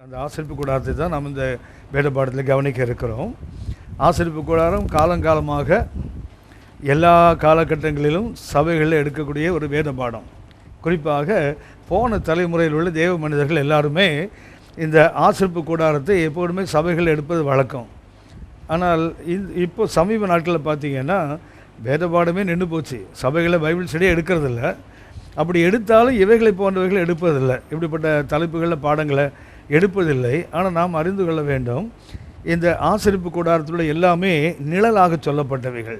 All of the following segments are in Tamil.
அந்த ஆசரிப்பு கூடாரத்தை தான் நம்ம இந்த வேத பாடத்தில் கவனிக்க இருக்கிறோம். ஆசரிப்பு கூடாரம் காலங்காலமாக எல்லா காலகட்டங்களிலும் சபைகளில் எடுக்கக்கூடிய ஒரு வேத பாடம். குறிப்பாக போன தலைமுறையில் உள்ள தேவ மனிதர்கள் எல்லாருமே இந்த ஆசரிப்பு கூடாரத்தை எப்போதுமே சபைகள் எடுப்பது வழக்கம். ஆனால் இப்போ சமீப நாட்களில் பார்த்திங்கன்னா வேத பாடமே நின்று போச்சு. சபைகளில் பைபிள் ஸ்டடியே எடுக்கிறதில்ல. அப்படி எடுத்தாலும் இவைகளை போன்றவைகளை எடுப்பதில்லை. இப்படிப்பட்ட தலைப்புகளில் பாடங்களை எடுப்பதில்லை. ஆனால் நாம் அறிந்து கொள்ள வேண்டும், இந்த ஆசரிப்பு கூடாரத்தில் எல்லாமே நிழலாக சொல்லப்பட்டவைகள்.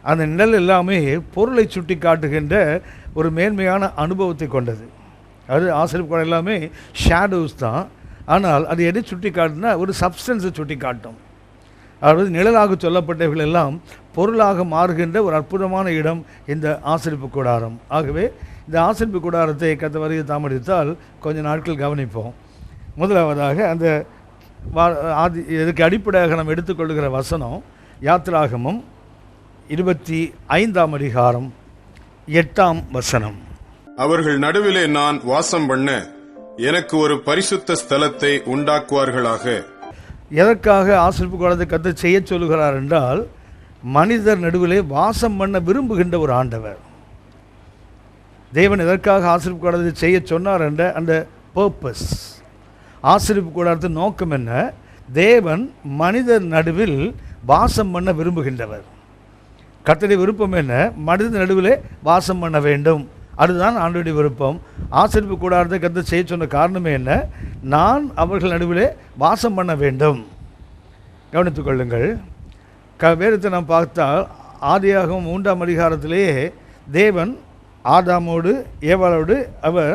அந்த நிழல் எல்லாமே பொருளை சுட்டி காட்டுகின்ற ஒரு மேன்மையான அனுபவத்தை கொண்டது. அது ஆசரிப்பு கூடாரம் எல்லாமே ஷேடோஸ் தான். ஆனால் அது எதை சுட்டி காட்டுனா ஒரு சப்ஸ்டன்ஸை சுட்டி காட்டும். அதாவது நிழலாக சொல்லப்பட்டவைகள் எல்லாம் பொருளாக மாறுகின்ற ஒரு அற்புதமான இடம் இந்த ஆசரிப்பு கூடாரம். ஆகவே இந்த ஆசரிப்பு கூடாரத்தை கத்த வருகை தாமதித்தால் கொஞ்ச நாட்கள் கவனிப்போம். முதலாவதாக அந்த இதுக்கு அடிப்படையாக நாம் எடுத்துக்கொள்கிற வசனம் யாத்திராகமம் 25ஆம் அதிகாரம் 8ஆம் வசனம். அவர்கள் நடுவிலே நான் வாசம் பண்ண எனக்கு ஒரு பரிசுத்த ஸ்தலத்தை உண்டாக்குவார்களாக. எதற்காக ஆசரிப்பு கூடாரத்தை கத்த செய்ய சொல்லுகிறார் என்றால், மனிதர் நடுவிலே வாசம் பண்ண விரும்புகின்ற ஒரு ஆண்டவர். தேவன் எதற்காக ஆசரிப்பு கூடாரத்தை செய்ய சொன்னார் என்ற அந்த பர்பஸ், ஆசரிப்பு கூடாரத்தின் நோக்கம் என்ன? தேவன் மனிதர் நடுவில் வாசம் பண்ண விரும்புகின்றவர். கர்த்தருடைய விருப்பம் என்ன? மனிதர் நடுவிலே வாசம் பண்ண வேண்டும். அதுதான் ஆண்டவருடைய விருப்பம். ஆசரிப்பு கூடாரத்தை கர்த்தர் செய்ய சொன்ன காரணமே என்ன? நான் அவர்கள் நடுவிலே வாசம் பண்ண வேண்டும். கவனித்துக் கொள்ளுங்கள். வேதத்தை நாம் பார்த்தால் ஆதியாகமம் 3ஆம் அதிகாரத்திலேயே தேவன் ஆதாமோடு ஏவாளோடு அவர்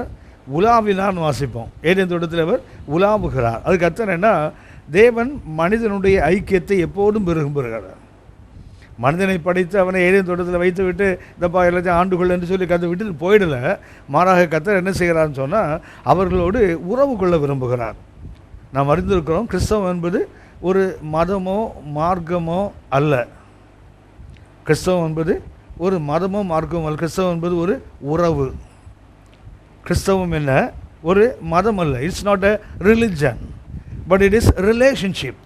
உலாவினான்னு வாசிப்போம். ஏதேன் தோட்டத்தில் அவர் உலாவுகிறார். அதுக்கு அர்த்தம் என்ன? தேவன் மனிதனுடைய ஐக்கியத்தை எப்போதும் விரும்புகிறார். மனிதனை படைத்து அவனை ஏதேன் தோட்டத்தில் வைத்து விட்டு இந்தப்பா எல்லாத்தையும் ஆண்டுகொள் என்று சொல்லி கற்று விட்டு போயிடலை. மாறாக கர்த்தர் என்ன செய்கிறார்னு சொன்னால் அவர்களோடு உறவு கொள்ள விரும்புகிறார். நாம் அறிந்திருக்கிறோம், கிறிஸ்தவம் என்பது ஒரு மதமோ மார்க்கமோ அல்ல. கிறிஸ்தவம் என்பது ஒரு மதமோ மார்க்கமோ அல்ல. கிறிஸ்தவம் என்பது ஒரு உறவு. கிறிஸ்தவம் என்ன? ஒரு மதம் அல்ல. It's not a religion, but it is relationship.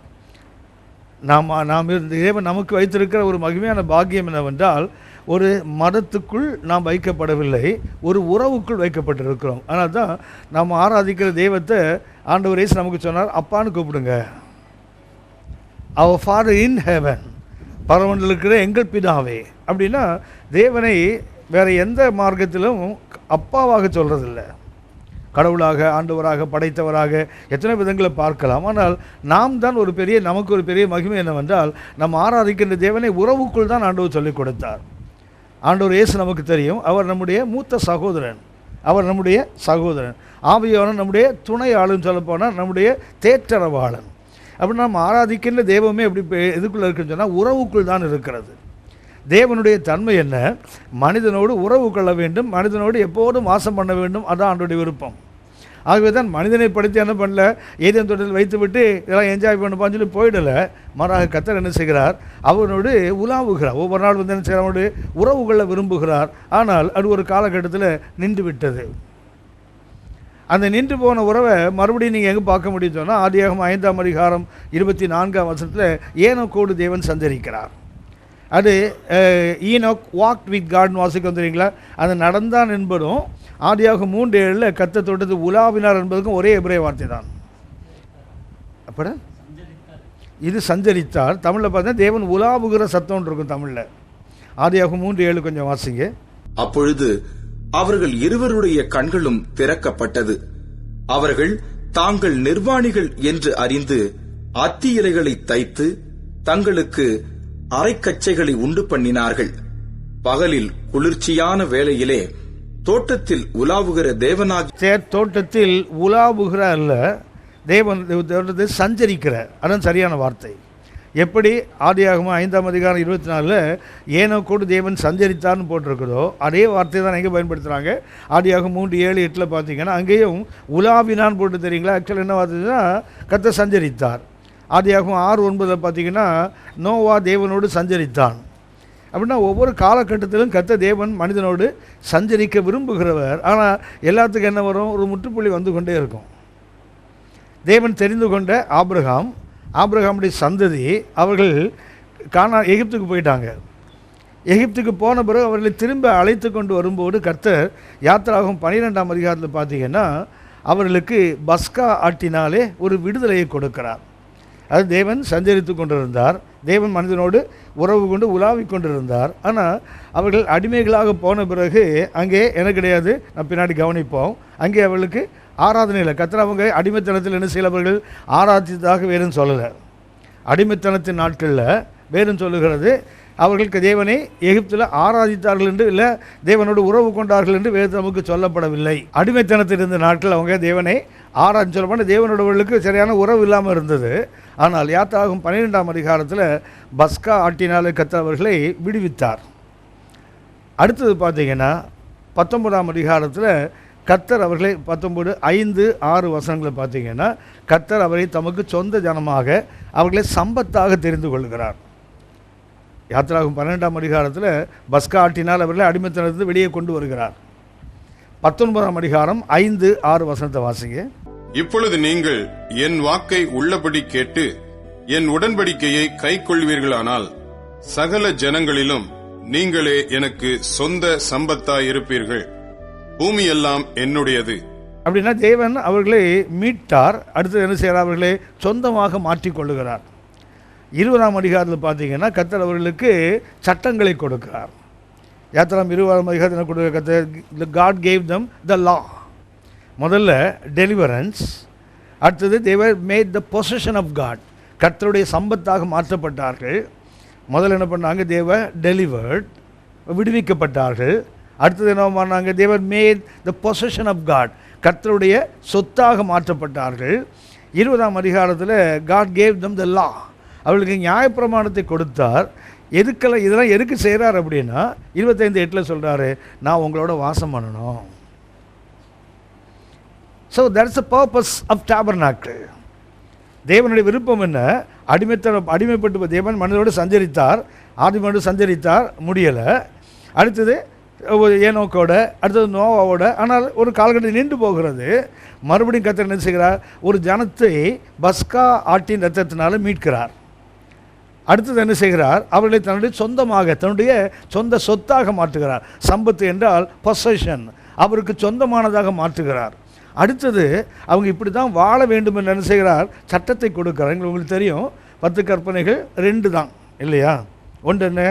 நாம் தேவன் நமக்கு வைத்திருக்கிற ஒரு மகிமையான பாக்கியம் என்னவென்றால், ஒரு மதத்துக்குள் நாம் வைக்கப்படவில்லை, ஒரு உறவுக்குள் வைக்கப்பட்டிருக்கிறோம். அதனால் தான் நாம் ஆராதிக்கிற தெய்வத்தை ஆண்டவர் இயேசு நமக்கு சொன்னார், அப்பான்னு கூப்பிடுங்க. அவர் ஃபாதர் இன் ஹெவன், பரமண்டலில் இருக்கிற எங்கள் பிதாவே. அப்படின்னா தேவனை வேறு எந்த மார்க்கத்திலும் அப்பாவாக சொல்கிறதில்லை. கடவுளாக, ஆண்டவராக, படைத்தவராக எத்தனை விதங்களை பார்க்கலாம். ஆனால் நாம் தான் நமக்கு ஒரு பெரிய மகிமை என்னவென்றால், நம்ம ஆராதிக்கின்ற தேவனை உறவுக்குள் தான் ஆண்டவர் சொல்லிக் கொடுத்தார். ஆண்டவர் இயேசு நமக்கு தெரியும், அவர் நம்முடைய மூத்த சகோதரன், அவர் நம்முடைய சகோதரன். ஆவியானவர் நம்முடைய துணை ஆளுன்னு சொல்லப்போனால் நம்முடைய தேற்றரவாளன். அப்படி நாம் ஆராதிக்கின்ற தெய்வமே எப்படி எதுக்குள்ளே இருக்குன்னு சொன்னால் உறவுக்குள் தான் இருக்கிறது. தேவனுடைய தன்மை என்ன? மனிதனோடு உறவு கொள்ள வேண்டும், மனிதனோடு எப்போதும் வாசம் பண்ண வேண்டும். அதுதான் ஆண்டவருடைய விருப்பம். ஆகவே தான் மனிதனை படுத்தி என்ன பண்ணல, ஏதேன் தோட்டத்தில் வைத்து விட்டு இதெல்லாம் என்ஜாய் பண்ணுப்பான்னு சொல்லி போயிடலை. மாறாக கர்த்தர் என்ன செய்கிறார்? அவனோடு உலாவுகிறார். ஒவ்வொரு நாள் வந்து என்ன செய்கிறார்? அவனோடு உறவு கொள்ள விரும்புகிறார். ஆனால் அது ஒரு காலகட்டத்தில் நின்று விட்டது. அந்த நின்று போன உறவை மறுபடியும் நீங்கள் எங்கே பார்க்க முடியும் சொன்னால், ஆதியாகமம் 5ஆம் அதிகாரம் 24ஆம் வசனத்தில் ஏனோக்கோடு தேவன் சஞ்சரிக்கிறார். அது ஈனோக் வாக்ட் வித் காட்னு வாசிக்க வந்துடுறீங்களா? அது நடந்தான் என்பதும் ஆதியாகமம் 3:7 கர்த்தர் தோட்டத்தில் உலாவினார் என்பதுக்கும் ஒரே எபிரேய வார்த்தை தான். அப்பட இது சஞ்சரித்தார். தமிழில் பார்த்தா தேவன் உலாவுகிற சத்தம் இருக்கும் தமிழில். ஆதியாகமம் 3:7 கொஞ்சம் வாசிங்க. அப்பொழுது அவர்கள் இருவருடைய கண்களும் திறக்கப்பட்டது. அவர்கள் தாங்கள் நிர்வாணிகள் என்று அறிந்து அத்தி இலைகளை தைத்து தங்களுக்கு அரைக்கச்சைகளை உண்டு பண்ணினார்கள். பகலில் குளிர்ச்சியான வேளையிலே தோட்டத்தில் உலாவுகிற தேவனாகிய தோட்டத்தில் உலாவுகிற அல்ல, தேவன் தோட்டத்தில் சஞ்சரிக்கிற, அதான் சரியான வார்த்தை. எப்படி ஆதியாகமம் 5ஆம் அதிகாரம் 24 ஏனோக்கோடு தேவன் சஞ்சரித்தார்னு போட்டிருக்கிறதோ அதே வார்த்தை தான் எங்கே பயன்படுத்துகிறாங்க. ஆதியாகமம் 3:7-8 பார்த்தீங்கன்னா அங்கேயும் உலாவினான்னு போட்டு தெரியுங்களா? ஆக்சுவலாக என்ன வார்த்தைன்னா கர்த்தர் சஞ்சரித்தார். ஆதியாகமம் 6:9 பார்த்தீங்கன்னா நோவா தேவனோடு சஞ்சரித்தான். அப்படின்னா ஒவ்வொரு காலகட்டத்திலும் கர்த்தர் தேவன் மனிதனோடு சஞ்சரிக்க விரும்புகிறவர். ஆனால் எல்லாத்துக்கும் என்ன வரும்? ஒரு முற்றுப்புள்ளி வந்து கொண்டே இருக்கும். தேவன் தெரிந்து கொண்ட ஆபிரகாமுடைய சந்ததி அவர்கள் எகிப்துக்கு போயிட்டாங்க. எகிப்துக்கு போன பிறகு அவர்களை திரும்ப அழைத்து கொண்டு வரும்போது கர்த்தர் யாத்திராகமம் 12ஆம் அதிகாரத்தில் பார்த்தீங்கன்னா அவர்களுக்கு பஸ்கா ஆட்டினாலே ஒரு விடுதலையை கொடுக்கிறார். அது தேவன் சஞ்சரித்து கொண்டிருந்தார், தேவன் மனிதனோடு உறவு கொண்டு உலாவிக் கொண்டிருந்தார். ஆனால் அவர்கள் அடிமைகளாக போன பிறகு அங்கே என்ன கிடையாது, நான் பின்னாடி கவனிப்போம். அங்கே அவர்களுக்கு ஆராதனையில் கர்த்தர் அவங்க அடிமைத்தனத்தில் என்ன செய்யவர்கள் ஆராதித்ததாக வேறும் சொல்லலை. அடிமைத்தனத்தின் நாட்களில் வேறும் சொல்லுகிறது அவர்களுக்கு தேவனை எகிப்தில் ஆராதித்தார்கள் என்று, இல்லை தேவனோடு உறவு கொண்டார்கள் என்று வேறு நமக்கு சொல்லப்படவில்லை. அடிமைத்தனத்தில் இருந்த நாட்கள் அவங்க தேவனை ஆராய்ச்சி சொல்லப்பட்ட தேவனோடவர்களுக்கு சரியான உறவு இல்லாமல் இருந்தது. ஆனால் யாத்திராகமம் 12ஆம் அதிகாரத்தில் பஸ்கா ஆட்டினாலே கர்த்தர் அவர்களை விடுவித்தார். அடுத்தது பார்த்தீங்கன்னா 19ஆம் அதிகாரத்தில் கர்த்தர் அவர்களை 19:5-6 வசனங்களை பார்த்தீங்கன்னா கர்த்தர் அவரை தமக்கு சொந்த ஜனமாக அவர்களை சம்பத்தாக தெரிந்து கொள்கிறார். யாத்திராகமம் 12ஆம் அதிகாரத்தில் பஸ்கா ஆட்டினால் அவர்களை அடிமைத்தனத்திலிருந்து வெளியே கொண்டு வருகிறார். 19ஆம் அதிகாரம் 5-6 வசனத்தை வாசிங்க. இப்பொழுது நீங்கள் என் வாக்கை உள்ளபடி கேட்டு என் உடன்படிக்கையை கைக்கொள்வீர்களானால் சகல ஜனங்களிலும் நீங்களே எனக்கு சொந்த சம்பத்தாயிருப்பீர்கள். பூமியெல்லாம் என்னுடையது. அப்படின்னா தேவன் அவர்களை மீட்டார். அடுத்து என்ன செய்கிறார், அவர்களை சொந்தமாக மாற்றிக்கொள்ளுகிறார். 20ஆம் அதிகாரத்தில் பார்த்தீங்கன்னா கர்த்தர் அவர்களுக்கு சட்டங்களை கொடுக்கிறார். யாத்திராம் 20ஆம் அதிகாரத்தில் என்ன கொடுக்க கர்த்தர், God gave them the law. முதல்ல டெலிவரன்ஸ், அடுத்தது they were made the possession of God. கர்த்தருடைய சம்பத்தாக மாற்றப்பட்டார்கள். முதல்ல என்ன பண்ணாங்க, they were delivered, விடுவிக்கப்பட்டார்கள். அடுத்தது என்ன பண்ணாங்க, they were made the possession of God, கர்த்தருடைய சொத்தாக மாற்றப்பட்டார்கள். 20ஆம் அதிகாரத்தில் God gave them the law, அவர்களுக்கு நியாயப்பிரமாணத்தை கொடுத்தார். இதெல்லாம் எதுக்கு செய்கிறார் அப்படின்னா 25:8 சொல்கிறாரு, நான் உங்களோட வாசம் பண்ணணும். So that's the purpose of tabernacle. தேவனுடைய விருப்பம் என்ன, அடிமைப்பட்டு தேவன் மனிதனோடு சஞ்சரித்தார், ஆதிமனோடு சஞ்சரித்தார், முடியலை. அடுத்தது ஏனோக்கோட, அடுத்தது நோவாவோட. ஆனால் ஒரு காலகட்டத்தில் நின்று போகிறது. மறுபடியும் கர்த்தர் என்ன செய்கிறார், ஒரு ஜனத்தை பஸ்கா ஆட்டின் ரத்தத்தினால மீட்கிறார். அடுத்தது என்ன செய்கிறார், அவர்களை தன்னுடைய சொந்தமாக, தன்னுடைய சொந்த சொத்தாக மாற்றுகிறார். சம்பத்து என்றால் பொசஷன், அவருக்கு சொந்தமானதாக மாற்றுகிறார். அடுத்தது அவங்க இப்படி தான் வாழ வேண்டும் என்று என்ன செய்கிறார், சட்டத்தை கொடுக்கிறார். உங்களுக்கு தெரியும் 10 கற்பனைகள் 2 தான் இல்லையா. ஒன்று என்ன,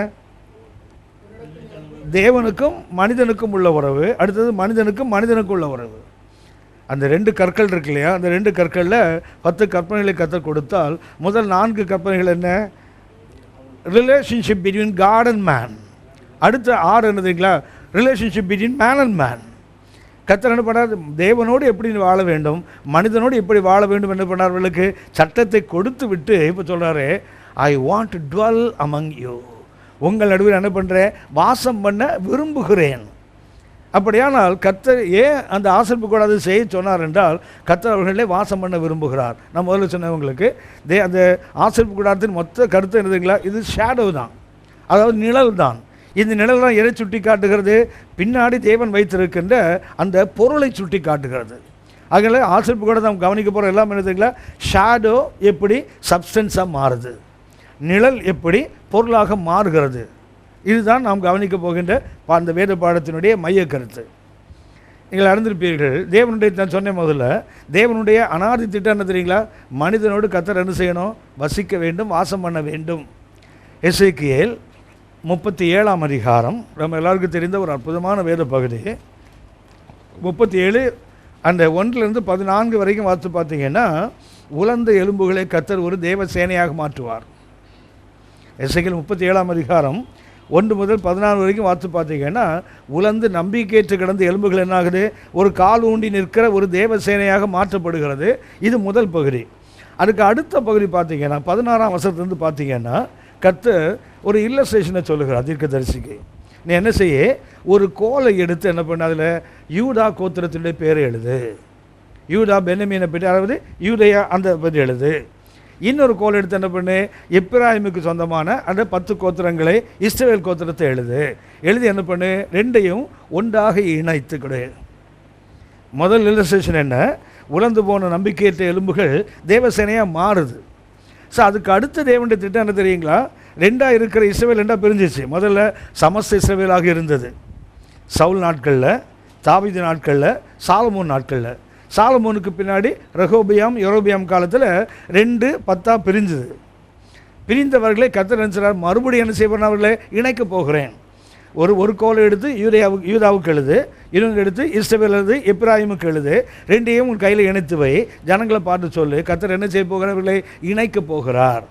தேவனுக்கும் மனிதனுக்கும் உள்ள உறவு, அடுத்தது மனிதனுக்கும் உள்ள உறவு. அந்த 2 கற்கள் இருக்கு இல்லையா, அந்த 2 கற்களில் 10 கற்பனைகளை கர்த்தர் கொடுத்தால் முதல் 4 கற்பனைகள் என்ன, relationship between God and man. அடுத்த 6 என்னதுங்களா, relationship between man and man. கர்த்தர் என்ன பண்ணார், தேவனோடு எப்படி வாழ வேண்டும், மனிதனோடு எப்படி வாழ வேண்டும் என்ன பண்ணார், அவர்களுக்கு சட்டத்தை கொடுத்து விட்டு இப்போ சொல்கிறாரு, ஐ want to twelve among you, உங்கள் நடுவில் என்ன பண்ணுறேன், வாசம் பண்ண விரும்புகிறேன். அப்படியானால் கர்த்தர் ஏன் அந்த ஆசரிப்பு கூடாது செய்ய சொன்னார் என்றால், கர்த்தர் அவர்களே வாசம் பண்ண விரும்புகிறார். நான் முதல்ல சொன்னவங்களுக்கு அந்த ஆசரிப்பு கூடாரத்தின் மொத்த கருத்து என்னதுங்களா, இது ஷேடோ தான், அதாவது நிழல் தான். இந்த நிழல் தான் எதை சுட்டி காட்டுகிறது, பின்னாடி தேவன் வைத்திருக்கின்ற அந்த பொருளை சுட்டி காட்டுகிறது. அதனால ஆசரிப்பு கூட நாம் கவனிக்க போகிற எல்லாம் என்னதுங்களா, ஷேடோ எப்படி சப்ஸ்டன்ஸாக மாறுது, நிழல் எப்படி பொருளாக மாறுகிறது, இதுதான் நாம் கவனிக்க போகின்ற அந்த வேத பாடத்தினுடைய மைய கருத்து. நீங்கள் அறிந்திருப்பீர்கள், தேவனுடைய நான் சொன்ன முதல்ல தேவனுடைய அனாதி திட்டம் என்ன தெரியுங்களா, மனிதனோடு கர்த்தர் என்ன செய்யணும், வசிக்க வேண்டும், வாசம் பண்ண வேண்டும். எசேக்கியேல் 37ஆம் அதிகாரம் நம்ம எல்லாருக்கும் தெரிந்த ஒரு அற்புதமான வேத பகுதி. 37 அந்த 1-14 வரைக்கும் வாசித்து பார்த்தீங்கன்னா, உலர்ந்த எலும்புகளை கர்த்தர் ஒரு தேவ சேனையாக மாற்றுவார். எசேக்கியேல் 37ஆம் அதிகாரம் 1 முதல் 14 வரைக்கும் வாசித்து பார்த்தீங்கன்னா, உலர்ந்து நம்பிக்கையற்று கிடந்த எலும்புகள் என்னாகுது, ஒரு கால் ஊண்டி நிற்கிற ஒரு தேவ சேனையாக மாற்றப்படுகிறது. இது முதல் பகுதி. அதுக்கு அடுத்த பகுதி பார்த்தீங்கன்னா 16ஆம் வசனத்துலேருந்து பார்த்தீங்கன்னா, கர்த்தர் ஒரு இல்லஸ்ட்ரேஷனை சொல்லுகிறார் தீர்க்கதரிசிக்கு. நீ என்ன செய்ய, ஒரு கோலை எடுத்து என்ன பண்ண, அதில் யூதா கோத்திரத்தினுடைய பேரை எழுது, யூதா பென்யமீனை பற்றி, அதாவது யூதையா அந்த பற்றி எழுது. இன்னொரு கோல் எடுத்து என்ன பண்ணு, எப்பிராயிமுக்கு சொந்தமான அந்த 10 கோத்திரங்களை, இஸ்ரவேல் கோத்திரத்தை எழுதி என்ன பண்ணு, 2ஐயும் ஒன்றாக இணைத்து கொடு. முதல் இல்லஸ்ட்ரேஷன் என்ன, உலர்ந்து போன நம்பிக்கையற்ற எலும்புகள் தேவசேனையாக மாறுது. ஸோ அதுக்கு அடுத்த தேவனுடைய திட்டம் என்ன தெரியுங்களா? ரெண்டாக இருக்கிற இஸ்ரவேல் ரெண்டாக பிரிஞ்சிச்சு. முதல்ல சமஸ்த இஸ்ரவேலாக இருந்தது சவுல் நாட்களில், தாவீது நாட்களில், சாலமோன் நாட்களில். சாலமோனுக்கு பின்னாடி ரெகோபியாம் யெரொபெயாம் காலத்தில் 2-10 பிரிஞ்சுது. பிரிந்தவர்களே கர்த்தர் நினைச்சார், மறுபடியும் என்ன செய்வார்? அவர்களை இணைக்க போகிறேன். ஒரு கோலை எடுத்து யூதாவுக்கு எழுது, இன்னொன்று எடுத்து இஸ்ரவேல் எழுது, எப்பிராயிமுக்கு எழுது, ரெண்டையும் உன் கையில் இணைத்து வை, ஜனங்களை பார்த்து சொல்லு, கர்த்தர் என்ன செய்ய போகிறார்? அவர்களை இணைக்க போகிறார்.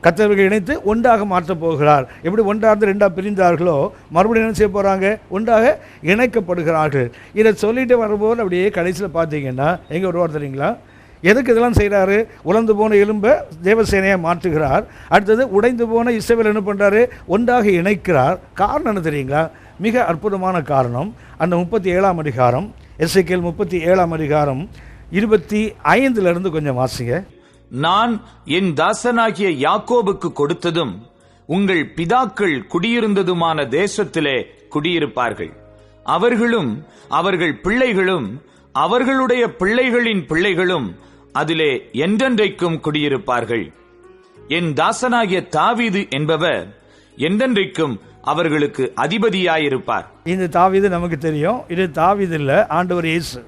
கர்த்தர்கள் இணைத்து ஒன்றாக மாற்றப் போகிறார். எப்படி ஒன்றாக ரெண்டாக பிரிந்தார்களோ மறுபடியும் என்ன செய்ய போகிறாங்க? ஒன்றாக இணைக்கப்படுகிறார்கள். இதை சொல்லிட்டு வரும்போது அப்படியே கடைசியில் பார்த்தீங்கன்னா எங்கே வருவார் தெரியுங்களா? எதுக்கு இதெல்லாம் செய்கிறாரு? உலர்ந்து போன எலும்பை தேவசேனையாக மாற்றுகிறார். அடுத்தது உடைந்து போன இஸ்ரவேல் என்ன பண்ணுறாரு? ஒன்றாக இணைக்கிறார். காரணம் என்ன தெரியுங்களா? மிக அற்புதமான காரணம். அந்த 37ஆம் அதிகாரம், எசேக்கியேல் 37ஆம் அதிகாரம் 25 கொஞ்சம் வாசிங்க. நான் என் தாசனாகிய யாக்கோபுக்கு கொடுத்ததும் உங்கள் பிதாக்கள் குடியிருந்ததுமான தேசத்திலே குடியிருப்பார்கள். அவர்களும் அவர்கள் பிள்ளைகளும் அவர்களுடைய பிள்ளைகளின் பிள்ளைகளும் அதிலே என்றென்றைக்கும் குடியிருப்பார்கள். என் தாசனாகிய தாவீது என்பவர் என்றென்றைக்கும் அவர்களுக்கு அதிபதியாயிருப்பார். இந்த தாவீது நமக்கு தெரியும். இது தாவீது இல்லை, ஆண்டவர் இயேசு.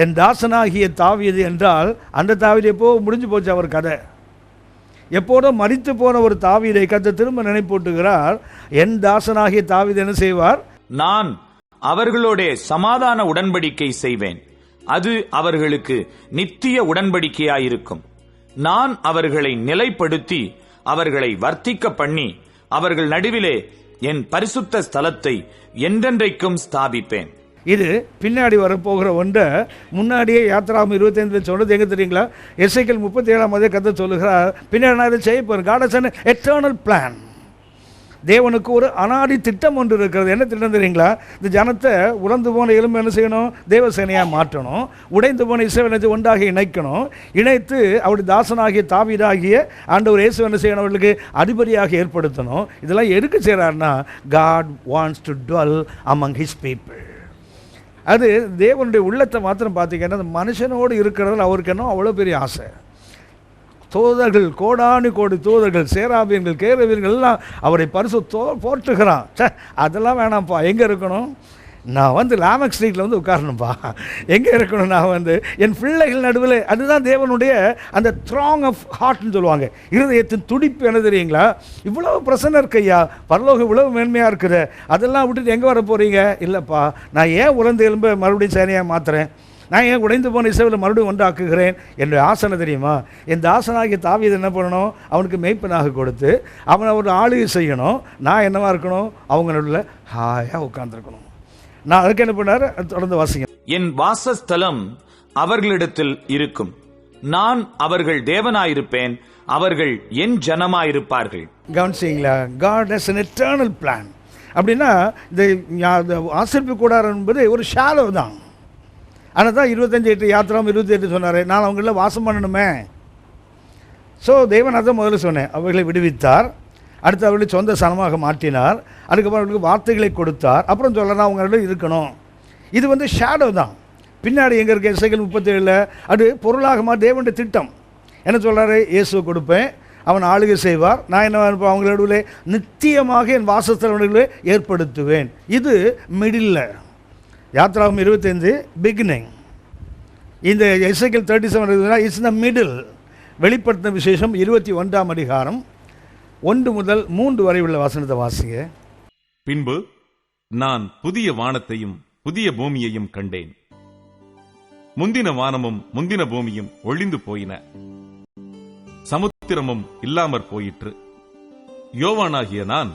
என் தாசனாகிய தாவீது என்றால் அந்த தாவீது எப்போ முடிஞ்சு போச்சு அவர் கதை. எப்போதும் மரித்து போன ஒரு தாவீதை கர்த்தர் திரும்ப நினைப்பூட்டுகிறார். என் தாசனாகிய தாவீது என்ன செய்வார்? நான் அவர்களோட சமாதான உடன்படிக்கை செய்வேன். அது அவர்களுக்கு நித்திய உடன்படிக்கையாயிருக்கும். நான் அவர்களை நிலைப்படுத்தி அவர்களை வர்த்திக்க பண்ணி அவர்கள் நடுவிலே என் பரிசுத்த ஸ்தலத்தை என்றென்றைக்கும் ஸ்தாபிப்பேன். இது பின்னாடி வரப்போகிற ஒன்றை முன்னாடியே யாத்திராகமம் 25 சொன்னது எங்கே தெரியுங்களா? எசேக்கியேல் 37 கர்த்தர் சொல்லுகிறார், பின்னாடி நான் இதை செய்ய போகிறேன். God has an eternal plan. தேவனுக்கு ஒரு அனாதி திட்டம் ஒன்று இருக்கிறது. என்ன திட்டம் தெரியுங்களா? இந்த ஜனத்தை உலர்ந்து போன எலும்பு என்ன செய்யணும்? தேவசேனையாக மாற்றணும். உடைந்து போன இஸ்ரவேலை ஒன்றாக இணைக்கணும். இணைத்து அவருடைய தாசனாகிய தாவீதாகிய ஆண்டவர் இயேசு என்ன செய்யணும்? அவர்களுக்கு அதிபதியாக ஏற்படுத்தணும். இதெல்லாம் எதுக்கு செய்கிறாருன்னா, God wants to dwell among his people. அது தேவனுடைய உள்ளத்தை மாத்திரம் பார்த்தீங்கன்னா, அந்த மனுஷனோடு இருக்கிறதுல அவருக்கு என்ன அவ்வளோ பெரிய ஆசை. தூதர்கள், கோடானு கோடி தூதர்கள், சேராபியர்கள், கேருபீர்கள் எல்லாம் அவரை போற்றுகிறான். அதெல்லாம் வேணாம்ப்பா. எங்கே இருக்கணும்? நான் லாமக் ஸ்ட்ரீட்டில் உட்காரணும்ப்பா. எங்கே இருக்கணும்? நான் என் பிள்ளைகள் நடுவில். அதுதான் தேவனுடைய அந்த த்ராங் ஆஃப் ஹார்ட்னு சொல்லுவாங்க. இருதயத்தின் துடிப்பு என்ன தெரியுங்களா? இவ்வளவு பிரசன்னம் இருக்கையா, பரலோகம் இவ்வளவு மேன்மையாக இருக்குது, அதெல்லாம் விட்டுட்டு எங்கே வர போகிறீங்க? இல்லைப்பா, நான் ஏன் உலர்ந்து எலும்பை மறுபடியும் சேனையாக மாற்றுறேன்? நான் ஏன் உடைந்து போன இஸ்ரவேலை மறுபடியும் ஒன்றாக்குகிறேன்? என்னுடைய ஆசனை தெரியுமா? என் தாசனாகிய தாவீது என்ன பண்ணணும்? அவனுக்கு மேய்ப்பனாக கொடுத்து அவனை ஒரு ஆளுகை செய்யணும். நான் என்னவா இருக்கணும்? அவங்க நடுவில் ஹாயாக உட்கார்ந்துருக்கணும். நான் அதுக்கு என்ன பண்ணாரு? தொடர்ந்து வாசிங்க. என் வாசஸ்தலம் அவர்களிடத்தில் இருக்கும். நான் அவர்கள் தேவனாயிருப்பேன், அவர்கள் என் ஜனமாயிருப்பார்கள். கவனிச்சிங்களா? God has an eternal plan. அப்படின்னா இந்த ஆசரிப்பு கூடாரம் என்பது ஒரு ஷாலோ தான். ஆனால் தான் 25:8 யாத்திராம் 28 சொன்னார், நான் அவங்கள வாசம் பண்ணணுமே. ஸோ தேவன் அதை முதல்ல சொன்னேன், அவர்களை விடுவித்தார். அடுத்து அவர்களை சொந்த சனமாக மாற்றினார். அதுக்கப்புறம் அவர்களுக்கு வார்த்தைகளை கொடுத்தார். அப்புறம் சொல்லலாம் அவங்களோட இருக்கணும். இது ஷேடோ தான். பின்னாடி எங்கே இருக்க எசேக்கியேல் 37 அது பொருளாகமா தேவனுடைய திட்டம். என்ன சொல்கிறாரு? இயேசுவை கொடுப்பேன், அவன் ஆளுகை செய்வார், நான் என்ன அவங்களோட நித்தியமாக என் வாசஸ்தலங்களை ஏற்படுத்துவேன். இது மிடில். யாத்திராகமம் 25 பிகினிங். இந்த எசேக்கியேல் 37 இட்ஸ் த மிடில். வெளிப்படுத்தின விசேஷம் 21ஆம் அதிகாரம் 1 முதல் 3 வரை உள்ள வசனத்தை வாசிங்க. பின்பு நான் புதிய வானத்தையும் புதிய பூமியையும் கண்டேன். முந்தின வானமும் முந்தின பூமியும் ஒழிந்து போயின, சமுத்திரமும் இல்லாமற் போயிற்று. யோவானாகிய நான்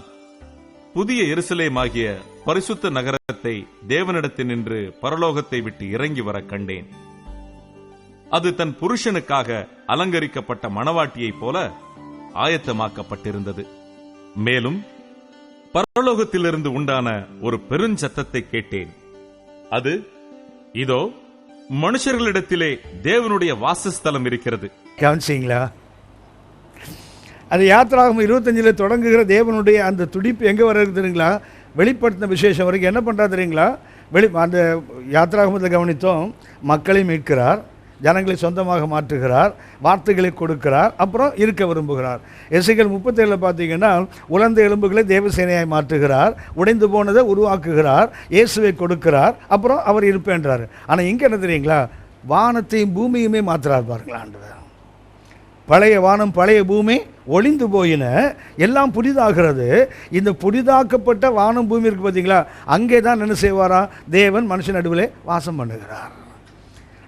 புதிய எருசலேமாகிய பரிசுத்த நகரத்தை தேவனிடத்தினின்று பரலோகத்தை விட்டு இறங்கி வர கண்டேன். அது தன் புருஷனுக்காக அலங்கரிக்கப்பட்ட மணவாட்டியைப் போல ஆயத்தமாக்கப்பட்டிருந்தது. மேலும் பரலோகத்திலிருந்து உண்டான ஒரு பெருஞ்சத்தத்தை கேட்டேன். அது, இதோ மனுஷர்களிடத்திலே தேவனுடைய வாசஸ்தலம் இருக்கிறது. கவனிச்சிங்களா? அது யாத்திராகமம் 25 தொடங்குகிற தேவனுடைய அந்த துடிப்பு எங்கே வர தெரியுங்களா? வெளிப்படுத்தின விசேஷம் வரைக்கும் என்ன பண்ணுறா தெரியுங்களா? அந்த யாத்ராகமத்தில் கவனித்தோம், மக்களை மீட்கிறார், ஜனங்களை சொந்தமாக மாற்றுகிறார், வார்த்தைகளை கொடுக்கிறார், அப்புறம் இருக்க விரும்புகிறார். எசேக்கியேல் 37 பார்த்தீங்கன்னா உலர்ந்த எலும்புகளை தேவசேனையாய் மாற்றுகிறார், உடைந்து போனதை உருவாக்குகிறார், இயேசுவை கொடுக்கிறார், அப்புறம் அவர் இருப்பேன்றார். ஆனால் இங்கே என்ன தெரியுங்களா, வானத்தையும் பூமியுமே மாற்றுறார் பாருங்களா ஆண்டவர். பழைய வானம் பழைய பூமி ஒளிந்து போயின, எல்லாம் புதிதாகிறது. இந்த புதிதாக்கப்பட்ட வானம் பூமி இருக்குது பார்த்தீங்களா, அங்கே தான் என்ன செய்வாரா, தேவன் மனுஷன் நடுவில் வாசம் பண்ணுகிறார்.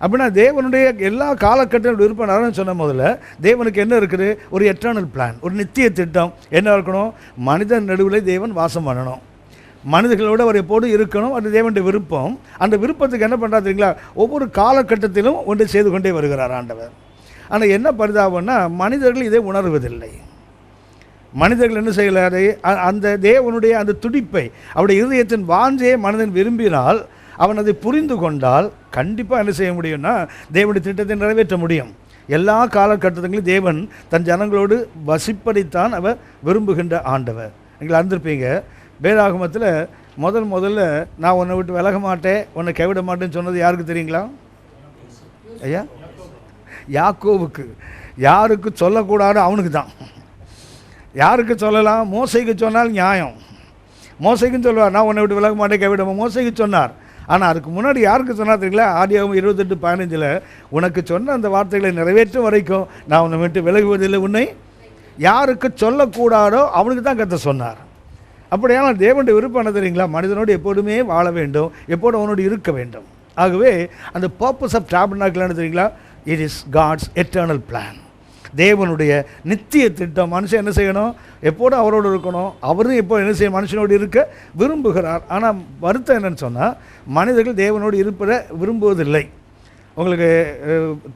அப்படின்னா தேவனுடைய எல்லா காலகட்டங்களும் விருப்பம் சொன்ன முதல்ல தேவனுக்கு என்ன இருக்குது, ஒரு எட்டர்னல் பிளான், ஒரு நித்திய திட்டம். என்ன இருக்கணும், மனிதன் நடுவில் தேவன் வாசம் பண்ணணும், மனிதர்களோடு அவர் எப்போதும் இருக்கணும். அது தேவனுடைய விருப்பம். அந்த விருப்பத்துக்கு என்ன பண்ணுறா தெரியுங்களா, ஒவ்வொரு காலகட்டத்திலும் ஒன்று செய்து கொண்டே வருகிறார் ஆண்டவர். ஆனால் என்ன பரிதாபம்னா மனிதர்கள் இதை உணர்வதில்லை. மனிதர்கள் என்ன செய்யலாரு, அந்த தேவனுடைய அந்த துடிப்பை, அவருடைய இருதயத்தின் வாஞ்சையை மனிதன் விரும்பினால், அவன் அதை புரிந்து கொண்டால் கண்டிப்பாக என்ன செய்ய முடியும்னா தேவனுடைய திட்டத்தை நிறைவேற்ற முடியும். எல்லா காலகட்டத்திலும் தேவன் தன் ஜனங்களோடு வசிப்பதைத்தான் அவர் விரும்புகின்ற ஆண்டவர். நீங்கள் அறிந்திருப்பீங்க, வேதாகமத்தில் முதல்ல நான் உன்னை விட்டு விலக மாட்டேன், உன்னை கைவிட மாட்டேன்னு சொன்னது யாருக்கு தெரியுங்களா? ஐயா, யாக்கோவுக்கு. யாருக்கு சொல்லக்கூடாது, அவனுக்கு தான். யாருக்கு சொல்லலாம், மோசைக்கு சொன்னால் நியாயம், மோசைக்கும் சொல்லுவார் நான் உன்னை விட்டு விலக மாட்டேன் கைவிட, மோசைக்கு சொன்னார். ஆனால் அதுக்கு முன்னாடி யாருக்கு சொன்னார் தெரியுங்களா, ஆதியாகமம் 28:15 உனக்கு சொன்ன அந்த வார்த்தைகளை நிறைவேற்றும் வரைக்கும் நான் உன்னை விட்டு விலகுவதில்லை, உன்னை யாருக்கு சொல்லக்கூடாதோ அவனுக்கு தான் கர்த்தர் சொன்னார். அப்படியானால் தேவனுடைய விருப்பம் என்ன தெரியுங்களா, மனிதனோடு எப்போதுமே வாழ வேண்டும், எப்போதும் அவனோடு இருக்க வேண்டும். ஆகவே அந்த பர்பஸ் ஆஃப் டாபர்னாக்கிள் என்ன தெரியுங்களா, it is God's eternal plan, தேவனுடைய நித்திய திட்டம். மனுஷன் என்ன செய்யணும், எப்போதும் அவரோடு இருக்கணும், அவரும் எப்போ என்ன செய்ய மனுஷனோடு இருக்க விரும்புகிறார். ஆனால் வருத்தம் என்னன்னு சொன்னால் மனிதர்கள் தேவனோடு இருப்பதை விரும்புவதில்லை. உங்களுக்கு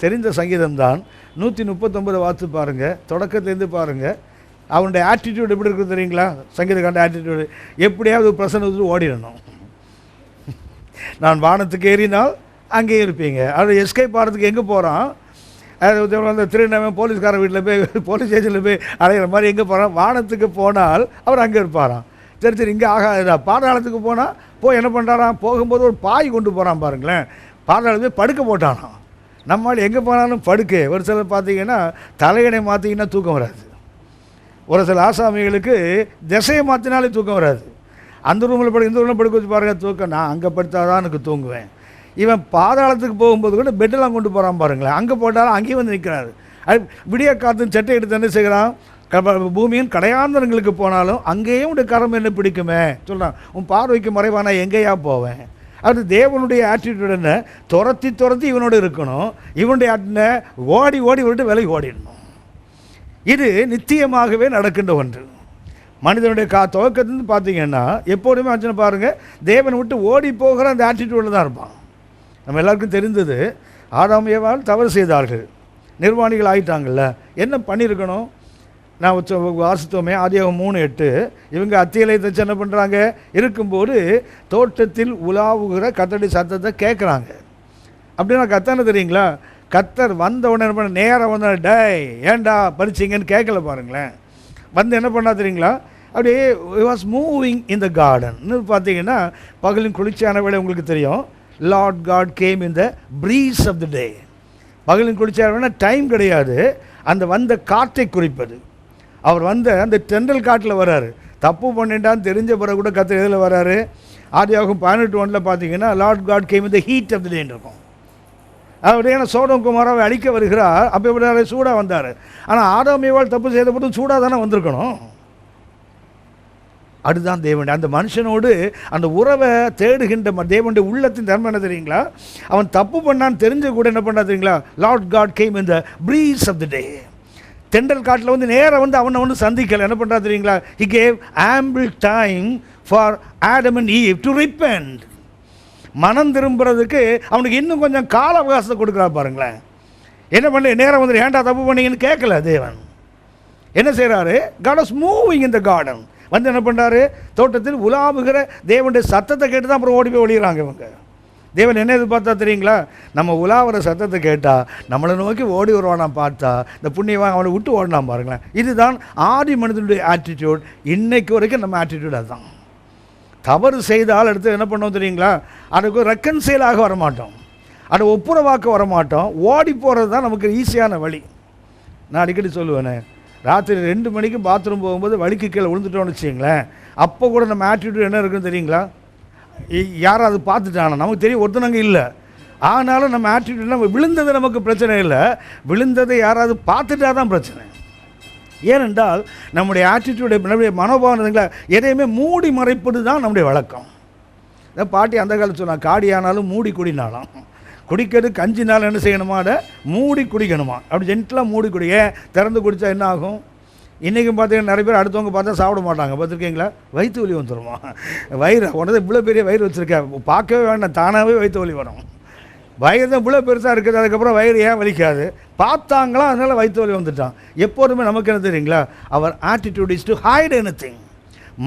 தெரிந்த சங்கீதம்தான் 139 வாத்து பாருங்கள், தொடக்கத்துலேருந்து பாருங்கள். அவனுடைய ஆட்டிடியூட் எப்படி இருக்குது தெரியுங்களா, சங்கீதக்காண்ட ஆட்டிடியூடு எப்படியாவது பிரசன்னத்துக்கு ஓடிடணும். நான் வானத்துக்கு ஏறினால் அங்கேயும் இருப்பீங்க. அது எஸ்கேப் ஆகிறதுக்கு எங்கே போகிறான், அந்த திருநவன் போலீஸ்கார வீட்டில் போய் போலீஸ் ஸ்டேஷனில் போய் அடைகிற மாதிரி எங்கே போகிறான், வானத்துக்கு போனால் அவர் அங்கே இருப்பாராம். சரி இங்கே ஆகாதா, பாதாளத்துக்கு போனால் போய் என்ன பண்ணுறாராம், போகும்போது ஒரு பாய் கொண்டு போகிறான் பாருங்களேன், பாதாளத்து போய் படுக்க போட்டானாம். நம்மளால் எங்கே போனாலும் படுக்க. ஒரு சிலர் பார்த்தீங்கன்னா தலையணை மாற்றிங்கன்னா தூக்கம் வராது, ஒரு சில ஆசாமிகளுக்கு திசையை மாற்றினாலே தூக்கம் வராது. அந்த ரூமில் இந்த ரூமில் படுக்க வச்சு பாருங்கள் தூக்கம், நான் அங்கே படுத்தாதான் எனக்கு தூங்குவேன். இவன் பாதாளத்துக்கு போகும்போது கூட பெட்டெல்லாம் கொண்டு போகிறான் பாருங்களேன், அங்கே போட்டாலும் அங்கேயும் வந்து நிற்கிறாரு. அது விடிய காத்து சட்டை எடுத்து என்ன செய்கிறான், பூமியின் கடையாந்தரங்களுக்கு போனாலும் அங்கேயும் உடைய கரம் என்ன பிடிக்குமே சொல்கிறான், உன் பார்வைக்கு மறைவானா எங்கேயா போவேன். அது தேவனுடைய ஆட்டிடியூட் என்ன, துரத்தி இவனோடு இருக்கணும், இவனுடைய ஆட்டின ஓடி விட்டு விலை ஓடிடணும். இது நித்தியமாகவே நடக்கின்ற ஒன்று. மனிதனுடைய துவக்கத்துலேருந்து பார்த்தீங்கன்னா எப்போதுமே ஆச்சுன்னு பாருங்கள், தேவனை விட்டு ஓடி போகிற அந்த ஆட்டிடியூடில் தான் இருப்பான். நம்ம எல்லாருக்கும் தெரிந்தது, ஆதாம் ஏவாள் தவறு செய்தார்கள், நிர்வாணிகள் ஆகிட்டாங்கல்ல. என்ன பண்ணியிருக்கணும், நான் வாசித்தோமே ஆதியாகமம் 3:8, இவங்க அத்தியலை தச்சு என்ன பண்ணுறாங்க, இருக்கும்போது தோட்டத்தில் உலாவுகிற கர்த்தருடைய சத்தத்தை கேட்குறாங்க. அப்படின்னா கத்தனை தெரியுங்களா, கத்தர் வந்த உடனே என்ன பண்ண, நேரம் வந்த டே ஏண்டா பறிச்சிங்கன்னு கேட்கல பாருங்களேன். வந்து என்ன பண்ணா தெரியுங்களா, அப்படியே was moving in the garden. பார்த்தீங்கன்னா பகலின் குளிர்ச்சியான வேலை உங்களுக்கு தெரியும், Lord God came in the breeze of the day. பகலின் குளிர்ச்சியான வேலை டைம் கிடையாது, அந்த வந்த காற்றை குறிப்பது. அவர் வந்த அந்த தென்றல் காட்டில் வர்றாரு, தப்பு பண்ணிட்டான்னு தெரிஞ்ச பிறகு கூட கத்தர் எதில் வர்றாரு, ஆதியாகமம் 18:1 பார்த்தீங்கன்னா Lord God came in the heat of the டேன்னு இருக்கும். அப்படியே சோதோம் குமாராவை அழிக்க வருகிறார், அப்போ எப்படி சூடாக வந்தார். ஆனால் ஆதாம் ஏவாள் தப்பு செய்த போது சூடாக தானே வந்திருக்கணும். அதுதான் தேவனுடைய அந்த மனுஷனோடு அந்த உறவை தேடுகின்ற தேவனுடைய உள்ளத்தின் தன்மை என்ன தெரியுங்களா, அவன் தப்பு பண்ணான்னு தெரிஞ்ச கூட என்ன பண்ணா தெரியுங்களா, Lord God came in the breeze of the day. தென்றல் காட்டில் வந்து நேராக வந்து அவனை சந்திக்கலை, என்ன பண்ணுறா தெரியுங்களா, he gave ample time for Adam and Eve to repent. மனம் திரும்புறதுக்கு அவனுக்கு இன்னும் கொஞ்சம் கால அவகாசத்தை கொடுக்குறா பாருங்களேன். என்ன பண்ண, நேரம் வந்து ஏன்டா தப்பு பண்ணீங்கன்னு கேட்கல தேவன். என்ன செய்கிறாரு, God was moving in the garden. வந்து என்ன பண்ணுறாரு, தோட்டத்தில் உலாவுகிற தேவனுடைய சத்தத்தை கேட்டு தான் அப்புறம் ஓடி போய் ஒழிகிறாங்க இவங்க. தேவன் என்ன எதிர்பார்த்தா தெரியுங்களா, நம்ம உலாவுற சத்தத்தை கேட்டால் நம்மளை நோக்கி ஓடி வருவானா பார்த்தா இந்த புண்ணியவான் அவனை விட்டு ஓடலாம் பாருங்களேன். இதுதான் ஆதி மனிதனுடைய ஆட்டிடியூட். இன்னைக்கு வரைக்கும் நம்ம ஆட்டிடியூட் அதுதான். தவறு செய்தால் அடுத்து என்ன பண்ணோம் தெரியுங்களா, அதுக்கு ரெக்கன்சைலாக வரமாட்டோம், அதை ஒப்புரவாக்க வரமாட்டோம், ஓடி போகிறது தான் நமக்கு ஈஸியான வழி. நான் அடிக்கடி சொல்லுவேனே, ராத்திரி 2 மணிக்கு பாத்ரூம் போகும்போது வலிக்கு கீழே விழுந்துட்டோன்னு வச்சுங்களேன், அப்போ கூட நம்ம ஆட்டிடியூட் என்ன இருக்குன்னு தெரியுங்களா, யாரும் அது பார்த்துட்டானா நமக்கு தெரியும், ஒருத்தனங்க இல்லை, ஆனாலும் நம்ம ஆட்டிடியூட் நம்ம விழுந்தது நமக்கு பிரச்சனை இல்லை, விழுந்ததை யாராவது பார்த்துட்டா தான் பிரச்சனை. ஏனென்றால் நம்முடைய ஆட்டிடியூட், நம்முடைய மனோபாவனைகளை எதையுமே மூடி மறைப்பது தான் நம்முடைய வழக்கம். இந்த பாட்டி அந்த காலத்தில் சொன்னால், காடி ஆனாலும் மூடி குடினாலும், குடிக்கிறது கஞ்சினாலும் என்ன செய்யணுமா, அதை மூடி குடிக்கணுமா, அப்படி ஜென்டலாக மூடி குடிக்க. திறந்து குடித்தா என்ன ஆகும், இன்றைக்கும் பார்த்தீங்கன்னா நிறைய பேர் அடுத்தவங்க பார்த்தா சாப்பிட மாட்டாங்க, பார்த்துருக்கீங்களா, வயிற்று வலி வந்துடுமா, வயிறு உடனே இவ்வளோ பெரிய வயிறு வச்சுருக்கேன், பார்க்கவே வேண்டாம், தானாகவே வயிற்று வலி வரும். வயிறு தான் இவ்வளோ பெருசாக இருக்குது, அதுக்கப்புறம் வயிறு ஏன் வலிக்காது, பார்த்தாங்களா அதனால் வயிற்று வலி வந்துட்டான். எப்போதுமே நமக்கு என்ன தெரியுங்களா, அவர் attitude is to hide anything,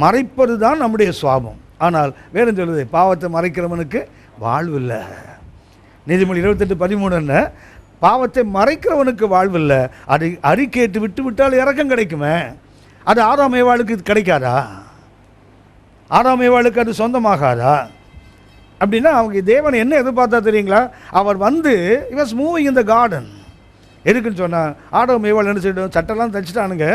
மறைப்பது தான் நம்முடைய சுவாபம். ஆனால் வேறு சொல்லுது, பாவத்தை மறைக்கிறவனுக்கு வாழ்வில்லை. நீதிமொழி 28:13 பாவத்தை மறைக்கிறவனுக்கு வாழ்வில்லை, அதை அறிக்கையிட்டு விட்டு விட்டால் இறக்கம் கிடைக்குமே. அது ஆதாம் ஏவாளுக்கு கிடைக்காதா, ஆதாம் ஏவாளுக்கு அது சொந்தமாகாதா? அப்படின்னா அவங்க தேவன் என்ன எதிர்பார்த்தா தெரியுங்களா, அவர் வந்து he was moving in the garden. எதுக்குன்னு சொன்னால், ஆதாம் ஏவாள் என்ன செய்யணும், சட்டெல்லாம் தைச்சிட்டானுங்க,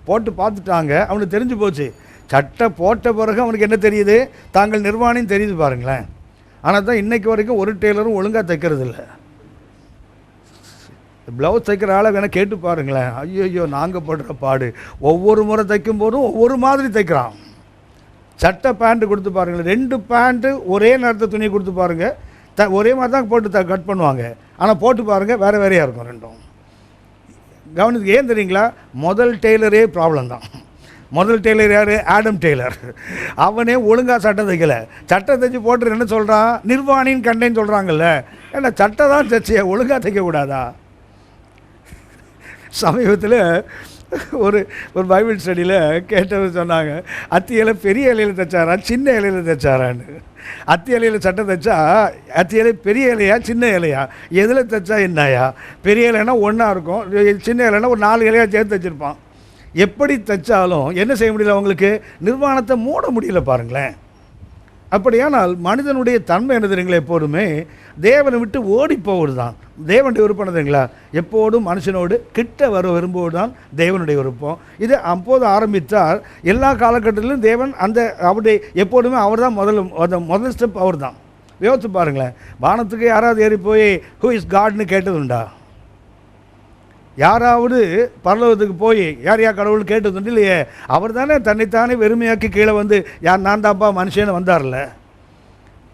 போட்டு பார்த்துட்டாங்க, அவனுக்கு தெரிஞ்சு போச்சு. சட்டை போட்ட பிறகு அவனுக்கு என்ன தெரியுது, தாங்கள் நிர்வாணின்னு தெரியுது பாருங்களேன். ஆனால் தான் இன்றைக்கு வரைக்கும் ஒரு டெய்லரும் ஒழுங்காக தைக்கிறது இல்லை. ப்ளவுஸ் தைக்கிற ஆளை வேணால் கேட்டு பாருங்களேன், ஐயோ நாங்கள் படுற பாடு, ஒவ்வொரு முறை தைக்கும் போதும் ஒவ்வொரு மாதிரி தைக்கிறான். சட்டை பேண்ட்டு கொடுத்து பாருங்கள், 2 பேண்ட்டு ஒரே நேரத்தில் துணி கொடுத்து பாருங்கள், ஒரே மாதிரி தான் போட்டு கட் பண்ணுவாங்க, ஆனால் போட்டு பாருங்கள் வேறு வேறையாக இருக்கும் ரெண்டும். கவனித்து ஏன் தெரியுங்களா, முதல் டெய்லரே ப்ராப்ளம் தான். முதல் டெய்லர் யார், ஆடம் டெய்லர். அவனே ஒழுங்காக சட்டை தைக்கலை, சட்டை தைச்சி போட்டு என்ன சொல்கிறான், நிர்வாணின்னு கண்டேன்னு சொல்கிறாங்கல்ல, ஏன்னா சட்டை தான் தைச்சிய, ஒழுங்காக தைக்கக்கூடாதா? சமீபத்தில் ஒரு பைபிள் ஸ்டடியில் கேட்டவர் சொன்னாங்க, அத்தி இலை பெரிய இலையில் தைச்சாரா சின்ன இலையில் தைச்சாரான்னு. அத்தி இலையில் சட்டை தைச்சா அத்தி இலை பெரிய இலையா சின்ன இலையா, எதில் தைச்சா என்னையா, பெரிய இலைன்னா ஒன்றா இருக்கும், சின்ன இலைன்னா ஒரு 4 இலையாக சேர்த்து தைச்சிருப்பான். எப்படி தைச்சாலும் என்ன செய்ய முடியல, அவங்களுக்கு நிர்வாணத்தை மூட முடியல பாருங்களேன். அப்படியானால் மனிதனுடைய தன்மை என்ன தெரியுங்களா, எப்போதுமே தேவனை விட்டு ஓடி போவது தான் தேவனுடைய விருப்பம். தெரியுங்களா, எப்போதும் மனுஷனோடு கிட்ட வர விரும்புவது தான் தேவனுடைய விருப்பம். இது அப்போது ஆரம்பித்தார். எல்லா காலகட்டத்திலும் தேவன் அந்த அவருடைய எப்போதுமே அவர் தான் முதல் ஸ்டெப் அவர் தான். யோசித்து பாருங்களேன், வானத்துக்கு யாராவது ஏறி போய் ஹூ இஸ் காட்னு கேட்டதுண்டா? யாராவது பரலோகத்துக்கு போய் யார் கடவுள் கேட்டதுண்டு இல்லையே. அவர் தானே தன்னைத்தானே வெறுமையாக்கி கீழே வந்து யார் நான் தாப்பா மனுஷன்னு வந்தார்ல.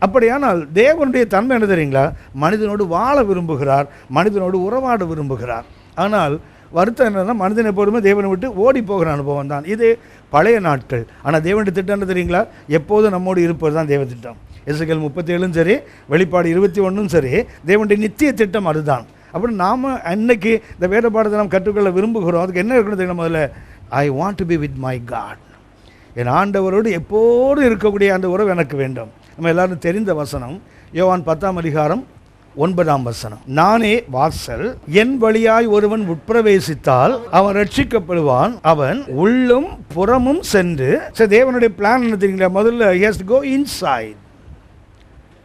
அப்படியானால் தேவனுடைய தன்மை என்ன தெரியுங்களா, மனிதனோடு வாழ விரும்புகிறார், மனிதனோடு உறவாட விரும்புகிறார். ஆனால் வருத்தம் என்னன்னா, மனிதன் எப்போதுமே தேவனை விட்டு ஓடி போகிற அனுபவம் தான். இது பழைய நாட்கள். ஆனால் தேவனுடைய திட்டம் என்ன தெரியுங்களா, எப்போதும் நம்மோடு இருப்பது தான் தேவ திட்டம். எசேக்கியேல் 37 சரி, வெளிப்பாடு 21 சரி, தேவனுடைய நித்திய திட்டம் அதுதான். அப்படி நாம் அன்னைக்கு இந்த வேத பாடத்தை நாம் கற்றுக்கொள்ள விரும்புகிறோம். அதுக்கு என்ன இருக்கணும் தெரியும், முதல்ல I want to be with my God, என் ஆண்டவரோடு எப்போதும் இருக்கக்கூடிய அந்த உறவு எனக்கு வேண்டும். நம்ம எல்லாரும் தெரிந்த வசனம், யோவான் 10:9 நானே வாசல், என் வழியாய் ஒருவன் உட்பிரவேசித்தால் அவன் ரட்சிக்கப்படுவான், அவன் உள்ளும் புறமும் சென்று. தேவனுடைய பிளான் என்ன தெரியுங்களா, முதல்ல he has to go inside,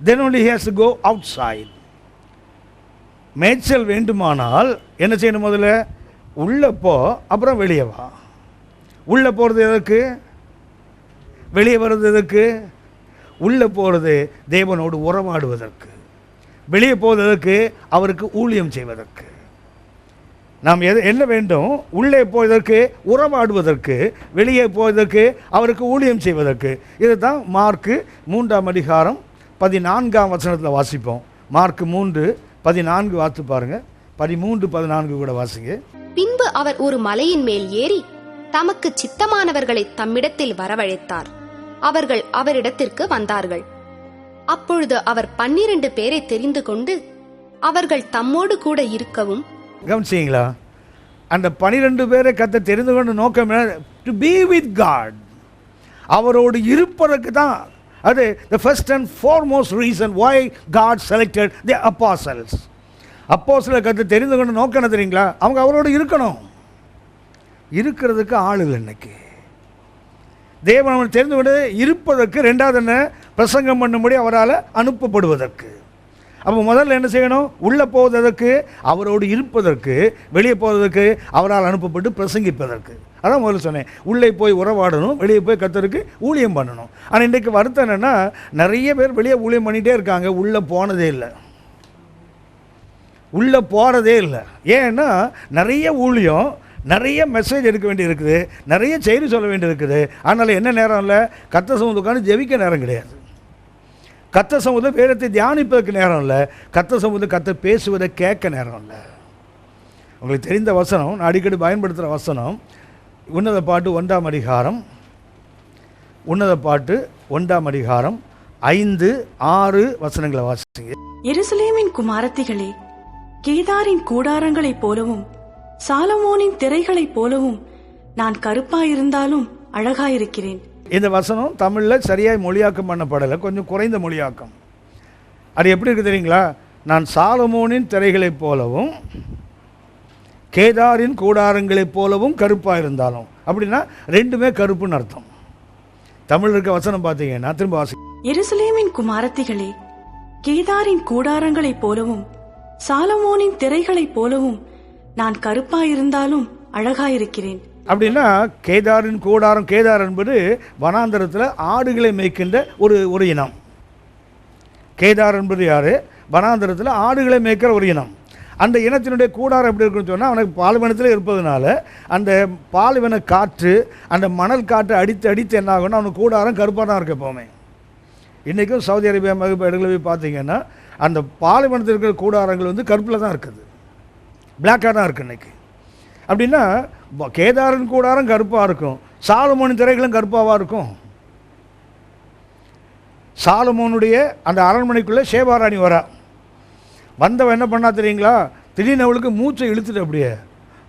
then only he has to go outside. மேய்ச்சல் வேண்டுமானால் என்ன செய்யணும், முதல்ல உள்ளே போ, அப்புறம் வெளியே வா. உள்ளே போகிறது எதற்கு, வெளியே வர்றது எதற்கு? உள்ளே போகிறது தேவனோடு உறவாடுவதற்கு, வெளியே போவதற்கு அவருக்கு ஊழியம் செய்வதற்கு. நாம் என்ன வேண்டும், உள்ளே போவதற்கு உறவாடுவதற்கு, வெளியே போவதற்கு அவருக்கு ஊழியம் செய்வதற்கு. இதை தான் மார்க்கு 3:14 வாசிப்போம். மார்க்கு 3:14 வாசித்து பாருங்க, 13:14 கூட வாசிங்க. பின்பு அவர் ஒரு மலையின் மேல் ஏறி தமக்கு சித்தமானவர்களை தம்மிடத்தில் வரவழைத்தார். அவர்கள் அவரிடத்திற்கு வந்தார்கள். அப்பொழுது அவர் 12 பேரை தெரிந்து கொண்டு அவர்கள் தம்மோடு கூட இருக்கவும். கவனிச்சீங்களா, அந்த 12 பேரை கர்த்தர் தெரிந்து கொண்டு நோக்கம் டு பி வித் காட், அவரோடு இருப்பதற்கு தான். அது the first and foremost reason why God selected the apostles. அப்போஸ்தலரை கர்த்தர் தெரிந்து கொண்டு நோக்கம் என்ன தெரியுங்களா, அவங்க அவரோடு இருக்கணும். இருக்கிறதுக்கு ஆள் இல்லை. இன்னைக்கு தேவன் அவனை தெரிந்து கொண்டு இருப்பதற்கு, ரெண்டாவது என்ன, பிரசங்கம் பண்ணும்படி அவரால் அனுப்பப்படுவதற்கு. அப்போ முதல்ல என்ன செய்யணும்? உள்ளே போவதற்கு, அவரோடு இருப்பதற்கு, வெளியே போவதற்கு அவரால் அனுப்பப்பட்டு பிரசங்கிப்பதற்கு. அதான் முதல்ல சொன்னேன், உள்ளே போய் உறவாடணும், வெளியே போய் கர்த்தருக்கு ஊழியம் பண்ணணும். ஆனால் இன்றைக்கு வருத்தம் என்னென்னா, நிறைய பேர் வெளியே ஊழியம் பண்ணிகிட்டே இருக்காங்க, உள்ளே போனதே இல்லை, உள்ளே போகிறதே இல்லை. ஏன்னா நிறைய ஊழியம், நிறைய மெசேஜ் எடுக்க வேண்டி இருக்குது, நிறைய செய்தி சொல்ல வேண்டி இருக்குது. அதனால் என்ன நேரம் இல்லை? கர்த்தர் சமூகத்துக்கு உட்கார்ந்து ஜெபிக்க நேரம் கிடையாது, கர்த்தர் சமூகத்தில் வேதத்தை தியானிப்பதற்கு நேரம் இல்லை, கர்த்தர் சமூகத்தில் கர்த்தர் பேசுவதை கேட்க நேரம் இல்லை. உங்களுக்கு தெரிந்த வசனம், நான் அடிக்கடி பயன்படுத்துகிற வசனம், உன்னத பாட்டு 1ஆம் அதிகாரம், உன்னத பாட்டு 1ஆம் அதிகாரம் 5, 6 வசனங்களை வாசிங்க. எருசலேமின் குமாரத்திகளே, கேதாரின் கூடாரங்களைப் போலவும் சாலமோனின் திரைகளைப் போலவும் நான் கருப்பாயிருந்தாலும் அழகாயிருக்கிறேன். இந்த வசனம் தமிழில் சரியாய் மொழியாக்கம் பண்ணப்படலை, கொஞ்சம் குறைந்த மொழியாக்கம். அது எப்படி இருக்குது தெரியுங்களா? நான் சாலமோனின் திரைகளைப் போலவும் கேதாரின் கூடாரங்களைப் போலவும் கருப்பாக இருந்தாலும். அப்படின்னா ரெண்டுமே கருப்புன்னு அர்த்தம். தமிழ் இருக்க வசனம் பார்த்தீங்கன்னா திரும்ப வாசி. எருசலேமின் குமாரத்திகளே, கேதாரின் கூடாரங்களைப் போலவும் சாலமோனின் திரைகளைப் போலவும் நான் கருப்பாயிருந்தாலும் அழகாயிருக்கிறேன். அப்படின்னா கேதாரின் கூடாரம், கேதார் என்பது வனாந்தரத்தில் ஆடுகளை மேய்க்கின்ற ஒரு இனம். கேதார் என்பது யாரு? வனாந்தரத்தில் ஆடுகளை மேய்க்கிற ஒரு இனம். அந்த இனத்தினுடைய கூடாரம் எப்படி இருக்குன்னு சொன்னால், அவனுக்கு பாலைவனத்தில் இருப்பதனால அந்த பாலைவன காற்று, அந்த மணல் காற்று அடித்து அடித்து என்ன ஆகும்னா அவனுக்கு கூடாரம் கருப்பாக தான் இருக்குது எப்போவுமே. இன்றைக்கும் சவுதி அரேபியா மகப்பு இடங்களை போய் பார்த்தீங்கன்னா அந்த பாலைவனத்தில் இருக்கிற கூடாரங்கள் வந்து கருப்பில் தான் இருக்குது, பிளாக்காக தான் இருக்குது இன்றைக்கி. அப்படின்னா கேதாரின் கூடாரம் கருப்பாக இருக்கும், சாலமோனின் திரைகளும் கருப்பாக இருக்கும். சாலமோனுடைய அந்த அரண்மனைக்குள்ளே சேபாராணி வரா, வந்தவன் என்ன பண்ணா தெரியுங்களா? திடீர்னு அவளுக்கு மூச்சை இழுத்துட்டு அப்படியே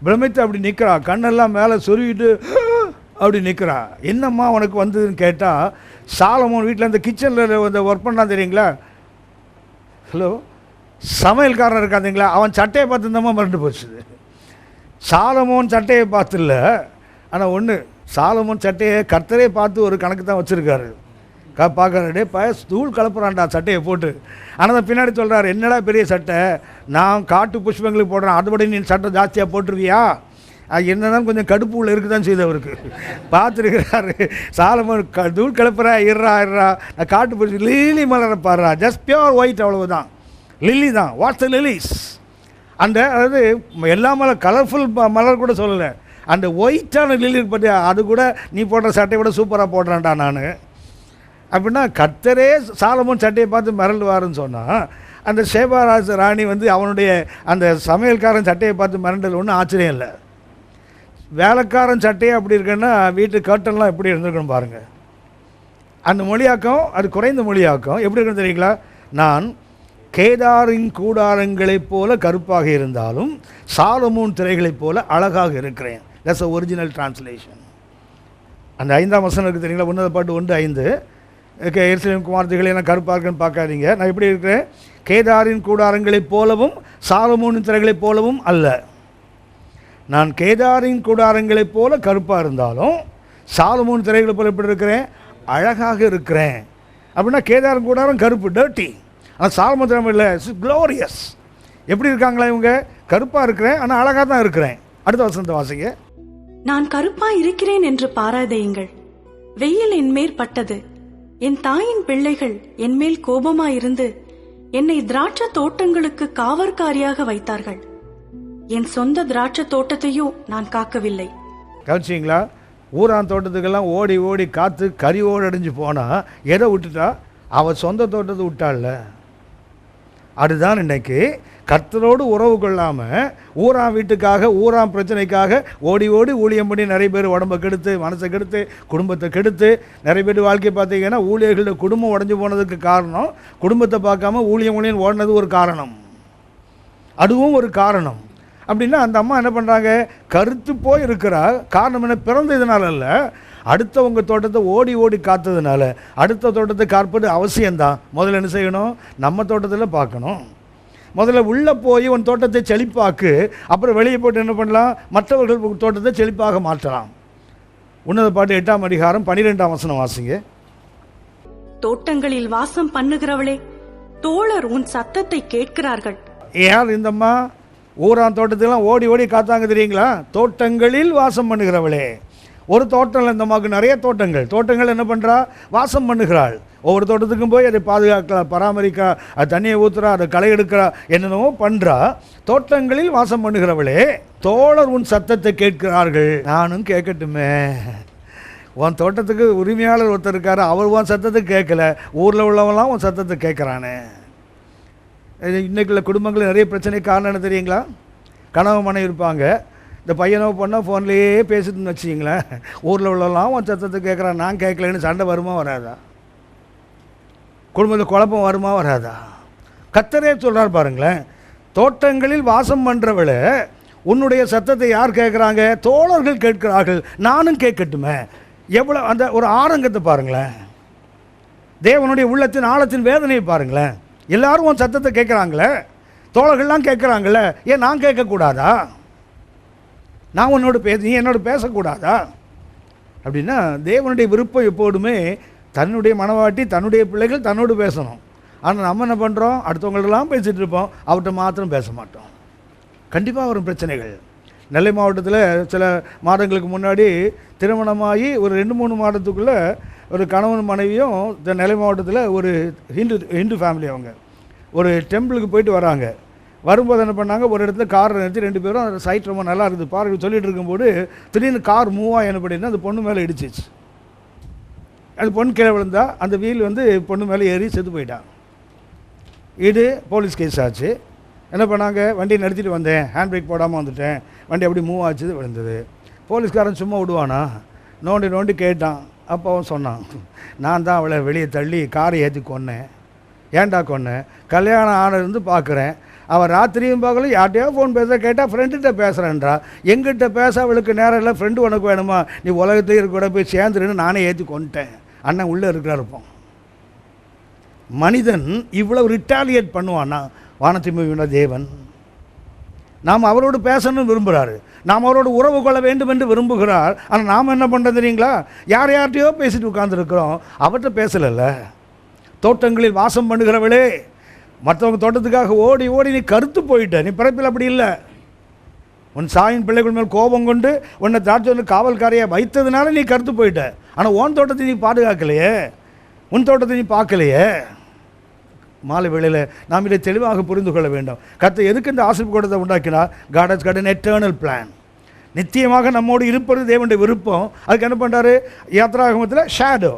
பிரமித்து அப்படி நிற்கிறா, கண்ணெல்லாம் மேலே சொருவிட்டு அப்படி நிற்கிறா. என்னம்மா உனக்கு வந்ததுன்னு கேட்டால், சாலமோன் வீட்டில் அந்த கிச்சனில் வந்து ஒர்க் பண்ணா தெரியுங்களா, ஹலோ சமையல்காரன் இருக்காதுங்களா, அவன் சட்டையை பார்த்துருந்தம்மா மறந்து போச்சு. சாலமோன் சட்டையை பார்த்துல, ஆனால் ஒன்று, சாலமோன் சட்டையை கர்த்தரே பார்த்து ஒரு கணக்கு தான் வச்சுருக்காரு. பார்க்குறடே தூள் கலப்புறான்டா சட்டையை போட்டு. ஆனால் தான் பின்னாடி சொல்கிறார், என்னடா பெரிய சட்டை, நான் காட்டு புஷ்பங்களுக்கு போடுறேன், அதுபடி நீ சட்டை ஜாஸ்தியாக போட்டுருவியா? அது என்னதான் கொஞ்சம் கடுப்பு உள்ள இருக்குதான் செய்தவருக்கு பார்த்துருக்கிறாரு. சாலமோன் தூள் கலப்புறா, இருறா நான் காட்டு புஷ்பம் லில்லி மலரை பாடுறா, ஜஸ்ட் பியோர் ஒயிட், அவ்வளவுதான், லில்லி தான். What's the lilies? அந்த அதாவது எல்லா மலர், கலர்ஃபுல் மலர் கூட சொல்லலை, அந்த ஒயிட்டான லில்லி பற்றி அது கூட நீ போடுற சட்டையை விட சூப்பராக போடுறான்டா நான். அப்படின்னா கர்த்தரே சாலமோன் சட்டையை பார்த்து மிரண்டுவாருன்னு சொன்னால், அந்த சேபாராஜ் ராணி வந்து அவனுடைய அந்த சமையல்காரன் சட்டையை பார்த்து மிரண்டல் ஒன்றும் ஆச்சரியம் இல்லை. வேலைக்காரன் சட்டையே அப்படி இருக்குன்னா வீட்டு கர்ட்டன்லாம் எப்படி இருந்திருக்கணும் பாருங்கள். அந்த மொழியாக்கம் அது குறைந்த மொழியாக்கம். எப்படி இருக்குன்னு தெரியுங்களா? நான் கேதாரின் கூடாரங்களைப் போல கருப்பாக இருந்தாலும் சாலமோன் திரைகளைப் போல அழகாக இருக்கிறேன். That's a original translation. அந்த 5ஆம் வசனம் இருக்குது தெரியுங்களா? உன்னத பாட்டு 1:5. எருசலேம் குமாரத்திகளே நான் கருப்பாக இருக்குன்னு பார்க்காதீங்க, நான் எப்படி இருக்கிறேன்? கேதாரின் கூடாரங்களைப் போலவும் சாலமோனின் திரைகளைப் போலவும் அல்ல, நான் கேதாரின் கூடாரங்களைப் போல கருப்பாக இருந்தாலும் சாலமோன் திரைகளை போல எப்படி இருக்கிறேன்? அழகாக இருக்கிறேன். அப்படின்னா கேதாரின் கூடாரம் கருப்பு, டர்ட்டி. ஆனால் சாலமோன் திரை இல்லை, க்ளோரியஸ். எப்படி இருக்காங்களா இவங்க? கருப்பாக இருக்கிறேன், ஆனால் அழகாக தான் இருக்கிறேன். அடுத்த வசனத்தை வாசிங்க. நான் கருப்பாய் இருக்கிறேன் என்று பாராதையுங்கள், வெயில் என்மேல் பட்டது, என் தாயின் பிள்ளைகள் என்மேல் கோபமாயிருந்து என்னை திராட்சை தோட்டங்களுக்கு காவற்காரியாக வைத்தார்கள், என் சொந்த திராட்சை தோட்டத்தையோ நான் காக்கவில்லை. கவனிச்சிங்களா? ஊரான் தோட்டத்துக்கெல்லாம் ஓடி ஓடி காத்து கரியோடு அடைஞ்சு போனால் எதை விட்டுட்டா? அவள் சொந்த தோட்டத்தை விட்டாள்ல. அதுதான் இன்னைக்கு கர்த்தரோடு உறவு கொள்ளாமல் ஊராம் வீட்டுக்காக, ஊராம் பிரச்சனைக்காக ஓடி ஓடி ஊழியம் பண்ணி நிறைய பேர் உடம்பை கெடுத்து, மனசை கெடுத்து, குடும்பத்தை கெடுத்து, நிறைய பேர் வாழ்க்கையை பார்த்தீங்கன்னா ஊழியர்களோட குடும்பம் உடஞ்சி போனதுக்கு காரணம் குடும்பத்தை பார்க்காம ஊழியம் ஓடினது ஒரு காரணம், அதுவும் ஒரு காரணம். அப்படின்னா அந்த அம்மா என்ன பண்ணுறாங்க? கருத்து போய் இருக்கிறா. காரணம் என்ன? பிறந்ததுனால அல்ல, அடுத்தவங்க தோட்டத்தை ஓடி ஓடி காத்ததுனால. அடுத்த தோட்டத்தை காப்பது அவசியம்தான். முதல்ல என்ன செய்யணும்? நம்ம தோட்டத்தில் பார்க்கணும். முதல்ல உள்ளே போய் உன் தோட்டத்தை செழிப்பாக்கு, அப்புறம் வெளியே போட்டு என்ன பண்ணலாம்? மற்றவர்கள் தோட்டத்தை செழிப்பாக மாற்றலாம். உன்னத பாட்டு 8ஆம் அதிகாரம் 12ஆம் வசனம் வாசிங்க. தோட்டங்களில் வாசம் பண்ணுகிறவளே, தோழர் உன் சத்தத்தை கேட்கிறார்கள். யார் இந்தம்மா? ஊரான் தோட்டத்துக்கெல்லாம் ஓடி ஓடி காத்தாங்க தெரியுங்களா? தோட்டங்களில் வாசம் பண்ணுகிறவளே. ஒரு தோட்டம் இந்த அம்மாவுக்கு நிறைய தோட்டங்கள் என்ன பண்ணுறா? வாசம் பண்ணுகிறாள். ஒவ்வொரு தோட்டத்துக்கும் போய் அதை பாதுகாக்கலாம், பராமரிக்கா, அது தண்ணியை ஊற்றுறா, அதை களை எடுக்கிறா, என்னென்னவோ பண்ணுறா. தோட்டங்களில் வாசம் பண்ணுகிறவளே, தோழர் உன் சத்தத்தை கேட்கிறார்கள். நானும் கேட்கட்டுமே. உன் தோட்டத்துக்கு உரிமையாளர் ஒருத்தர் இருக்காரு, அவர் உன் சத்தத்தை கேட்கல, ஊரில் உள்ளவங்களாம் உன் சத்தத்தை கேட்குறானே. இன்றைக்குள்ள குடும்பங்கள் நிறைய பிரச்சனைக்கு காரணம் என்ன தெரியுங்களா? கணவன் மனைவி இருப்பாங்க, இந்த பையனோ பொண்ணோ ஃபோன்லேயே பேசுதுன்னு வச்சுக்கிங்களேன், ஊரில் உள்ளவங்களாம் உன் சத்தத்தை கேட்குறான், நான் கேட்கலன்னு சண்டை வருமா வராதா? குடும்பத்தில் குழப்பம் வருமா வராதா? கர்த்தரே சொல்கிறார் பாருங்களேன், தோட்டங்களில் வாசம் பண்ணுறவளை உன்னுடைய சத்தத்தை யார் கேட்குறாங்க? தோழர்கள் கேட்கிறார்கள், நானும் கேட்கட்டுமே. எவ்வளோ அந்த ஒரு ஆரங்கத்தை பாருங்களேன், தேவனுடைய உள்ளத்தின் ஆழத்தின் வேதனையை பாருங்களேன். எல்லாரும் உன் சத்தத்தை கேட்குறாங்களே, தோழர்கள்லாம் கேட்குறாங்களே, ஏன் நான் கேட்கக்கூடாதா? நான் உன்னோட நீ என்னோட பேசக்கூடாதா? அப்படின்னா தேவனுடைய விருப்பம் எப்போதுமே தன்னுடைய மனவாட்டி, தன்னுடைய பிள்ளைகள் தன்னோடு பேசணும். ஆனால் நம்ம என்ன பண்ணுறோம்? அடுத்தவங்களெல்லாம் பேசிகிட்டு இருப்போம், அவர்கிட்ட மாத்திரம் பேச மாட்டோம். கண்டிப்பாக வரும் பிரச்சனைகள். நெல்லை மாவட்டத்தில் சில மாதங்களுக்கு முன்னாடி திருமணமாகி ஒரு 2-3 மாதத்துக்குள்ளே ஒரு கணவன் மனைவியும் நெல்லை மாவட்டத்தில் ஒரு ஹிந்து ஃபேமிலி, அவங்க ஒரு டெம்பிளுக்கு போயிட்டு வராங்க. வரும்போது என்ன பண்ணாங்க, ஒரு இடத்துல காரை நிறுத்தி 2 பேரும் அந்த சைட் ரொம்ப நல்லா இருக்குது பாருங்க சொல்லிட்டு இருக்கும்போது திடீர்னு கார் மூவ் ஆகி என்ன பண்ணினா அந்த பொண்ணு மேலே இடிச்சிச்சு. அது பொண்ணு கீழே விழுந்தா, அந்த வீல் வந்து பொண்ணு மேலே ஏறி செத்து போயிட்டான். இது போலீஸ் கேஸ் ஆச்சு. என்ன பண்ணாங்க, வண்டியை நிறுத்திட்டு வந்தேன், ஹேண்ட் பிரேக் போடாமல் வந்துட்டேன், வண்டி அப்படி மூவ் ஆச்சு, விழுந்தது. போலீஸ்காரன் சும்மா விடுவானா? நோண்டி கேட்டான். அப்போ அவன் சொன்னான், நான் தான் அவளை வெளியே தள்ளி காரை ஏற்றி கொன்னேன். ஏன்டா கொன்னேன்? கல்யாணம் ஆனது பார்க்குறேன், அவள் ராத்திரியும் பார்க்கல, யார்கிட்டையோ ஃபோன் பேச கேட்டால் ஃப்ரெண்டுகிட்ட பேசுகிறேன்றா. எங்கிட்ட பேச அவளுக்கு நேரம் இல்லை, ஃப்ரெண்டு உனக்கு வேணுமா? நீ உலகத்தையும் இருக்க கூட போய் சேர்ந்துருன்னு நானே ஏற்றி கொண்டுட்டேன். அண்ணன் உள்ளே இருப்போம். மனிதன் இவ்வளவு ரிட்டாலியேட் பண்ணுவான்னா வானத்தின் தேவன் நாம் அவரோடு பேசணும்னு விரும்புகிறாரு, நாம் அவரோடு உறவு கொள்ள வேண்டும் என்று விரும்புகிறார். ஆனால் நாம் என்ன பண்ணுறது தெரியுங்களா? யார்கிட்டையோ பேசிட்டு உட்காந்துருக்கிறோம், அவர்கிட்ட பேசலைல்ல. தோட்டங்களில் வாசம் பண்ணுகிறவளே, மற்றவங்க தோட்டத்துக்காக ஓடி ஓடி நீ கருத்து போயிட்ட. நீ பிறப்பில் அப்படி இல்லை. உன் சாயின் பிள்ளைகள் மேல் கோபம் கொண்டு உன்னை திராட்சை காவல்காரையை வைத்ததுனால நீ கருத்து போயிட்ட. ஆனால் உன் தோட்டத்தை நீ பாதுகாக்கலையே, உன் தோட்டத்தை நீ பார்க்கலையே. மாலை வேளையில் நாம் இதை தெளிவாக புரிந்து கொள்ள வேண்டும். கர்த்தர் எதுக்கு இந்த ஆசீர்வாத கூட்டத்தை உண்டாக்கினார்? God has got an eternal plan. நித்தியமாக நம்மோடு இருப்பது தேவனுடைய விருப்பம். அதுக்கு என்ன பண்ணுறாரு? யாத்ராகமத்தில் ஷேடோ,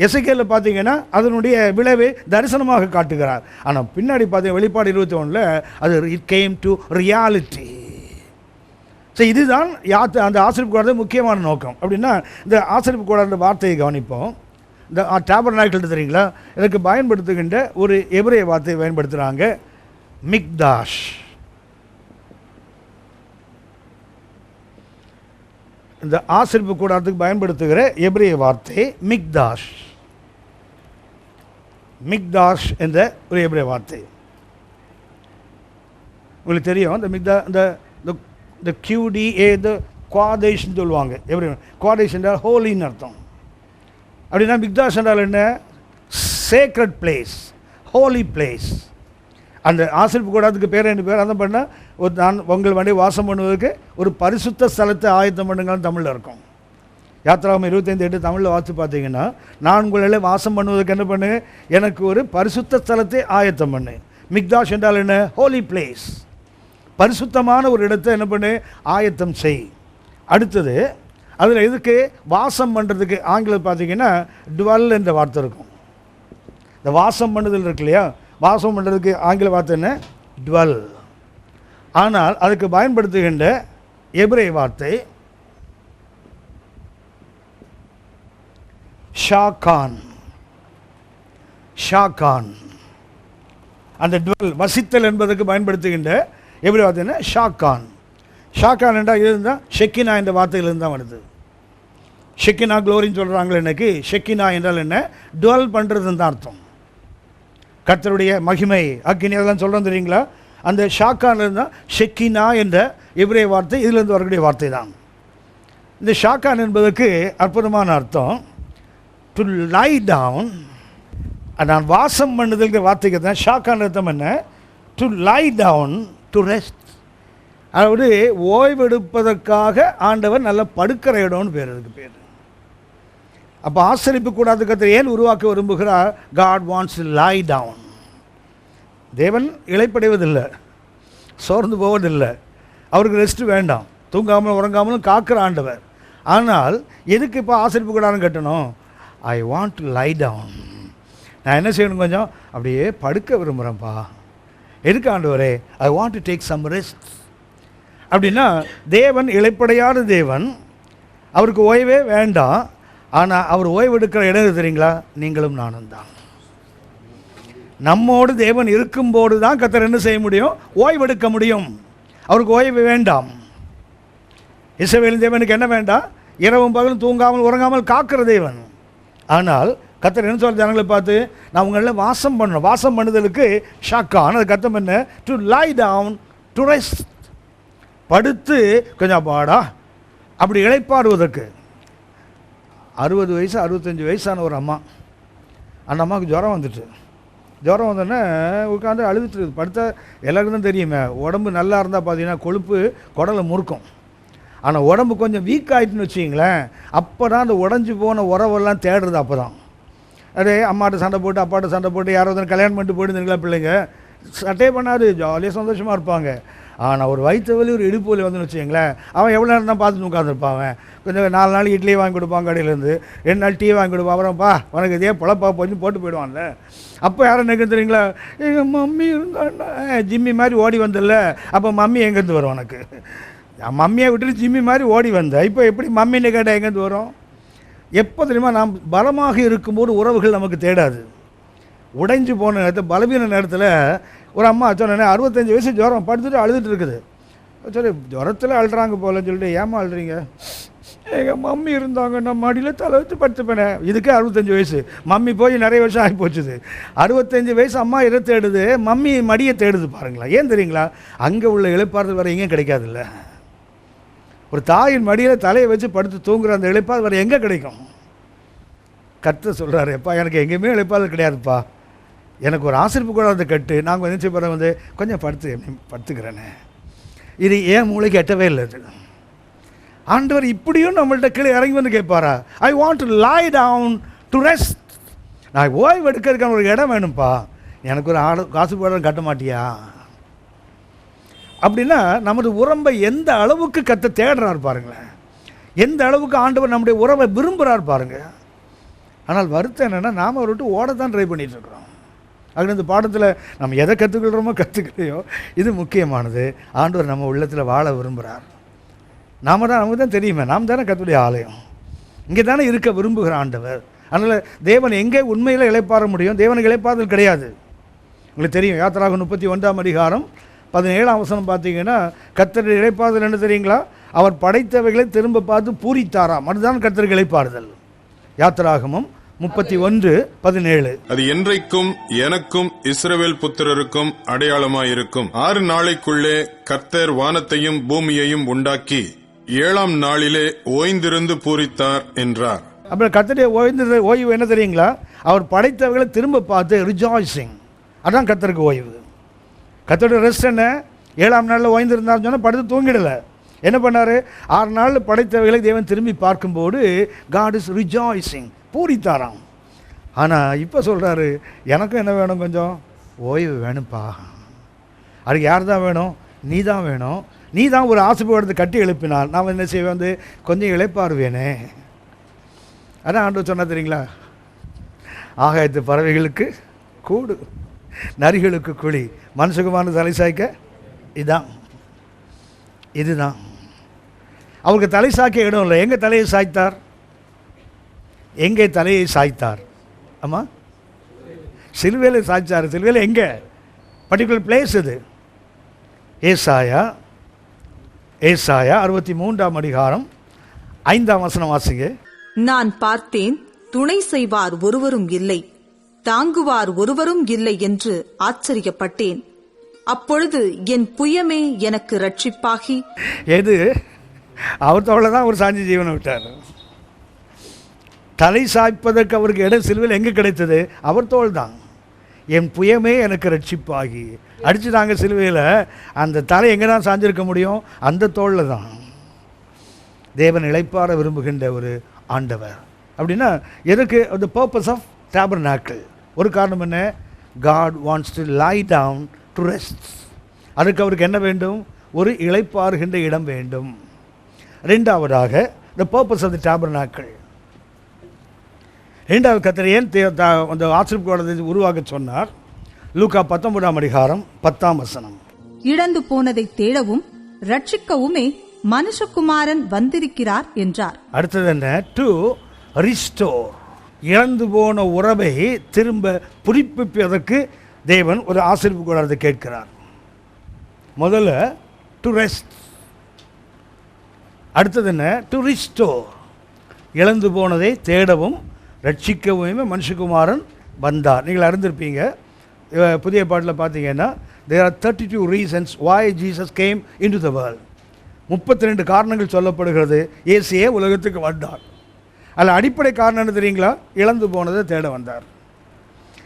எசேக்கியேலில் பார்த்தீங்கன்னா அதனுடைய விளைவை தரிசனமாக காட்டுகிறார். ஆனால் பின்னாடி பார்த்தீங்கன்னா வெளிப்பாடு 21 அது it came to reality. So இதுதான் அந்த ஆசீர்வாத கூடாத முக்கியமான நோக்கம். அப்படின்னா இந்த ஆசீர்வாத கூடாத வார்த்தையை கவனிப்போம். இந்த டாபர்நாக்கிள் தெரியுங்களா, எனக்கு பயன்படுத்துகின்ற ஒரு எபிரேய வார்த்தையை பயன்படுத்துகிறாங்க, மிக்தாஷ். இந்த ஆசீர்வாத கூடாரத்துக்கு பயன்படுத்துகிற எபிரேய வார்த்தை மிக்தாஷ். மிக்தாஷ் என்ற ஒரு எபிரேய வார்த்தை உங்களுக்கு தெரியும். இந்த மிக்தா இந்த QDA இந்த குவாதேஷ்னு சொல்லுவாங்க. எபிரேய குவாதேஷ் என்றால் ஹோலின்னு அர்த்தம். அப்படின்னா மிக்தாஷ் என்றால் என்ன? Sacred place, Holi place. அந்த ஆசீர்வாத கூடாரத்துக்கு பேர் என்ன பேர்? அதை பண்ணால் ஒரு நான் உங்கள் வண்டி வாசம் பண்ணுவதற்கு ஒரு பரிசுத்த ஸ்தலத்தை ஆயத்தம் பண்ணுங்கன்னு தமிழில் இருக்கும். யாத்ராகமம் 25:8 தமிழில் வாசித்து பார்த்தீங்கன்னா, நான் உங்களை வாசம் பண்ணுவதற்கு என்ன பண்ணு, எனக்கு ஒரு பரிசுத்த ஸ்தலத்தை ஆயத்தம் பண்ணு. மிக்தாஷ் என்றால் என்ன? ஹோலி பிளேஸ், பரிசுத்தமான ஒரு இடத்தை என்ன பண்ணு, ஆயத்தம் செய். அடுத்தது அதில் எதுக்கு வாசம் பண்ணுறதுக்கு ஆங்கிலம் பார்த்தீங்கன்னா டுவெல் என்ற வார்த்தை இருக்கும். இந்த வாசம் பண்ணுதல் இருக்கு இல்லையா, வாசம் பண்ணுறதுக்கு ஆங்கில வார்த்தை என்ன? டுவெல். ஆனால் அதுக்கு பயன்படுத்துகின்ற எபிரேய வார்த்தை ஷாகான். ஷாகான் அந்த டுவெல் வசித்தல் என்பதற்கு பயன்படுத்துகின்ற எபிரேய வார்த்தை என்ன? ஷாகான். ஷாகான் என்றால் இதுதான் ஷெக்கினா என்ற வார்த்தையிலிருந்து தான் வருது. ஷெக்கினா க்ளோரின்னு சொல்கிறாங்களே இன்னைக்கு. ஷெக்கினா என்றால் என்ன? டுவெல் பண்ணுறதுன்னு தான் அர்த்தம். கர்த்தருடைய மகிமை, அக்கினி, அதெல்லாம் சொல்கிறோம் தெரியுங்களா? அந்த ஷாக்கான்லேருந்து தான் ஷெக்கினா என்ற எபிரேய வார்த்தை இதிலிருந்து வரக்கூடிய வார்த்தை தான். இந்த ஷாக்கான் என்பதற்கு அற்புதமான அர்த்தம் டு லை டவுன். நான் வாசம் பண்ணுதல்கிற வார்த்தைக்கு தான் ஷாக்கான் அர்த்தம் என்ன? To lie down, to rest. அதாவது ஓய்வெடுப்பதற்காக ஆண்டவர் நல்ல படுக்கிற இடம்னு பேர், அதுக்கு பேர். அப்போ ஆசரிப்பு கூடாத கர்த்தர் ஏன் உருவாக்க விரும்புகிறார்? God wants to lie down. தேவன் இளைப்படைவதில்லை, சோர்ந்து போவதில்லை, அவருக்கு ரெஸ்ட் வேண்டாம், தூங்காமல் உறங்காமலும் காக்கிற ஆண்டவர். ஆனால் எதுக்கு இப்போ ஆசரிப்பு கூடாரம் கட்டணும்? I want to lie down. நான் என்ன செய்யணும்? கொஞ்சம் அப்படியே படுக்க விரும்புகிறேன்ப்பா. எதுக்கு ஆண்டவரே? I want to take some rest. அப்படின்னா தேவன் இளைப்படையாத தேவன், அவருக்கு ஓய்வே வேண்டாம். ஆனால் அவர் ஓய்வெடுக்கிற இடம் தெரியுங்களா? நீங்களும் நானும் தான். நம்மோடு தேவன் இருக்கும்போது தான் கர்த்தர் என்ன செய்ய முடியும்? ஓய்வெடுக்க முடியும். அவருக்கு ஓய்வு வேண்டாம். இஸ்ரவேலின் தேவனுக்கு என்ன வேண்டாம்? இரவும் பகலும் தூங்காமல் உறங்காமல் காக்கிற தேவன். ஆனால் கர்த்தர் என்ன சொல்ற ஜனங்களை பார்த்து, நான் உங்களில் வாசம் பண்ணணும். வாசம் பண்ணுதலுக்கு ஷாக்கான், அது கர்த்தம் என்ன? To lie down, to rest. படுத்து கொஞ்சம் பாடா அப்படி இளைப்பாடுவதற்கு. 60 வயசு 65 வயசான ஒரு அம்மா, அந்த அம்மாவுக்கு ஜுரம் வந்துட்டு, ஜுரம் வந்தோடனே உட்காந்து அழுதுட்டு படுத்தா எல்லாருக்கும் தான் தெரியுமே, உடம்பு நல்லா இருந்தால் பார்த்தீங்கன்னா கொழுப்பு குடலை முறுக்கும். ஆனால் உடம்பு கொஞ்சம் வீக் ஆகிட்டுன்னு வச்சிங்களேன், அப்போ தான் அந்த உடஞ்சி போன உறவெல்லாம் தேடுறது. அப்போ தான் அதே அம்மாட்ட சண்டை போட்டு அப்பாட்ட சண்டை போட்டு யாரோ வந்து கல்யாணம் பண்ணிட்டு போயிடுதுங்களா பிள்ளைங்க, சட்டே பண்ணாது, ஜாலியாக சந்தோஷமாக இருப்பாங்க. ஆனால் ஒரு வயிற்று வலி ஒரு இடுப்பு வலி வந்துன்னு வச்சுங்களேன், அவன் எவ்வளோ நேரம் தான் பார்த்துட்டு உட்காந்துருப்பான். அவன் கொஞ்சம் 4 நாள் இட்லி வாங்கி கொடுப்பான் கடையிலேருந்து, 2 நாள் டீ வாங்கி கொடுப்பான். அப்புறம்ப்பா உனக்கு இதே பொழப்பா போச்சு போட்டு போயிடுவான்ல. அப்போ யாரும் நினைக்க தெரியுங்களா? எங்கள் மம்மி இருந்தாண்டா, ஜிம்மி மாதிரி ஓடி வந்தல, அப்போ மம்மி எங்கேருந்து வரும் உனக்கு? மம்மியை விட்டுட்டு ஜிம்மி மாதிரி ஓடி வந்த, இப்போ எப்படி மம்மின்னு கேட்டால் எங்கேருந்து வரும்? எப்போ தெரியுமா? நாம் பலமாக இருக்கும்போது உறவுகள் நமக்கு தேடாது. உடைஞ்சு போன நேரத்தில், பலவீன நேரத்தில் ஒரு அம்மா சொன்னேன், 65 வயசு ஜுரம், படுத்துட்டு அழுதுட்டு இருக்குது. சரி, ஜுரத்தில் அழுறாங்க போலன்னு சொல்லிட்டு, ஏமா அழுறீங்க? எங்கள் மம்மி இருந்தாங்க, நான் மடியில் தலை வச்சு படுத்துப்பேனே. இதுக்கே 65 வயசு, மம்மி போய் நிறைய வருஷம் ஆகி போச்சுது. 65 வயசு அம்மா இதை தேடுது, மம்மி மடியை தேடுது. பாருங்களா, ஏன் தெரியுங்களா? அங்கே உள்ள இளைப்பாறுதல் வர எங்கேயும் கிடைக்காதுல்ல. ஒரு தாயின் மடியில் தலையை வச்சு படுத்து தூங்குற அந்த இளைப்பாறுதல் வர எங்கே கிடைக்கும்? கர்த்தர் சொல்கிறாரு, எப்பா எனக்கு எங்கேயுமே இளைப்பாறுதல் கிடையாதுப்பா, எனக்கு ஒரு ஆசிரிப்பு கூடாத கட்டு, நாங்கள் என்ன செய்ய வந்து கொஞ்சம் படுத்துக்கிறேனே. இது ஏன் மூளைக்கு எட்டவே இல்லை. இது ஆண்டவர் இப்படியும் நம்மள்ட்ட கீழே இறங்கி வந்து கேட்பாரா? I want to lie down, to rest. நான் ஓய்வு எடுக்கிறதுக்கான ஒரு இடம் வேணும்ப்பா, எனக்கு ஒரு காசு போட கட்ட மாட்டியா? அப்படின்னா நமது உறம்பை எந்த அளவுக்கு கத்த தேடுறாரு பாருங்களேன், எந்த அளவுக்கு ஆண்டவர் நம்முடைய உறவை விரும்புகிறார் பாருங்க. ஆனால் வருத்தம் என்னென்னா, நாம் அவரை விட்டு ஓடத்தான் ட்ரை பண்ணிகிட்டு இருக்கிறோம். அது இந்த பாடத்தில் நம்ம எதை கற்றுக்கொள்கிறோமோ கற்றுக்கலையோ, இது முக்கியமானது. ஆண்டவர் நம்ம உள்ளத்தில் வாழ விரும்புகிறார். நமக்கு தான் தெரியுமே, நாம் தானே கர்த்தருடைய ஆலயம், இங்கே தானே இருக்க விரும்புகிற ஆண்டவர். அதனால் தேவன் எங்கே உண்மையில் இளைப்பாற முடியும்? தேவனுக்கு இளைப்பாறுதல் கிடையாது. உங்களுக்கு தெரியும், யாத்திராகமம் 31ஆம் அதிகாரம் 17ஆம் வசனம் பார்த்தீங்கன்னா, கர்த்தருடைய இளைப்பாறுதல் என்ன தெரியுங்களா? அவர் படைத்தவைகளை திரும்ப பார்த்து பூரித்தாராம். அதுதான் கர்த்தருக்கு இளைப்பாறுதல். யாத்திராகமம் 31:17. அது என்றைக்கும் எனக்கும் இஸ்ரவேல் புத்திரருக்கும் அடையாளமாயிருக்கும். 6 நாளைக்குள்ளே கர்த்தர் வானத்தையும் பூமியையும் உண்டாக்கி 7ஆம் நாளிலே ஓய்ந்திருந்து பூரித்தார் என்றார். அப்புறம் கர்த்தருடைய ஓய்வு என்ன தெரியுங்களா? அவர் படைத்தவைகளை திரும்ப பார்த்து ரிஜாய்சிங். அதான் கர்த்தருக்கு ஓய்வு. கர்த்தருடைய ரெஸ்ட் என்ன? 7ஆம் நாளில் ஓய்ந்திருந்தார்னு சொன்னால் படுத்து தூங்கிடலை. என்ன பண்ணார்? 6 நாளில் படைத்தவைகளை தேவன் திரும்பி பார்க்கும்போது காட் இஸ் ரிஜாய்சிங், பூரித்தாராம். ஆனால் இப்போ சொல்கிறாரு, எனக்கும் என்ன வேணும்? கொஞ்சம் ஓய்வு வேணும்ப்பா. அதுக்கு யார் தான் வேணும்? நீ தான் வேணும். நீ தான் ஒரு ஆசைப்படுறது கட்டி எழுப்பினால் நான் என்ன செய்வேன்? வந்து கொஞ்சம் இளைப்பாறுவேனே. அதான் ஆண்டவர் சொன்னா தெரியுங்களா? ஆகாயத்து பறவைகளுக்கு கூடு, நரிகளுக்கு குழி, மனுஷகுமான தலை சாய்க்க இதுதான். அவருக்கு தலை சாய்க்க இடம் இல்லை. எங்கே தலையை சாய்த்தார்? எங்கே தலையை சாய்த்தார்? ஆமாம், சிலுவையில சாய்ச்சார். சிலுவையில எங்கே? பர்டிகுலர் பிளேஸ் இது. ஏசாயா 63ஆம் அதிகாரம் 5ஆம் வசனம் வாசிங்க. நான் பார்த்தேன், துணை செய்வார் ஒருவரும் இல்லை, தாங்குவார் ஒருவரும் இல்லை என்று ஆச்சரியப்பட்டேன். அப்பொழுது என் புயமே எனக்கு ரட்சிப்பாகி. எது? அவர் தோளில் தான் அவர் சாஞ்சி ஜீவனை விட்டார். தலை சாய்ப்பதற்கு அவருக்கு இடம் சிலுவையில் எங்கே கிடைத்தது? அவர் தோள் தான். என் புயமே எனக்கு ரட்சிப்பாகி அடிச்சுட்டாங்க சிலுவையில். அந்த தலை எங்கே தான் சாஞ்சிருக்க முடியும்? அந்த தோளில் தான். தேவன் இளைப்பாற விரும்புகின்ற ஒரு ஆண்டவர். அப்படின்னா எதுக்கு? the purpose of tabernacle. ஒரு காரணம் என்ன? God wants to lie down to rest. அதுக்கு அவருக்கு என்ன வேண்டும்? ஒரு இளைப்பாறுகின்ற இடம் வேண்டும். ரெண்டாவதாக the purpose of the tabernacle. ரெண்டாவது கர்த்தர் ஏன் அந்த ஆசரிப்பு கூடாரத்தை உருவாக்க சொன்னார்? லூக்கா 19ஆம் அதிகாரம் 10ஆம் வசனம். இழந்து போனதை தேடவும் ரட்சிக்கவுமே மனுஷகுமாரன் வந்திருக்கிறார் என்றார். அடுத்தது என்ன? To restore. இழந்து போன உறவை திரும்ப புதுப்பிப்பதற்கு தேவன் ஒரு ஆசரிப்பு கூடாரத்தை கேட்கிறார். முதல்ல டு ரெஸ்ட், அடுத்தது என்ன? To restore. இழந்து போனதை தேடவும் ரட்சிக்கவுமே மனுஷகுமாரன் வந்தார். நீங்கள் அறிந்திருப்பீங்க, புதிய பாட்டில் பார்த்தீங்கன்னா there are 32 reasons why Jesus came into the world. 32 காரணங்கள் சொல்லப்படுகிறது இயேசுவே உலகத்துக்கு வந்தார். அதில் அடிப்படை காரணம் என்ன தெரியுங்களா? இழந்து போனதை தேட வந்தார்.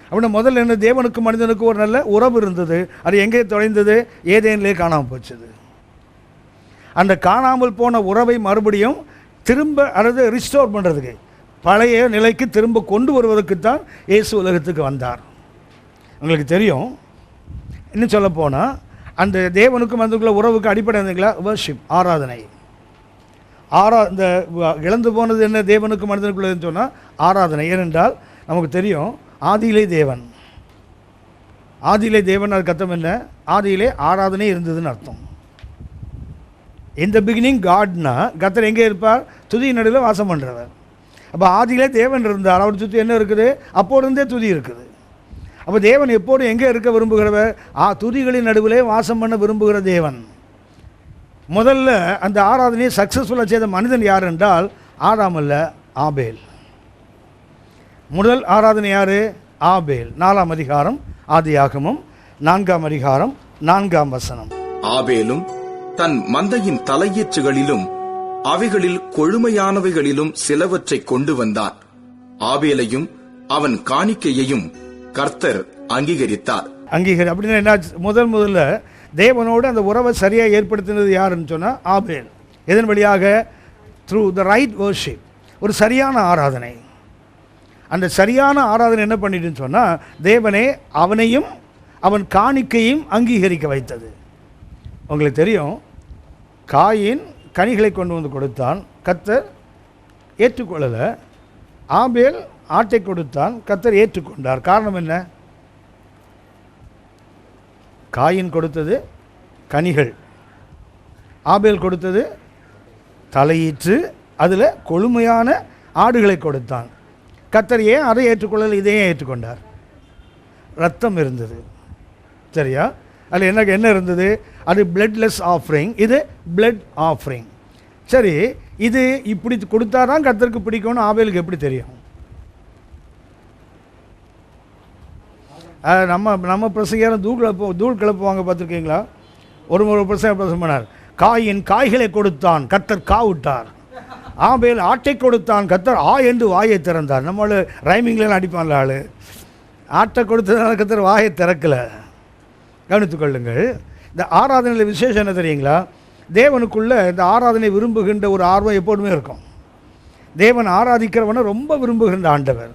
அப்படின்னா முதல்ல என்ன? தேவனுக்கு மனிதனுக்கு ஒரு நல்ல உறவு இருந்தது. அது எங்கே தொலைந்தது? ஏதேனிலே காணாமல் போச்சுது. அந்த காணாமல் போன உறவை மறுபடியும் திரும்ப அல்லது ரிஸ்டோர் பண்ணுறதுக்கு, பழைய நிலைக்கு திரும்ப கொண்டு வருவதற்கு தான் இயேசு உலகத்துக்கு வந்தார். உங்களுக்கு தெரியும், இன்னும் சொல்ல போனால் அந்த தேவனுக்கும் மனிதனுக்குள்ள உறவுக்கு அடிப்படை இருந்தீங்களா? வர்ஷிப், ஆராதனை. இந்த இழந்து போனது என்ன? தேவனுக்கு மனிதனுக்குள்ளதுன்னு சொன்னால் ஆராதனை. ஏனென்றால் நமக்கு தெரியும், ஆதியிலே தேவன், ஆதியிலே தேவன். அது அர்த்தம் என்ன? ஆதியிலே ஆராதனை இருந்ததுன்னு அர்த்தம். இந்த பிகினிங் காட்னா கர்த்தர் எங்கே இருப்பார்? துதி நடுவில் வாசம் பண்ணுறவர். அப்போ ஆதியிலே தேவன் இருந்தார், அவர் சுற்றி என்ன இருக்குது? அப்போது இருந்தே துதி இருக்குது. அப்போ தேவன் எப்போதும் எங்கே இருக்க விரும்புகிறவர்? துதிகளின் நடுவிலே வாசம் பண்ண விரும்புகிற தேவன். முதல்ல அந்த ஆராதனையை சக்ஸஸ்ஃபுல்லாக செய்த மனிதன் யார் என்றால் ஆதாம் அல்ல, ஆபேல். முதல் ஆராதனை யார்? ஆபேல். 4ஆம் அதிகாரம் ஆதியாகமம் 4ஆம் அதிகாரம் 4ஆம் வசனம். ஆபேலும் தன் மந்தையின் தலையீற்றுகளிலும் அவைகளில் கொழுமையானவைகளிலும் சிலவற்றை கொண்டு வந்தான். ஆபேலையும் அவன் காணிக்கையையும் கர்த்தர் அங்கீகரித்தார். அப்படின்னா என்ன? முதல்ல தேவனோடு அந்த உறவை சரியாக ஏற்படுத்தினது யாருன்னு சொன்னால் ஆபேல். எதன் வழியாக? த்ரூ த ரைட் வர்ஷிப், ஒரு சரியான ஆராதனை. அந்த சரியான ஆராதனை என்ன பண்ணிட்டுன்னு சொன்னால் தேவனே அவனையும் அவன் காணிக்கையும் அங்கீகரிக்க வைத்தது. உங்களுக்கு தெரியும், காயின் கனிகளை கொண்டு வந்து கொடுத்தான், கர்த்தர் ஏற்றுக்கொள்ளலை. ஆபேல் ஆட்டை கொடுத்தான், கர்த்தர் ஏற்றுக்கொண்டார். காரணம் என்ன? காயின் கொடுத்தது கனிகள், ஆபேல் கொடுத்தது தலையீற்று, அதில் கொழுமையான ஆடுகளை கொடுத்தான். கர்த்தர் ஏன் அதை ஏற்றுக்கொள்ளலை, இதையே ஏற்றுக்கொண்டார்? ரத்தம் இருந்தது, சரியா? அதில் என்ன இருந்தது? அது பிளட்லெஸ் ஆஃபரிங், இது பிளட் ஆஃபரிங். சரி, இது இப்படி கொடுத்தா தான் கர்த்தருக்கு பிடிக்கும்னு ஆபேலுக்கு எப்படி தெரியும்? நம்ம பிரசங்கம் தூள் கிளப்புவாங்க, பார்த்துருக்கீங்களா? ஒரு பிரசங்கம் பண்ணார், காயின் காய்களை கொடுத்தான், கர்த்தர் விட்டார். ஆபேல் ஆட்டை கொடுத்தான், கர்த்தர் என்று வாயை திறந்தார். நம்மளோட ரைமிங்லாம் அடிப்பான்ல ஆள். ஆட்டை கொடுத்ததுனால கர்த்தர் வாயை திறக்கலை. கவனித்துக்கொள்ளுங்கள். இந்த ஆராதனையில் விசேஷம் என்ன தெரியுங்களா? தேவனுக்குள்ள இந்த ஆராதனை விரும்புகின்ற ஒரு ஆர்வம் எப்போதுமே இருக்கும். தேவன் ஆராதிக்கிறவனை ரொம்ப விரும்புகின்ற ஆண்டவர்.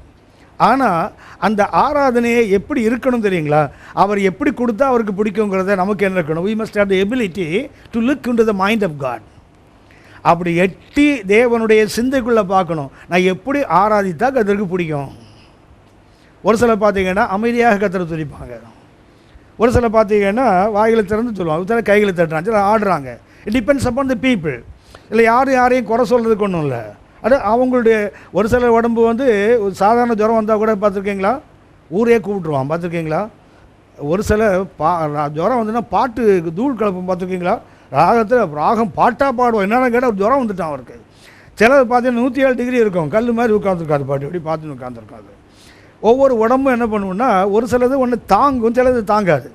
ஆனால் அந்த ஆராதனையை எப்படி இருக்கணும் தெரியுங்களா? அவர் எப்படி கொடுத்தா அவருக்கு பிடிக்குங்கிறத நமக்கு என்ன இருக்கணும்? we must have the ability to look into the mind of God. அப்படி எட்டி தேவனுடைய சிந்தைக்குள்ளே பார்க்கணும். நான் எப்படி ஆராதித்தா கர்த்தருக்கு பிடிக்கும். ஒரு சில பார்த்தீங்கன்னா அமைதியாக கர்த்தரை துதிப்பாங்க, ஒரு சில பார்த்தீங்கன்னா வாய்களை திறந்து சொல்லுவாங்க, சில கைகளை தட்டுறாங்க, சில ஆடுறாங்க. It depends upon the people. இல்லை யாரையும் குறை சொல்கிறதுக்கு ஒன்றும் இல்லை. அது அவங்களுடைய ஒரு சில உடம்பு ஒரு சாதாரண ஜுரம் வந்தால் கூட பார்த்துருக்கீங்களா, ஊரே கூப்பிட்ருவான், பார்த்துருக்கீங்களா? ஒரு சில ஜுரம் வந்துன்னா பாட்டு தூள் கலப்பம், பார்த்துருக்கீங்களா? ராகம் பாட்டாக பாடுவோம். என்னென்ன கேட்டால் ஜுரம் வந்துட்டான் அவருக்கு. சிலது பார்த்தீங்கன்னா 107 டிகிரி இருக்கும், கல் மாதிரி உட்காந்துருக்காது, பாட்டு எப்படி பார்த்துன்னு உட்காந்துருக்காது. ஒவ்வொரு உடம்பும் என்ன பண்ணுவோம்னா ஒரு சிலது ஒன்று தாங்கும், சிலது தாங்காது.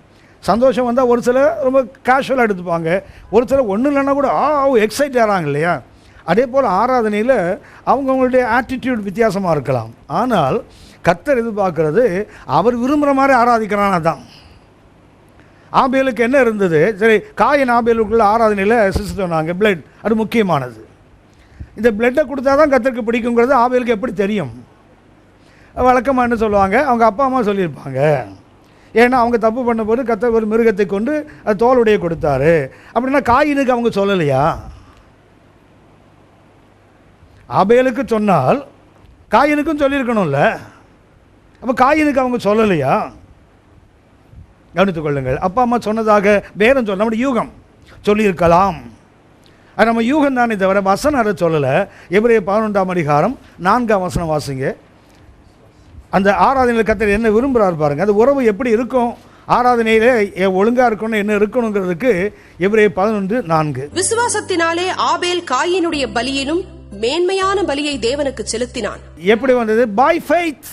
சந்தோஷம் வந்தால் ஒரு சிலர் ரொம்ப கேஷுவலாக எடுத்துப்பாங்க, ஒரு சிலர் ஒன்றும் இல்லைன்னா கூட எக்ஸைட் ஆகிறாங்க இல்லையா? அதே போல் ஆராதனையில் அவங்கவுங்களுடைய ஆட்டிடியூட் வித்தியாசமாக இருக்கலாம். ஆனால் கர்த்தர் எதிர்பார்க்கறது அவர் விரும்புகிற மாதிரி ஆராதிக்கிறானா தான். ஆபேலுக்கு என்ன இருந்தது? சரி, காயின் ஆபேலுக்குள்ள ஆராதனையில் சொன்னாங்க பிளட், அது முக்கியமானது. இந்த பிளட்டை கொடுத்தா தான் கர்த்தருக்கு பிடிக்குங்கிறது ஆபேலுக்கு எப்படி தெரியும்? வழக்கமாக என்ன சொல்லுவாங்க, அவங்க அப்பா அம்மா சொல்லியிருப்பாங்க. ஏன்னா அவங்க தப்பு பண்ணும்போது கர்த்தர் ஒரு மிருகத்தை கொண்டு அது தோலுடைய கொடுத்தாரு அப்படின்னா காயினுக்கு அவங்க சொல்லலையா? ஆபேலுக்கு சொன்னால் காயினுக்கும் சொல்லியிருக்கணும்ல. அப்போ காயினுக்கு அவங்க சொல்லலையா? கவனித்துக் கொள்ளுங்கள். அப்பா அம்மா சொன்னதாக வேறும் சொல்ல நம்முடைய யூகம் சொல்லியிருக்கலாம். அது நம்ம யூகம் தானே தவிர வசனம் அதை சொல்லலை. எபிரேயர் 11ஆம் அதிகாரம் 4ஆம் வசனம் வாசிங்க. அந்த ஆராதனையில் கர்த்தர் என்ன விரும்புகிறார் பாருங்கள். அந்த உறவு எப்படி இருக்கும்? ஆராதனையிலே ஒழுங்காக இருக்கணும், என்ன இருக்கணுங்கிறதுக்கு எபிரேயர் 11:4. விசுவாசத்தினாலே ஆபேல் காயினுடைய பலியிலும் மேன்மையான பலியை தேவனுக்கு செலுத்தினான். எப்படி வந்தது? By faith.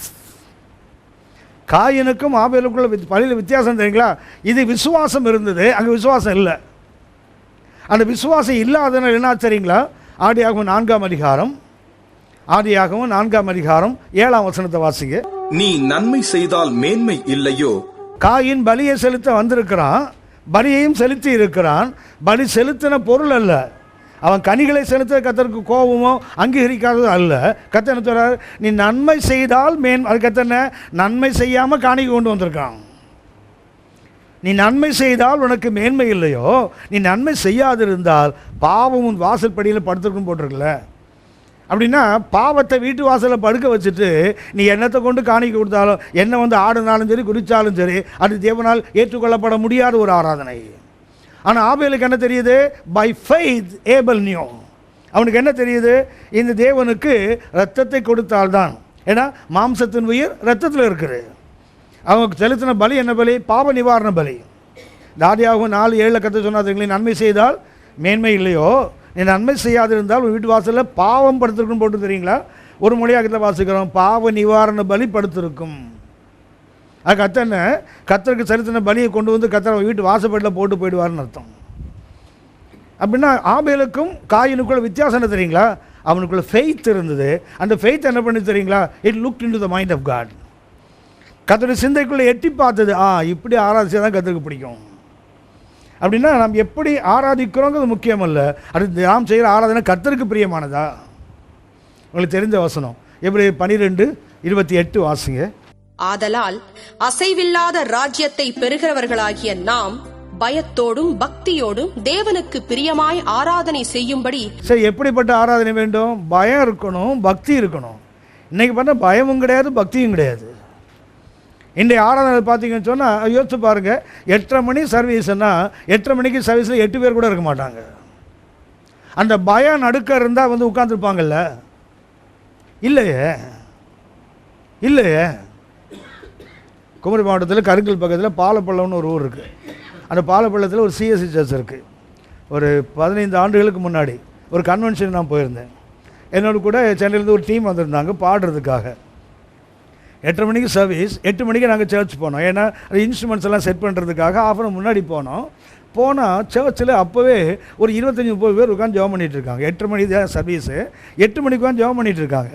காயினுக்கும் ஆபேலுக்குள்ள பலியில் வித்தியாசம் தெரியுங்களா? இது விசுவாசம் இருந்தது, அங்கே விசுவாசம் இல்லை. அந்த விசுவாசம் இல்லாதனால என்ன தெரியுங்களா? ஆதியாகமம் 4ஆம் அதிகாரம் 7ஆம் வசனத்தை வாசிங்க. நீ நன்மை செய்தால் மேன்மை இல்லையோ? காயின் பலியை செலுத்த வந்திருக்கிறான், பலியையும் செலுத்தி இருக்கிறான். பலி செலுத்தின பொருள் அல்ல, அவன் கனிகளை செலுத்த கர்த்தருக்கு கோபமோ அங்கீகரிக்காதது அல்ல. கர்த்தர் என்ன சொல்றார்? நீ நன்மை செய்தால் அது கர்த்தர் என்ன? நன்மை செய்யாமல் காணிக்கை கொண்டு வந்திருக்கான். நீ நன்மை செய்தால் உனக்கு மேன்மை இல்லையோ? நீ நன்மை செய்யாதிருந்தால் பாவம் உன் வாசல் படியில் படுத்துருக்குன்னு போட்டிருக்கல. அப்படின்னா பாவத்தை வீட்டு வாசலில் படுக்க வச்சுட்டு நீ என்னத்தை கொண்டு காணிக்கை கொடுத்தாலும், என்ன ஆடுனாலும் சரி குடித்தாலும் சரி, அது தேவனால் ஏற்றுக்கொள்ளப்பட முடியாத ஒரு ஆராதனை. ஆனால் ஆபேலுக்கு என்ன தெரியுது? By faith Abel knew. அவனுக்கு என்ன தெரியுது? இந்த தேவனுக்கு இரத்தத்தை கொடுத்தால்தான். ஏன்னா மாம்சத்தின் உயிர் இரத்தத்தில் இருக்குது. அவங்க செலுத்தின பலி என்ன பலி? பாவ நிவாரண பலி. ஆதியாகமம் 4:7 கர்த்தர் சொன்னார், நன்மை செய்தால் மேன்மை இல்லையோ? நீ நன்மை செய்யாதிருந்தால் உன் வீட்டு வாசலில் பாவம் படுத்திருக்குன்னு போட்டு தெரியுங்களா? ஒரு மொழியாக வாசிக்கிறோம், பாவ நிவாரண பலி படுத்திருக்கும். அது கர்த்தனை கர்த்தருக்கு செலுத்தின பலியை கொண்டு வந்து கர்த்தர் வீட்டு வாசப்படியில் போட்டு போயிடுவார்னு அர்த்தம். அப்படின்னா ஆபேலுக்கும் காயினுக்குள்ள வித்தியாசம் என்ன தெரியுங்களா? அவனுக்குள்ள ஃபெய்த் இருந்தது. அந்த ஃபெய்த் என்ன பண்ணி தெரியுங்களா? It looked into the mind of God. கர்த்தருடைய சிந்தைக்குள்ளே எட்டி பார்த்தது. இப்படி ஆராதிச்சா தான் கர்த்தருக்கு பிடிக்கும். அப்படின்னா நாம் எப்படி ஆராதிக்கிறோங்கிறது முக்கியம் அல்ல, அது நாம் செய்கிற ஆராதனை கர்த்தருக்கு பிரியமானதா? உங்களுக்கு தெரிஞ்ச வசனம் எபிரேயர் 12:28 வாசிங்க. ஆதலால் அசைவில்லாத ராஜ்யத்தை பெறுகிறவர்களாகிய நாம் பயத்தோடும் பக்தியோடும் தேவனுக்கு பிரியமாய் ஆராதனை செய்யும்படி. சரி, எப்படிப்பட்ட ஆராதனை வேண்டும்? பயம் இருக்கணும், பக்தி இருக்கணும். இன்னைக்கு பண்ண பயமும் கிடையாது, பக்தியும் கிடையாது. இன்றைய ஆராதனை பார்த்தீங்கன்னு சொன்னால் யோசிச்சு பாருங்கள், 8:30 மணி சர்வீஸ்னா 8:30 மணிக்கு சர்வீஸில் 8 பேர் கூட இருக்க மாட்டாங்க. அந்த பயம் நடுக்க இருந்தால் உட்காந்துருப்பாங்கல்ல? இல்லையே. குமரி மாவட்டத்தில் கருங்கல் பக்கத்தில் பாலப்பள்ளம்னு ஒரு ஊர் இருக்குது. அந்த பாலப்பள்ளத்தில் ஒரு சிஎஸ்சி சர்ச் இருக்குது. ஒரு 15 ஆண்டுகளுக்கு முன்னாடி ஒரு கன்வென்ஷன் நான் போயிருந்தேன். என்னோட கூட சென்னையிலேருந்து ஒரு டீம் வந்திருந்தாங்க பாடுறதுக்காக. 8:30 மணிக்கு சர்வீஸ், 8 மணிக்கு நாங்கள் சர்ச் போனோம். ஏன்னா அது இன்ஸ்ட்ருமெண்ட்ஸ் எல்லாம் செட் பண்ணுறதுக்காக ஆஃப் முன்னாடி போனால் சர்ச்சில் அப்போவே ஒரு 25-30 பேர் உட்காந்து ஜெபம் பண்ணிகிட்டு இருக்காங்க. 8:30 மணிக்கு தான் சர்வீஸு, 8 மணிக்கு உட்காந்து ஜெபம் பண்ணிகிட்டு இருக்காங்க.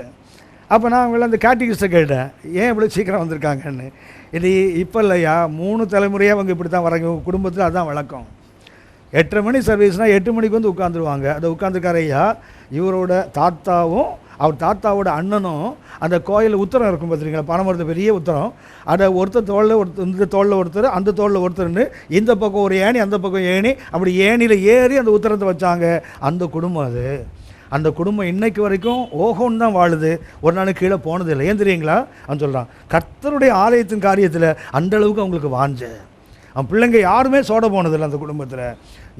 அப்போ நான் அவங்கள அந்த கேட்டகிஸ்ட்டை கேட்டேன், ஏன் இவ்வளோ சீக்கிரம் வந்திருக்காங்கன்னு. இது இப்போ இல்லையா, 3 தலைமுறையாக அவங்க இப்படி தான் வராங்க, உங்கள் குடும்பத்தில் அதுதான் வழக்கம். 8:30 மணி சர்வீஸ்னால் 8 மணிக்கு உட்காந்துருவாங்க. அதை உட்காந்துருக்கார ஐயா, இவரோட தாத்தாவும் அவர் தாத்தாவோட அண்ணனும் அந்த கோயிலில் உத்தரம் இருக்கும் பார்த்துருக்கீங்களா, பணமரத்து பெரிய உத்தரம். அதை ஒருத்தர் தோளில் இந்த தோளில் ஒருத்தர், அந்த தோளில் ஒருத்தர்னு, இந்த பக்கம் ஒரு ஏணி, அந்த பக்கம் ஏணி, அப்படி ஏணியில் ஏறி அந்த உத்தரத்தை வச்சாங்க. அந்த குடும்பம் அது. அந்த குடும்பம் இன்னைக்கு வரைக்கும் ஓஹோன்னு தான் வாழுது, ஒரு நாள் கீழே போனதில்லை. ஏன் தெரியுங்களா? அவன் சொல்கிறான், கர்த்தருடைய ஆலயத்தின் காரியத்தில் அந்தளவுக்கு அவங்களுக்கு வாஞ்ச. அவன் பிள்ளைங்க யாருமே சோட போனதில்லை அந்த குடும்பத்தில்.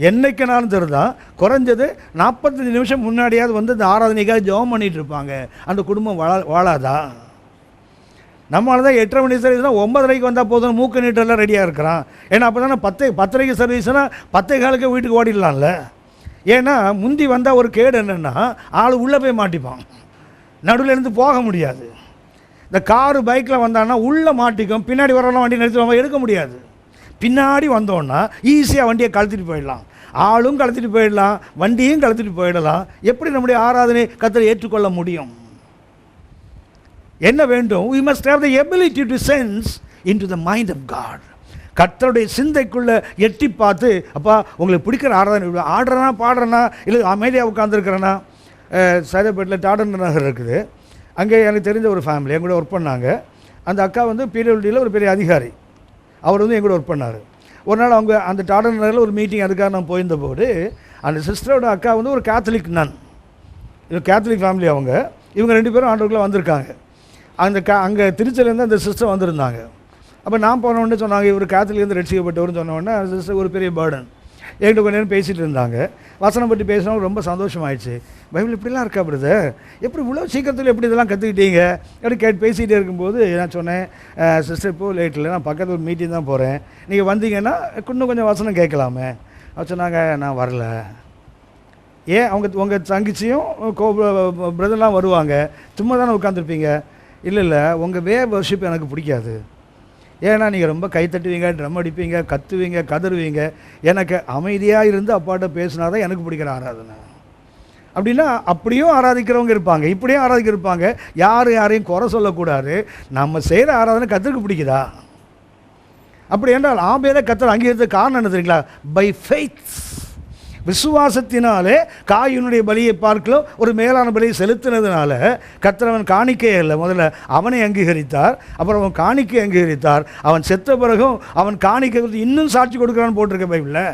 என்னைக்குனாலும் தெரிதான் குறைஞ்சது 45 நிமிஷம் முன்னாடியாவது இந்த ஆராதனைக்காக ஜெபம் பண்ணிகிட்டு இருப்பாங்க. அந்த குடும்பம் வாழாதா? நம்மளால தான் 8:30 மணி சர்வீஸ்னால் 9:30 வந்தால் போதும், மூக்கு நீட்டெல்லாம் ரெடியாக இருக்கிறான். ஏன்னா அப்போ தானே 10:30 சர்வீஸ்னால் 10:15 வீட்டுக்கு ஓடிடலாம்ல. ஏன்னா முந்தி வந்தால் ஒரு கேடு என்னென்னா, ஆள் உள்ளே போய் மாட்டிப்பான், நடுவிலேருந்து போக முடியாது. இந்த காரு பைக்கில் வந்தான்னா உள்ளே மாட்டிக்கும், பின்னாடி வரலாம் வண்டி நிறுத்தி எடுக்க முடியாது. பின்னாடி வந்தோன்னா ஈஸியாக வண்டியை கழுத்திட்டு போயிடலாம், ஆளும் கழுத்திட்டு போயிடலாம், வண்டியும் கழுத்திட்டு போயிடலாம். எப்படி நம்முடைய ஆராதனை கர்த்தர் ஏற்றுக்கொள்ள முடியும்? என்ன வேண்டும்? we must have the ability to sense into the mind of God. கர்த்தருடைய சிந்தைக்குள்ளே எட்டி பார்த்து, அப்பா உங்களுக்கு பிடிக்கிற ஆராதனை ஆடுறனா பாடுறனா இல்லை அமைதியாக உட்காந்துருக்கிறேன்னா. சைதாப்பேட்டில் டாடன் நகர் இருக்குது, அங்கே எனக்கு தெரிஞ்ச ஒரு ஃபேமிலி என் கூட ஒர்க் பண்ணாங்க. அந்த அக்கா வந்து பிடபிள்யூடியில் ஒரு பெரிய அதிகாரி, அவர் வந்து என் கூட ஒர்க் பண்ணார். ஒரு நாள் அவங்க அந்த டாடன் நகரில் ஒரு மீட்டிங், அதுக்காக நான் போயிருந்தபோது அந்த சிஸ்டரோட அக்கா வந்து ஒரு கேத்தலிக் நன், இது கேத்தலிக் ஃபேமிலி அவங்க. இவங்க 2 பேரும் ஆண்டவருக்குள்ளே வந்திருக்காங்க. அங்கே திருச்சியிலேருந்து அந்த சிஸ்டர் வந்திருந்தாங்க. அப்போ நான் போனோடனே சொன்னாங்க, இவர் கேத்தலிக்லேருந்து ரட்சிக்கப்பட்டவர்னு சொன்னோடனே அந்த சிஸ்டர் ஒரு பெரிய பேர்டன் என்கிட்ட கொஞ்ச நேரம் பேசிகிட்டு இருந்தாங்க. வசனம் பற்றி பேசினவங்க ரொம்ப சந்தோஷமாயிடுச்சு. பைபிள் இப்படிலாம் இருக்கா பிரதர், எப்படி இவ்வளோ சீக்கிரத்தில் எப்படி இதெல்லாம் கற்றுக்கிட்டீங்க அப்படி பேசிகிட்டே இருக்கும்போது நான் சொன்னேன், சிஸ்டர் இப்போது லேட்டில் நான் பக்கத்தில் ஒரு மீட்டிங் தான் போகிறேன், நீங்கள் வந்தீங்கன்னா இன்னும் கொஞ்சம் வசனம் கேட்கலாமே. அவர் சொன்னாங்க, நான் வரல. ஏன்? உங்கள் தங்கச்சியும் பிரதர்லாம் வருவாங்க, சும்மா தானே உட்காந்துருப்பீங்க. இல்லை உங்கள் வர்ஷிப் எனக்கு பிடிக்காது. ஏன்னா நீங்கள் ரொம்ப கை தட்டுவீங்க, ட்ரம் அடிப்பீங்க, கத்துவீங்க, கதறுவீங்க. எனக்கு அமைதியாக இருந்து அப்பாட்ட பேசினா தான் எனக்கு பிடிக்கிற ஆராதனை. அப்படின்னா அப்படியும் ஆராதிக்கிறவங்க இருப்பாங்க, இப்படியும் ஆராதிக்கிறப்பாங்க. யாரையும் குறை சொல்லக்கூடாது. நம்ம செய்கிற ஆராதனை கர்த்தருக்கு பிடிக்குதா? அப்படி என்றால் ஆபேலை கர்த்தர் அங்கீகரித்த காரணம் என்ன தெரியுங்களா? பை ஃபெய்த், விசுவாசத்தினாலே காயினுடைய பலியை பார்க்கலாம் ஒரு மேலான பலியை செலுத்தினதுனால கர்த்தர் அவன் காணிக்கையே இல்லை, முதல்ல அவனை அங்கீகரித்தார், அப்புறம் அவன் காணிக்கை அங்கீகரித்தார். அவன் செத்த பிறகும் அவன் காணிக்கை இன்னும் சாட்சி கொடுக்குறான்னு போட்டிருக்க பைபிளில்.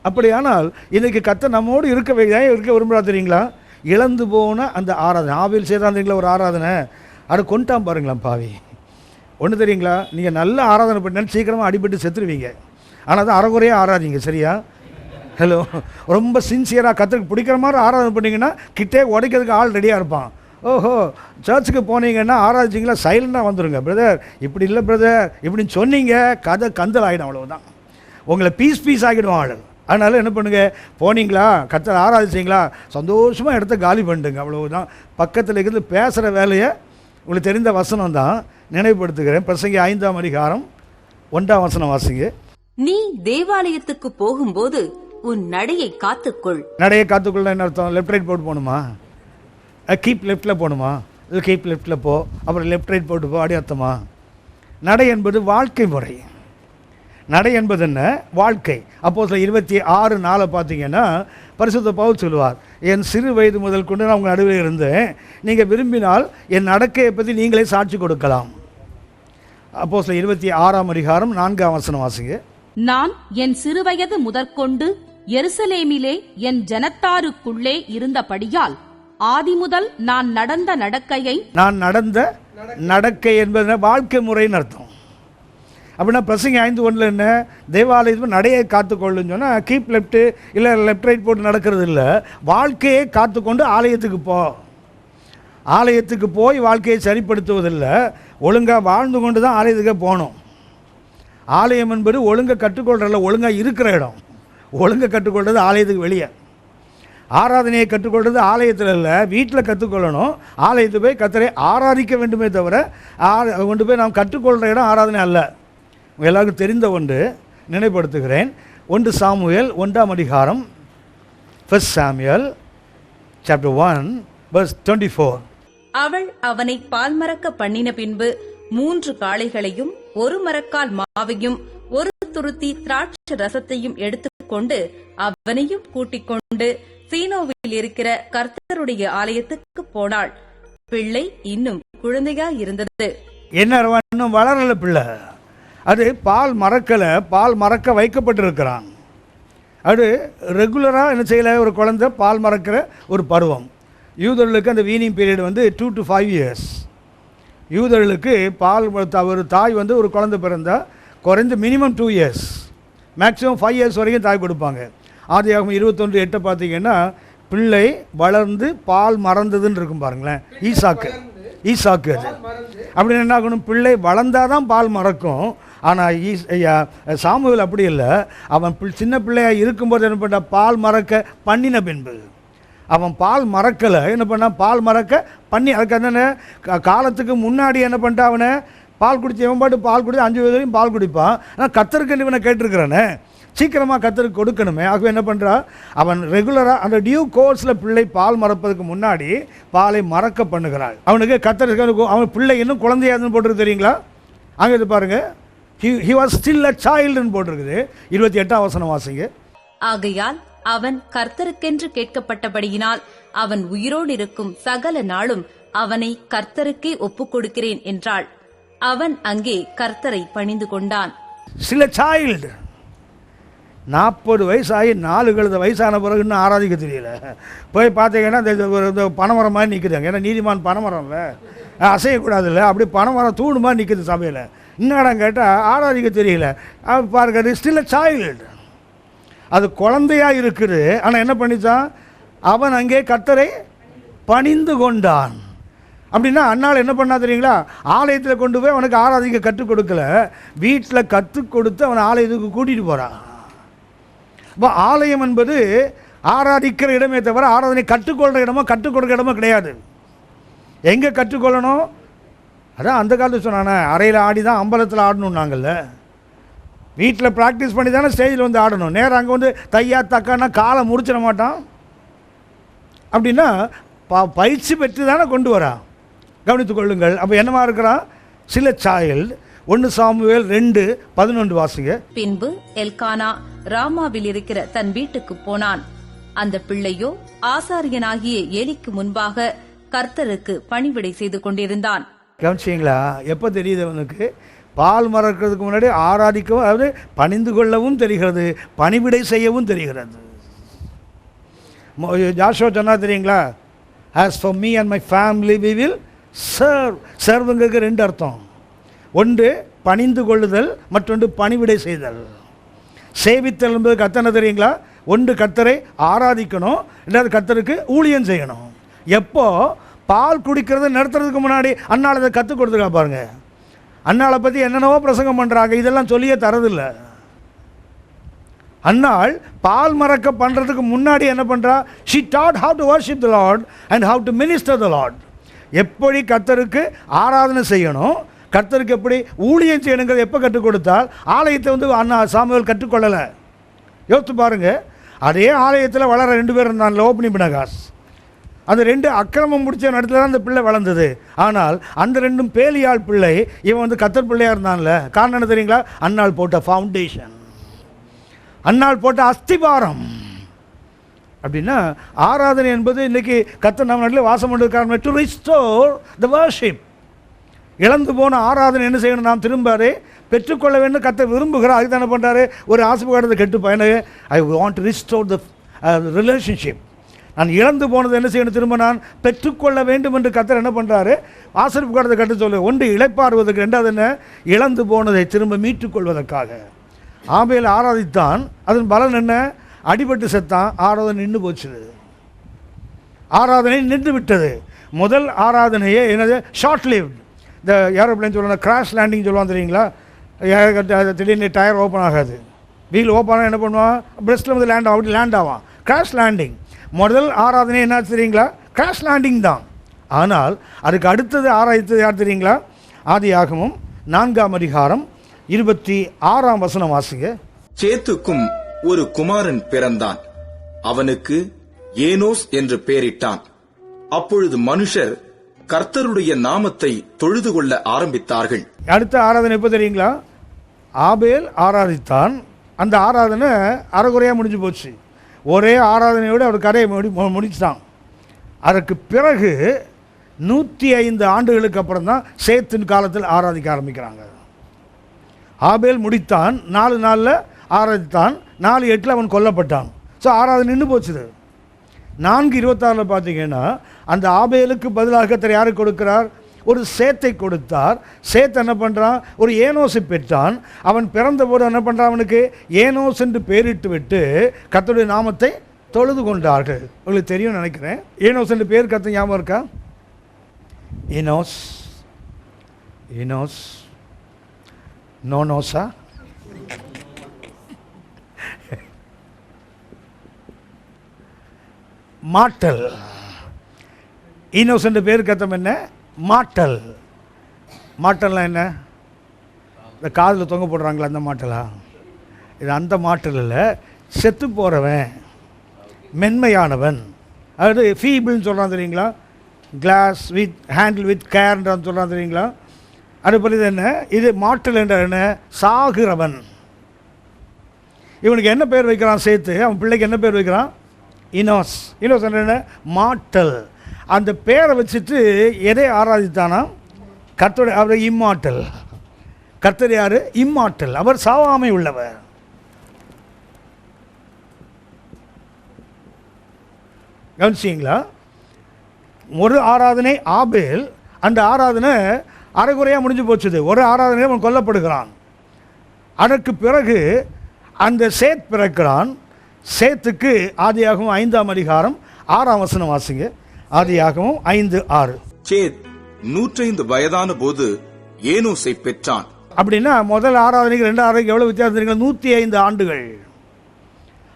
அப்படியானால் இன்றைக்கி கர்த்தர் நம்மோடு இருக்க விரும்புகிறா தெரியுங்களா? இழந்து போன அந்த ஆராதனை, ஆபேல் செய்தான் தெரியுங்களா ஒரு ஆராதனை, அதை கொண்டான் பாருங்களாம் பாவி. ஒன்று தெரியுங்களா, நீங்கள் நல்ல ஆராதனை பண்ணாலும் சீக்கிரமாக அடிபட்டு செத்துருவீங்க. ஆனால் அது அறகுறையாக ஆராதிங்க, சரியா? ஹலோ, ரொம்ப சின்சியராக கர்த்தருக்கு பிடிக்கிற மாதிரி ஆராதனை பண்ணிங்கன்னா கிட்டே உடைக்கிறதுக்கு ஆள் ரெடியாக இருப்பான். ஓஹோ, சர்ச்சுக்கு போனீங்கன்னா ஆராதிச்சிங்களா சைலண்டாக வந்துடுங்க. பிரதர் இப்படி இல்லை பிரதர் இப்படின்னு சொன்னீங்க, கதை கந்தல் ஆகிடும், அவ்வளவுதான். உங்களை பீஸ் ஆகிடும் ஆள். அதனால் என்ன பண்ணுங்கள், போனீங்களா கர்த்தர் ஆராதிச்சிங்களா சந்தோஷமாக இடத்த காலி பண்ணிட்டுங்க, அவ்வளவுதான். பக்கத்தில் இருந்து பேசுகிற வேலையை உங்களுக்கு தெரிந்த வசனம் தான் நினைவுபடுத்துகிறேன். பிரசங்கி 5ஆம் அதிகாரம் 1ஆம் வசனம் வாசிங்க. நீ தேவாலயத்துக்கு போகும்போது உன் நடையை காத்துக்கொள். நடையை காத்துக்கொள்ள என்ன அர்த்தம்? லெஃப்ட் ரைட் போட்டு போகணுமா? கீப் லெஃப்டில் போகணுமா? இல்லை கீப் லெஃப்டில் போ, அப்புறம் லெஃப்ட் ரைட் போட்டு போ, அப்படி அர்த்தமா? நடை என்பது வாழ்க்கை முறை. நடை என்பது என்ன? வாழ்க்கை. அப்போஸ்தலர் 26:4 பார்த்தீங்கன்னா பரிசுத்த பவுல் சொல்லுவார், என் சிறு வயது முதல் கொண்டு நான் உங்கள் நடுவில் இருந்தேன், நீங்கள் விரும்பினால் என் நடக்கையை பற்றி நீங்களே சாட்சி கொடுக்கலாம். அப்போஸ்தலர் 26ஆம் அதிகாரம் 4ஆம் வசனம் வாசிங்க. நான் என் சிறுவயது முதற்கொண்டு எருசலேமிலே என் ஜனத்தாருக்குள்ளே இருந்தபடியால் ஆதி முதல் நான் நடந்த நடக்கை என்பது வாழ்க்கை முறைன்னு அர்த்தம். அப்படின்னா பிரசங்கி 5:1 என்ன? தேவாலயத்தில் நடையை காத்துக்கொள்ளுன்னு சொன்னால் கீப் லெஃப்ட்டு இல்லை லெஃப்ட் ரைட் போட்டு நடக்கிறது இல்லை, வாழ்க்கையை காத்துக்கொண்டு ஆலயத்துக்கு போய் வாழ்க்கையை சரிப்படுத்துவதில்லை, ஒழுங்காக வாழ்ந்து கொண்டு தான் ஆலயத்துக்கே போகணும். ஆலயம் என்பது ஒழுங்கை கற்றுக்கொள்றதில்ல, ஒழுங்காக இருக்கிற இடம். ஒழுங்கை கற்றுக்கொள்வது ஆலயத்துக்கு வெளியே. ஆராதனையை கற்றுக்கொள்வது ஆலயத்தில் இல்லை, வீட்டில் கற்றுக்கொள்ளணும். ஆலயத்துக்கு போய் கர்த்தரை ஆராதிக்க வேண்டுமே தவிர கொண்டு போய் நாம் கற்றுக்கொள்கிற இடம் ஆராதனை அல்ல. எல்லாருக்கும் தெரிந்த ஒன்று நினைப்படுத்துகிறேன். 1 சாமுவேல் 1ஆம் அதிகாரம் 1 சாமுவேல் chapter 1 verse 24. அவள் அவனை பால் மறக்க பண்ணின பின்பு 3 காளைகளையும் 1 மரக்கால் மாவையும் 1 துருத்தி திராட்சை ரசத்தையும் எடுத்துக்கொண்டு அவனையும் கூட்டிக் கொண்டு சீனோவில் இருக்கிற கர்த்தருடைய ஆலயத்துக்கு போனாள். பிள்ளை இன்னும் குழந்தையா இருந்தது. என்ன இன்னும் வளரல பிள்ளை, அது பால் மறக்க வைக்கப்பட்டிருக்கிறான். அது ரெகுலராக என்ன செய்யல, ஒரு குழந்தை பால் மறக்கிற ஒரு பருவம். யூதர்களுக்கு அந்த வீனிங் பீரியட் வந்து 2 to 5 years. யூதர்களுக்கு பால் ஒரு தாய் வந்து ஒரு குழந்தை பிறந்தால் குறைந்த மினிமம் 2 years, மேக்ஸிமம் 5 years வரைக்கும் தாய் கொடுப்பாங்க. ஆதியாகமம் 21:8 பார்த்தீங்கன்னா பிள்ளை வளர்ந்து பால் மறந்ததுன்னு இருக்கும் பாருங்களேன். ஈசாக்கு அது அப்படின்னு என்ன ஆகணும், பிள்ளை வளர்ந்தாதான் பால் மறக்கும். ஆனால் சாமுவேல் அப்படி இல்லை, அவன் சின்ன பிள்ளையாக இருக்கும்போது என்ன பண்ண, பால் மறக்க பண்ணின பின்பு. அவன் பால் மறக்கலை, என்ன பண்ணான், பால் மறக்க பண்ணி. அதுக்கு என்ன காலத்துக்கு முன்னாடி என்ன பண்ணிட்டான், அவனை பால் குடிச்சு இவன் பாட்டு பால் குடிச்சு 5 வயது வரையும் பால் குடிப்பான். ஆனால் கர்த்தருக்கு இவனை கேட்டிருக்கிறானே, சீக்கிரமாக கர்த்தருக்கு கொடுக்கணுமே. ஆகவே என்ன பண்ணுறா, அவன் ரெகுலராக அந்த டியூ கோர்ஸில் பிள்ளை பால் மறப்பதுக்கு முன்னாடி பாலை மறக்க பண்ணுகிறாள். அவனுக்கு கர்த்தருக்கு அவன் பிள்ளை இன்னும் குழந்தையாதுன்னு போட்டிருக்கு தெரியுங்களா? அங்கே இது பாருங்க, he was still a childன்னு போட்டிருக்குது. 28ஆம் வசனம் வாசிங்க. ஆகையால் அவன் கர்த்தருக்கென்று கேட்கப்பட்டபடியினால் அவன் உயிரோடு இருக்கும் சகல நாளும் அவனை கர்த்தருக்கே ஒப்புக் கொடுக்கிறேன் என்றாள். அவன் அங்கே கர்த்தரை பணிந்து கொண்டான். சில சைல்டு 40 வயசாகி 4 கழுத வயசான பிறகு இன்னும் ஆராதிக்க தெரியல. போய் பார்த்தீங்கன்னா இந்த பனைமரம் மாதிரி நிற்குதுங்க. ஏன்னா நீதிமான் பனைமரம்ல அசையக்கூடாது இல்லை, அப்படி பனைமரம் தூணுமா நிற்குது சபையில். இன்னும் கேட்டால் ஆராதிக்க தெரியல. பாருங்க, ஸ்டில் சைல்டு, அது குழந்தையாக இருக்குது. ஆனால் என்ன பண்ணிச்சான், அவன் அங்கே கர்த்தரை பணிந்து கொண்டான். அப்படின்னா அண்ணாள் என்ன பண்ணா தெரியுங்களா, ஆலயத்தில் கொண்டு போய் அவனுக்கு ஆராதிக்க கற்றுக் கொடுக்கல, வீட்டில் கற்றுக் கொடுத்து அவனை ஆலயத்துக்கு கூட்டிகிட்டு போகிறான். இப்போ ஆலயம் என்பது ஆராதிக்கிற இடமே தவிர ஆராதனை கற்றுக்கொள்கிற இடமோ கற்றுக் கொடுக்குற இடமோ கிடையாது. எங்கே கற்றுக்கொள்ளணும், அதான் அந்த காலத்தில் சொன்னானே, அறையில் ஆடி தான் அம்பலத்தில் ஆடணும். நாங்கள்ல வீட்டில் ப்ராக்டிஸ் பண்ணி தானே ஸ்டேஜில் வந்து ஆடணும். நேரம் அங்கே வந்து தையா தக்கான்னா காலை முடிச்சிட மாட்டான். அப்படின்னா பயிற்சி பெற்று தானே கொண்டு வரா. கவனித்துக் கொள்ளுங்கள். அப்போ என்னவா இருக்கிறான், சில சைல்டு. 1 சாமுவேல் 2:11 வாசிங்க. பின்பு எல்கானா ராமாவில் இருக்கிற தன் வீட்டுக்கு போனான். அந்த பிள்ளையோ ஆசாரியனாகிய ஏலிக்கு முன்பாக கர்த்தருக்கு பணிவிடை செய்து கொண்டிருந்தான். கவனிச்சிங்களா, எப்போ தெரியுது அவனுக்கு, பால் மறக்கிறதுக்கு முன்னாடி ஆராதிக்கவும், அதாவது பணிந்து கொள்ளவும் தெரிகிறது, பணிவிடை செய்யவும் தெரிகிறது. ஜாஷுவா சொன்னா தெரியுங்களா, as for me and my family we will serve. சர்வுங்கிறதுக்கு 2 அர்த்தம். ஒன்று பணிந்து கொள்ளுதல், மற்றொன்று பணிவிடை செய்தல். சேவித்தல் என்பது கர்த்தனை தெரியுங்களா, ஒன்று கர்த்தரை ஆராதிக்கணும், ரெண்டாவது கர்த்தருக்கு ஊழியம் செய்யணும். எப்போ பால் குடிக்கிறத நிறுத்துறதுக்கு முன்னாடி அண்ணாள் அதை கற்றுக் கொடுத்துருக்கா பாருங்க. அண்ணாளை பற்றி என்னென்னவோ பிரசங்கம் பண்ணுறாங்க, இதெல்லாம் சொல்லியே தரதில்லை. அண்ணாள் பால் மறக்க பண்ணுறதுக்கு முன்னாடி என்ன பண்ணுறா, she taught how to worship the Lord and how to minister the Lord. எப்படி கர்த்தருக்கு ஆராதனை செய்யணும், கர்த்தருக்கு எப்படி ஊழியம் செய்யணுங்கிறது எப்போ கற்றுக் கொடுத்தால், ஆலயத்தை வந்து அண்ணா சாமுவேல் கற்றுக்கொள்ளலை. யோசித்து பாருங்க, அதே ஆலயத்தில் வளர 2 பேர் இருந்தான்ல, ஓப்னி பினகாஸ். அந்த 2 அக்கிரமம் முடிச்ச இடத்துல தான் அந்த பிள்ளை வளர்ந்தது. ஆனால் அந்த 2 பேலியாள் பிள்ளை, இவன் வந்து கர்த்தர் பிள்ளையாக இருந்தான்ல. காரணம் என்ன தெரியுங்களா, அண்ணாள் போட்ட ஃபவுண்டேஷன், அண்ணாள் போட்ட அஸ்திபாரம். அப்படின்னா ஆராதனை என்பது இன்றைக்கி கர்த்தர் நம்ம நாட்டில் வாசம் பண்ணுறதுக்கான டு ரிஸ்டோர் த வர்ஷிப். இழந்து போன ஆராதனை என்ன செய்யணும், நாம் திரும்ப அதை பெற்றுக்கொள்ள வேண்டும். கர்த்தர் விரும்புகிறார். அதுக்கு என்ன பண்ணுறாரு, ஒரு ஆசீர்வாதத்தை கெட்டு பயனுக்கு I want to restore the relationship. நான் இழந்து போனது என்ன செய்யணும், திரும்ப நான் பெற்றுக்கொள்ள வேண்டும் என்று கர்த்தர் என்ன பண்ணுறாரு, ஆசீர்வாதத்தை கூடத்தை கட்டு சொல்லு. ஒன்று இளைப்பாறுவதற்கு, ரெண்டாவது என்ன, இழந்து போனதை திரும்ப மீட்டுக்கொள்வதற்காக. ஆபேல் ஆராதித்தான், அதன் பலன் என்ன, அடிபட்டு செத்தான், ஆராதனை நின்று போச்சு. ஆராதனை நின்று விட்டது. முதல் ஆராதனையே என்னது, ஷார்ட் லிவ்ட். இந்த ஏரோப்ளைன் சொல்லுவாங்க, கிராஷ் லேண்டிங் சொல்லுவாங்க தெரியுங்களா, திடீர்னு டயர் ஓப்பன் ஆகாது, வீல் ஓப்பன் ஆக என்ன பண்ணுவான், பிரஸ்ட்டில் வந்து லேண்ட் ஆகும், லேண்ட் ஆவான், கிராஷ் லேண்டிங். முதல் ஆராதனை என்ன தெரியுங்களா, கிராஷ் லேண்டிங் தான். ஆனால் அதுக்கு அடுத்தது ஆராய்த்தது யார் தெரியுங்களா, ஆதியாகமம் 4ஆம் அதிகாரம் 26ஆம் வசனம் வாசிங்க. சேத்துக்கும் ஒரு குமாரன் பிறந்தான், அவனுக்கு ஏனோஸ் என்று பெயரிட்டான். அப்பொழுது மனுஷர் கர்த்தருடைய நாமத்தை தொழுது கொள்ள ஆரம்பித்தார்கள். அடுத்த ஆராதனை எப்போ தெரியுங்களா, ஆபேல் ஆராதித்தான். அந்த ஆராதனை அரைகுறையாக முடிஞ்சு போச்சு. ஒரே ஆராதனையோடு அவர் கதையை முடிச்சிட்டான். அதற்கு பிறகு 105 ஆண்டுகளுக்கு அப்புறம் தான் சேத்தின் காலத்தில் ஆராதிக்க ஆரம்பிக்கிறாங்க. ஆபேல் முடித்தான், 4 நாளில் ஆராதித்தான், 4:8 அவன் கொல்லப்பட்டான். ஸோ ஆராதனை நின்று போச்சுது. 4:26 பார்த்தீங்கன்னா அந்த ஆபேலுக்கு பதிலாக கர்த்தர் யாருக்கு கொடுக்கிறார், ஒரு சேத்தை கொடுத்தார். சேத் என்ன பண்ணுறான், ஒரு ஏனோஸை பெற்றான். அவன் பிறந்தபோது என்ன பண்ணுறான், அவனுக்கு ஏனோஸ் என்று பெயரிட்டு விட்டு கர்த்தருடைய நாமத்தை தொழுது கொண்டார்கள். உங்களுக்கு தெரியும் நினைக்கிறேன், ஏனோஸ் என்று பேர் கர்த்தர் ஞாபகம் இருக்கா, ஏனோஸ், ஏனோஸ், நோனோஸா, மாட்டல். ஈனோஸ் என்ற பேர் கத்தம் என்ன, மாட்டல். மாட்டல்லாம் என்ன, இந்த காதில் தொங்க போடுறாங்களா அந்த மாட்டலா? இது அந்த மாட்டில் இல்லை, செத்து போகிறவன், மென்மையானவன், அதாவது ஃபீபிள்னு சொல்கிறான் தெரியுங்களா, கிளாஸ் வித் ஹேண்டில் வித் கேர்ன்றான்னு சொல்கிறான் தெரியுங்களா. அதுபோல் இது என்ன, இது மாட்டில் என்ற என்ன, சாகிறவன். இவனுக்கு என்ன பேர் வைக்கிறான் சேர்த்து, அவன் பிள்ளைக்கு என்ன பேர் வைக்கிறான், இனோஸ். இனோஸ் என்ன, மாட்டல். அந்த பேரை வச்சுட்டு எதை ஆராதித்தானா, கர்த்தருடைய, அவர் இம்மாட்டல். கர்த்தர் யார், இம்மாட்டல், அவர் சாவாமை உள்ளவர். கவனிச்சிங்களா? ஒரு ஆராதனை ஆபேல், அந்த ஆராதனை அரைகுறையாக முடிஞ்சு போச்சுது. ஒரு ஆராதனை அவன் கொல்லப்படுகிறான். அதற்கு பிறகு அந்த சேத் பிறக்கிறான். சேத்துக்கு ஆதியாகமம் 5ஆம் அதிகாரம் 6ஆம் வசனம் வாசிங்க. ஆதியாகமம் 5:6. சேத் 105 வயதான போது ஏனோசை பெற்றான். அப்படின்னா முதல் ஆராதனைக்கு 2 ஆராதனைக்கு எவ்வளவு வித்தியாசம் தெரியுங்களா? 105 ஆண்டுகள்.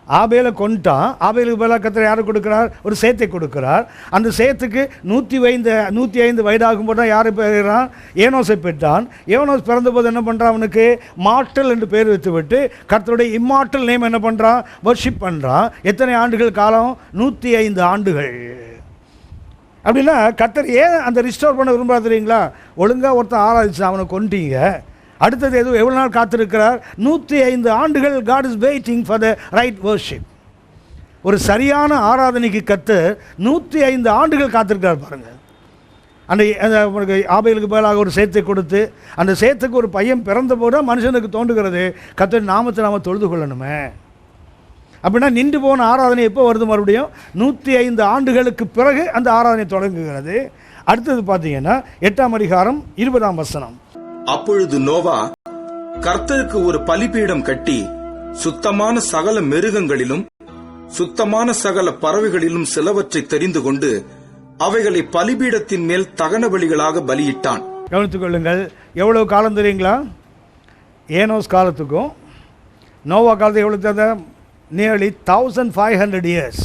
ஆபேலை கொண்டுட்டான். ஆபேலுக்கு பதிலாக கர்த்தர் யாரை கொடுக்கிறார், ஒரு சேத்தை கொடுக்கிறார். அந்த சேத்துக்கு 105 வயதாகும் போது தான் யாரை பெறுகிறான், ஏனோசை பெற்றான். ஏனோஸ் பிறந்தபோது என்ன பண்ணுறான், அவனுக்கு மாட்டல் என்று பேர் வைத்து விட்டு கர்த்தருடைய இம்மாட்டல் நேம் என்ன பண்ணுறான், வர்ஷிப் பண்ணுறான். எத்தனை ஆண்டுகள் காலம், 105 ஆண்டுகள். அப்படின்னா கர்த்தர் ஏன் அந்த ரிஸ்டோர் பண்ண விரும்புகிறா தெரியுங்களா? ஒழுங்காக ஒருத்தன் ஆராதிச்சு அவனை கொண்டீங்க, அடுத்தது எவ்வளோ நாள் காத்திருக்கிறார், 105 ஆண்டுகள். God is waiting for the right worship. ஒரு சரியான ஆராதனைக்கு கர்த்தர் 105 ஆண்டுகள் காத்திருக்கிறார் பாருங்கள். அந்த ஆபேலுக்கு பதிலாக ஒரு சேத்தை கொடுத்து, அந்த சேத்துக்கு ஒரு பையன் பிறந்த போது மனுஷனுக்கு தோன்றுகிறது கர்த்தர் நாமத்தை நாம தொழுது கொள்ளணுமே. அப்படின்னா நின்று போன ஆராதனை எப்போ வருது, மறுபடியும் 105 ஆண்டுகளுக்கு பிறகு அந்த ஆராதனை தொடங்குகிறது. அடுத்தது பார்த்தீங்கன்னா 8ஆம் அதிகாரம் 20ஆம் வசனம். அப்பொழுது நோவா கர்த்தருக்கு ஒரு பலிபீடம் கட்டி சுத்தமான சகல மிருகங்களிலும் சுத்தமான சகல பறவைகளிலும் சிலவற்றை தெரிந்து கொண்டு அவைகளை பலிபீடத்தின் மேல் தகன பலிகளாக பலியிட்டான். கவனித்துக் கொள்ளுங்கள், எவ்வளவு காலம் தெரியுங்களா? ஏனோஸ் காலத்துக்கும் நோவா காலத்துக்கு எவ்வளவு தேவை? Nearly 1500 years.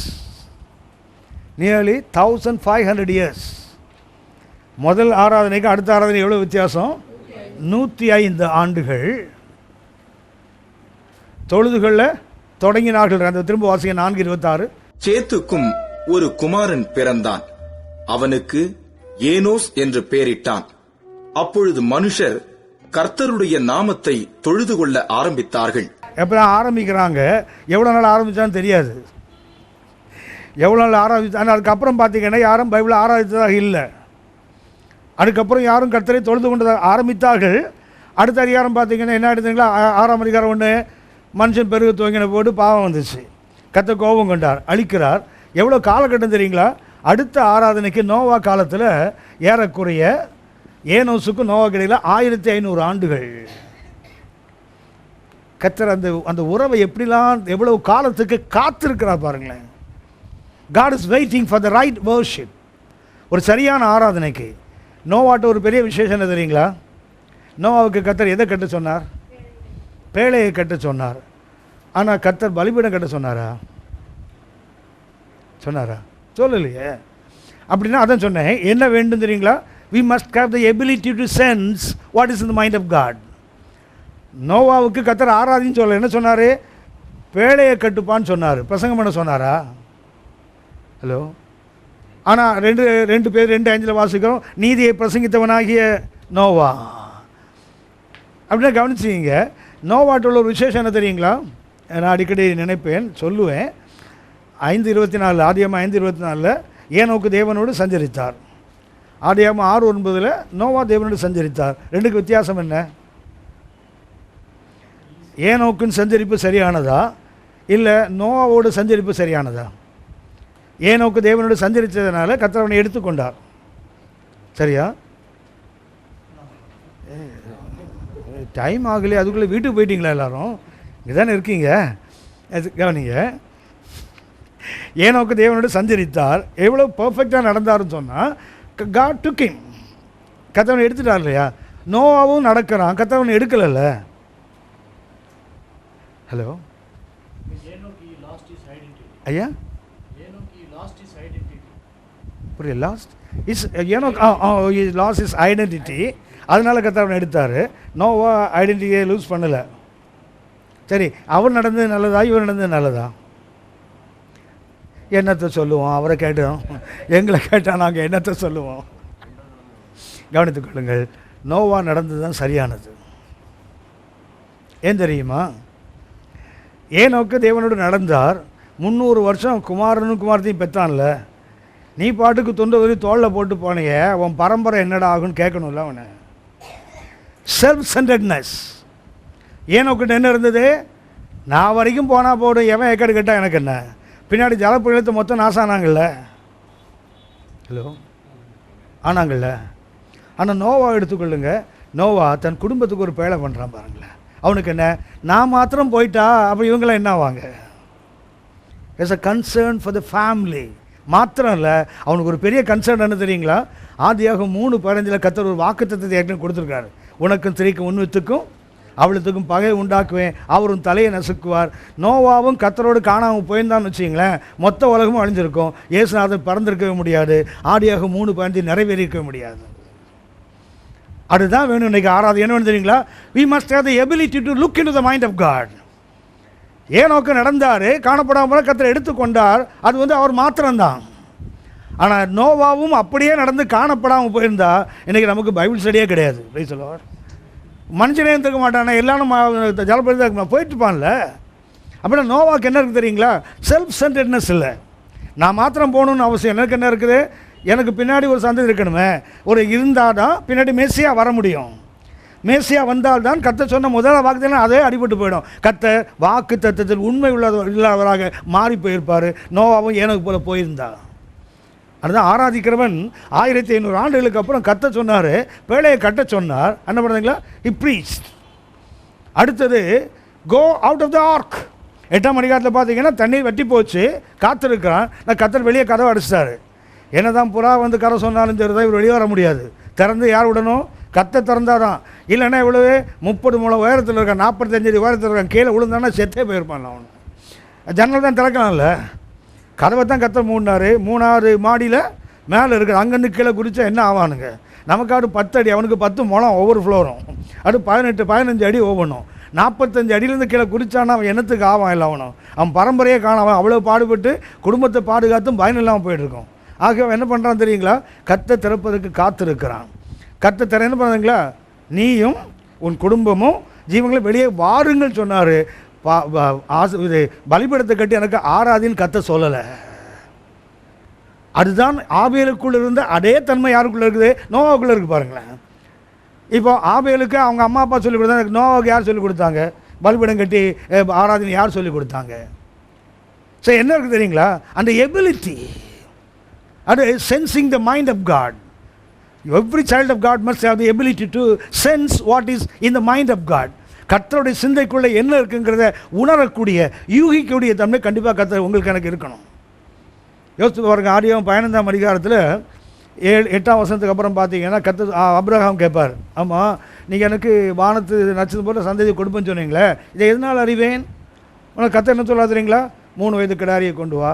Nearly 1500 years. முதல் ஆராதனைக்கு அடுத்த ஆராதனை எவ்வளவு வித்தியாசம்? 105 ஆண்டுகள். தொழுதுகொள்ள தொடங்கினார்கள். அந்த திரும்ப வாசிக்க 4:26. சேத்துக்கும் ஒரு குமாரன் பிறந்தான், அவனுக்கு ஏனோஸ் என்று பெயரிட்டான். அப்பொழுது மனுஷர் கர்த்தருடைய நாமத்தை தொழுது கொள்ள ஆரம்பித்தார்கள். எப்பதான் ஆரம்பிக்கிறாங்க, எவ்வளவு நாள் ஆரம்பிச்சான்னு தெரியாது. எவ்வளவு நாள் ஆரம்பிச்சாங்க, அதுக்கப்புறம் பார்த்தீங்கன்னா யாரும் பைபிள் ஆராதித்ததாக இல்லை. அதுக்கப்புறம் யாரும் கர்த்தரை தொழுது கொண்டு ஆரம்பித்தார்கள். அடுத்த அதிகாரம் பார்த்தீங்கன்னா என்ன எடுத்தீங்களா, 6ஆம் அதிகாரம் 1, மனுஷன் பெருக துவங்கின போது பாவம் வந்துச்சு, கர்த்தர் கோபம் கொண்டார், அழிக்கிறார். எவ்வளோ காலகட்டம் தெரியுங்களா? அடுத்த ஆராதனைக்கு நோவா காலத்தில் ஏறக்குறைய ஏனோசுக்கும் நோவா கிடையில 1500 ஆண்டுகள். கர்த்தர் அந்த உறவை எப்படிலாம் எவ்வளவு காலத்துக்கு காத்திருக்கிறார் பாருங்களேன். God is waiting for the right worship. ஒரு சரியான ஆராதனைக்கு. நோவாட்ட ஒரு பெரிய விசேஷம் என்ன தெரியுங்களா? நோவாவுக்கு கர்த்தர் எதை கட்ட சொன்னார்? பேழையை கட்ட சொன்னார். ஆனால் கர்த்தர் பலிபீடம் கட்ட சொன்னாரா? சொல்லலையே. அப்படின்னா அதான் சொன்னேன், என்ன வேண்டும் தெரியுங்களா? we must have the ability to sense what is in the mind of God. நோவாவுக்கு கர்த்தர் ஆராதின்னு சொல்ல என்ன சொன்னார்? பேழையை கட்டுப்பான்னு சொன்னார். பிரசங்கம் பண்ண சொன்னாரா? ஹலோ. ஆனால் 2 வாசிக்கிறோம், நீதியை பிரசங்கித்தவனாகிய நோவா. அப்படின்னா கவனிச்சிங்க, நோவாட்டுள்ள ஒரு விசேஷம் என்ன தெரியுங்களா? நான் அடிக்கடி நினைப்பேன், சொல்லுவேன். 5:24 ஆதியாகமம் 5:24 ஏனோக்கு தேவனோடு சஞ்சரித்தார். ஆதியாகமம் 6:9 நோவா தேவனோடு சஞ்சரித்தார். ரெண்டுக்கு வித்தியாசம் என்ன? ஏனோக்கின் சஞ்சரிப்பு சரியானதா இல்லை நோவாவோடு சஞ்சரிப்பு சரியானதா? ஏனோக்கு தேவனோடு சஞ்சரித்ததுனால கர்த்தர் அவனை எடுத்துக்கொண்டார். சரியா? டைம் ஆகலையே, அதுக்குள்ளே வீட்டுக்கு போயிட்டீங்களா எல்லாரும்? இங்கே தானே இருக்கீங்க. கவனிங்க, ஏனோக்கு தேவனோடு சஞ்சரித்தார். எவ்வளோ பர்ஃபெக்டாக நடந்தாருன்னு சொன்னால் God took him. கர்த்தவனை எடுத்துட்டார் இல்லையா? நோவாவும் நடக்கிறான், கர்த்தவனை எடுக்கலைல்ல. ஹலோ ஐயா, புரியல. Last is Enoch last is identity. அதனால கர்த்தர் அவனை எடுத்தார். நோவா ஐடென்டிட்டியை லூஸ் பண்ணலை. சரி, அவர் நடந்தது நல்லதா, இவர் நடந்தது நல்லதா? என்னத்தை சொல்லுவோம்? அவரை கேட்டோம், எங்களை கேட்டால் நாங்கள் என்னத்தை சொல்லுவோம்? கவனித்துக் கொள்ளுங்கள், நோவா நடந்தது தான் சரியானது. ஏன் தெரியுமா? ஏனோக்கு தேவனோடு நடந்தார், 300 வருஷம் குமாரனும் குமாரத்தையும் பெற்றான்ல. நீ பாட்டுக்கு துண்டு வரி தோளில் போட்டு போனையே, உன் பரம்பரை என்னடா ஆகுன்னு கேட்கணும்ல அவனை. Self centredness. ஏனோக்கிட்ட என்ன இருந்தது? நான் வரைக்கும் போனால் போடும், எவன் ஏக்கடு கேட்டால் எனக்கு என்ன? பின்னாடி ஜலப்புயலத்தை மொத்தம் நாசானாங்கல்ல. ஹலோ, ஆனாங்கள்ல. ஆனால் நோவா எடுத்துக்கொள்ளுங்க, நோவா தன் குடும்பத்துக்கு ஒரு பேழை பண்ணுறான் பாருங்களேன். அவனுக்கு என்ன, நான் மாத்திரம் போயிட்டா அப்போ இவங்களாம் என்ன ஆவாங்க? It's a concern for the family. மாத்திரம் இல்லை, அவனுக்கு ஒரு பெரிய கன்சர்ன் என்ன தெரியுங்களா? ஆதியாகமம் 3:15 கர்த்தர் ஒரு வாக்குத்தத்தத்தை ஏற்கனவே கொடுத்துருக்காரு. உனக்கும் திரைக்கும் உன்வித்துக்கும் அவளுத்துக்கும் பகை உண்டாக்குவேன், அவரும் தலையை நசுக்குவார். நோவாவும் கர்த்தரோடு காணாமல் போயிருந்தான்னு வச்சிங்களேன், மொத்த உலகமும் அழிஞ்சிருக்கும். இயேசுநாதர் பறந்திருக்கவே முடியாது, ஆதியாகமம் 3:15 நிறைவேறிக்கவே முடியாது. அதுதான் வேணும் இன்றைக்கி ஆராதனை. என்ன வேணும் தெரியுங்களா? we must have the ability to look into the mind of God. ஏனோக்கு நடந்தார், காணப்படாமல் கர்த்தர் எடுத்துக்கொண்டார், அது அவர் மாத்திரம்தான். ஆனால் நோவாவும் அப்படியே நடந்து காணப்படாமல் போயிருந்தா இன்றைக்கி நமக்கு பைபிள் ஸ்டடியே கிடையாது. Praise the Lord. மனுஷனே இருக்க மாட்டானே, எல்லாரும் ஜலப்படி போயிட்டுப்பான்ல. அப்படின்னா நோவாக்கு என்ன இருக்குது தெரியுங்களா? செல்ஃப் சென்டர்ட்னஸ் இல்லை. நான் மாத்திரம் போகணுன்னு அவசியம். எனக்கு என்ன இருக்குது? எனக்கு பின்னாடி ஒரு சந்ததி இருக்கணுமே, ஒரு இருந்தால் தான் பின்னாடி மேசியா வர முடியும். மேசியா வந்தால்தான் கர்த்தர் சொன்ன முதல் வாக்குத்தத்தம் அதே அடிபட்டு போயிடும். கர்த்தர் வாக்கு தத்தத்தில் உண்மை இல்லாதவராக மாறி போயிருப்பார். நோவாவும் எனக்கு போல போயிருந்தா. அதுதான் ஆராதிக்கிறவன் 1500 ஆண்டுகளுக்கு அப்புறம் கர்த்தர் சொன்னார், பேழையை கட்ட சொன்னார். என்ன பண்ணுறீங்களா? He preached. அடுத்தது go out of the ark. 8ஆம் அதிகாரத்தில் பார்த்தீங்கன்னா தண்ணீர் வற்றி போச்சு, காத்திருக்கிறான். நான் கர்த்தர் வெளியே கதவை அடிச்சிட்டாரு. என்ன தான் புறா கரை சொன்னாலும் சரி தான், இவர் வெளியே வர முடியாது. திறந்து யார் விடணும்? கர்த்தர் திறந்தாதான். இல்லைன்னா இவ்வளவு 30 முழம் உயரத்தில் இருக்கான், 45 அடி உயரத்தில் இருக்கான், கீழே விழுந்தானா செத்தே போயிருப்பான் அவனு. ஜன்னல் தான் திறக்கலாம்ல, கதவை தான் கர்த்தர் மூடினார். 3வது மாடியில் மேலே இருக்குது, அங்கேருந்து கீழே குறித்தா என்ன ஆவானுங்க? நமக்காடு 10 அடி, அவனுக்கு 10 முழம் ஒவ்வொரு ஃப்ளோரும். அது 18-15 அடி ஒவ்வொன்றும். 45 அடியிலேருந்து கீழே குறித்தானா அவன் என்னத்துக்கு ஆவான்? இல்லை அவனும் அவன் பரம்பரையே காணாமல் அவ்வளோ பாடுபட்டு குடும்பத்தை பாதுகாத்தும் பயன் இல்லாமல் போயிட்டுருக்கோம். ஆக என்ன பண்ணுறான் தெரியுங்களா? கர்த்தர் திறப்பதற்கு காத்திருக்கிறான். கர்த்தர் திற என்ன பண்ணுறீங்களா? நீயும் உன் குடும்பமும் ஜீவங்களை வெளியே வாருங்கள் சொன்னார். இது பலிபீடத்தை கட்டி எனக்கு ஆராதின்னு கர்த்தர் சொல்லலை. அதுதான் ஆபேலுக்குள்ளே இருந்த அதே தன்மை யாருக்குள்ளே இருக்குது? நோவாவுக்குள்ளே இருக்குது பாருங்களேன். இப்போ ஆபேலுக்கு அவங்க அம்மா அப்பா சொல்லிக் கொடுத்தாங்க, நோவாவுக்கு யார் சொல்லிக் கொடுத்தாங்க? பலிபீடம் கட்டி ஆராதனை யார் சொல்லிக் கொடுத்தாங்க? சரி, என்ன இருக்குது தெரியுங்களா? அந்த எபிலிட்டி, அது sensing the mind of God. Every child of God must have the ability to sense what is in the mind of God. கர்த்தருடைய சிந்தைக்குள்ளே என்ன இருக்குங்கிறத உணரக்கூடிய யூகிக்கக்கூடிய தன்மை கண்டிப்பாக கர்த்தர் உங்களுக்கு எனக்கு இருக்கணும். யோசித்து பாருங்க, ஆதியாகமம் 15ஆம் அதிகாரத்தில் 8ஆம் வசனத்துக்கு அப்புறம் பார்த்தீங்கன்னா கர்த்தர் ஆபிரகாம் கேட்பார், ஆமாம் நீங்கள் எனக்கு வானத்து நட்சத்திரம் போல சந்ததியை கொடுப்பேன்னு சொன்னீங்களே, இதை எதனால் அறிவேன்? உனக்கு கர்த்தர் என்ன சொல்ல தெரியுங்களா? 3 வயது கிடாரியை கொண்டு வா,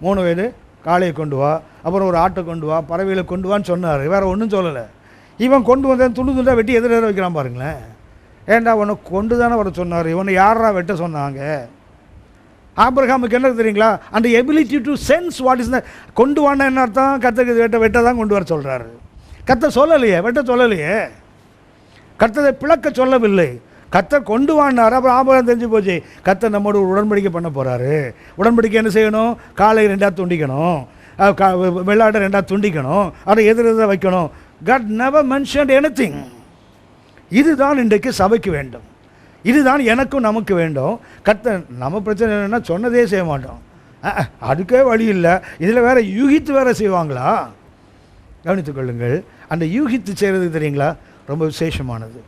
3 வயது காளையை கொண்டு வா, அப்புறம் ஒரு ஆட்டை கொண்டு வா, பறவைகளை கொண்டு வான்னு சொன்னார். வேறு ஒன்றும் சொல்லலை. இவன் கொண்டு வந்தேன் துண்டு துண்டாக வெட்டி எதிர வைக்கிறான் பாருங்களேன். ஏண்டா உன்னை கொண்டு தானே வர சொன்னார், இவனை யாரா வெட்ட சொன்னாங்க? ஆபிரகாமுக்கு என்ன தெரியுங்களா? அந்த ability to sense what is the. கொண்டு வான்னா என்ன அர்த்தம்? கர்த்தருக்கு வெட்ட தான் கொண்டு வர சொல்கிறாரு. கர்த்தர் சொல்லலையே, வெட்ட சொல்லலையே, கர்த்தரை பிளக்க சொல்லவில்லை. கர்த்தர் கொண்டு வாண்டார். அப்புறம் ஆபிரகாம் தெரிஞ்சு போச்சு, கர்த்தர் நம்மோட ஒரு உடன்படிக்கை பண்ண போகிறாரு. உடன்படிக்கை என்ன செய்யணும்? காலை 2ஆக துண்டிக்கணும், வெள்ளாட்டை 2ஆக துண்டிக்கணும், அதை எதிர வைக்கணும். God never mentioned anything. இதுதான் இன்றைக்கு சபைக்கு வேண்டும், இதுதான் எனக்கும் நமக்கு வேண்டும். கர்த்தர் நம்ம பிரச்சனை என்னென்னா சொன்னதே செய்ய மாட்டோம், அதுக்கே வழி இல்லை, இதில் வேறு யூகித்து வேறு செய்வாங்களா? கவனித்துக் கொள்ளுங்கள், அந்த யூகித்து செய்கிறது தெரியுங்களா ரொம்ப விசேஷமானது.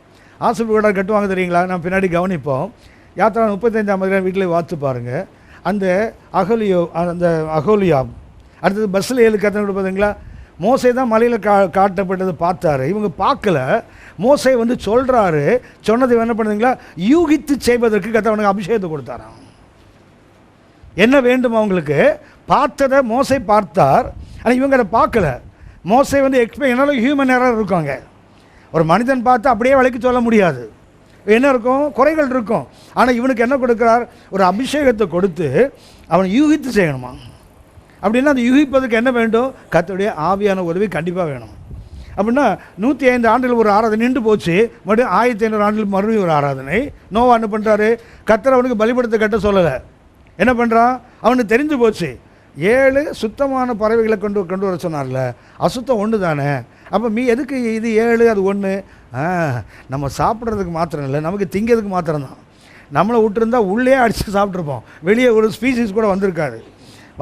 ஆசிரியர் கூட கட்டுவாங்க தெரியுங்களா? நம்ம பின்னாடி கவனிப்போம். யாத்திரா 35ஆம் அதிகாரம் வீட்டில் வாத்து பாருங்கள். அந்த அகோலியா அடுத்தது பஸ்லேயலுக்கு கத்தனை பார்த்தீங்களா? மோசே தான் மலையில் காட்டப்பட்டது பார்த்தாரு, இவங்க பார்க்கல. மோசே சொல்கிறாரு, சொன்னது என்ன பண்ணுறீங்களா? யூகித்து செய்வதற்கு கத்தவனுக்கு அபிஷேகத்தை கொடுத்தாராம். என்ன வேண்டும் அவங்களுக்கு? பார்த்ததை மோசே பார்த்தார், ஆனால் இவங்க அதை பார்க்கல. மோசே எக்ஸ்பிளைன் என்னாலும் ஹியூமன் எரர் இருக்காங்க. ஒரு மனிதன் பார்த்து அப்படியே விலைக்கு சொல்ல முடியாது, என்ன இருக்கும், குறைகள் இருக்கும். ஆனால் இவனுக்கு என்ன கொடுக்குறார், ஒரு அபிஷேகத்தை கொடுத்து அவன் யூகித்து செய்யணுமா. அப்படின்னா அந்த யூகிப்பதுக்கு என்ன வேண்டும், கர்த்தருடைய ஆவியான உதவி கண்டிப்பாக வேணும். அப்படின்னா 105 ஆண்டுகள் ஒரு ஆராதனை நின்று போச்சு, மறுபடியும் 1500 ஆண்டுகள் மறுபடியும் ஒரு ஆராதனை. நோவா என்ன பண்ணுறாரு, கர்த்தர் அவனுக்கு பலிபடுத்த கட்ட சொல்லலை, என்ன பண்ணுறான், அவனுக்கு தெரிஞ்சு போச்சு 7 சுத்தமான பறவைகளை கொண்டு வர சொன்னார்ல, அசுத்தம் ஒன்று தானே, அப்போ எதுக்கு இது 7 அது 1, நம்ம சாப்பிட்றதுக்கு மாத்திரம் இல்லை, நமக்கு திங்கிறதுக்கு மாத்திரம்தான். நம்மளை விட்டுருந்தா உள்ளே அடித்து சாப்பிட்ருப்போம், வெளியே ஒரு ஸ்பீசிஸ் கூட வந்திருக்காரு.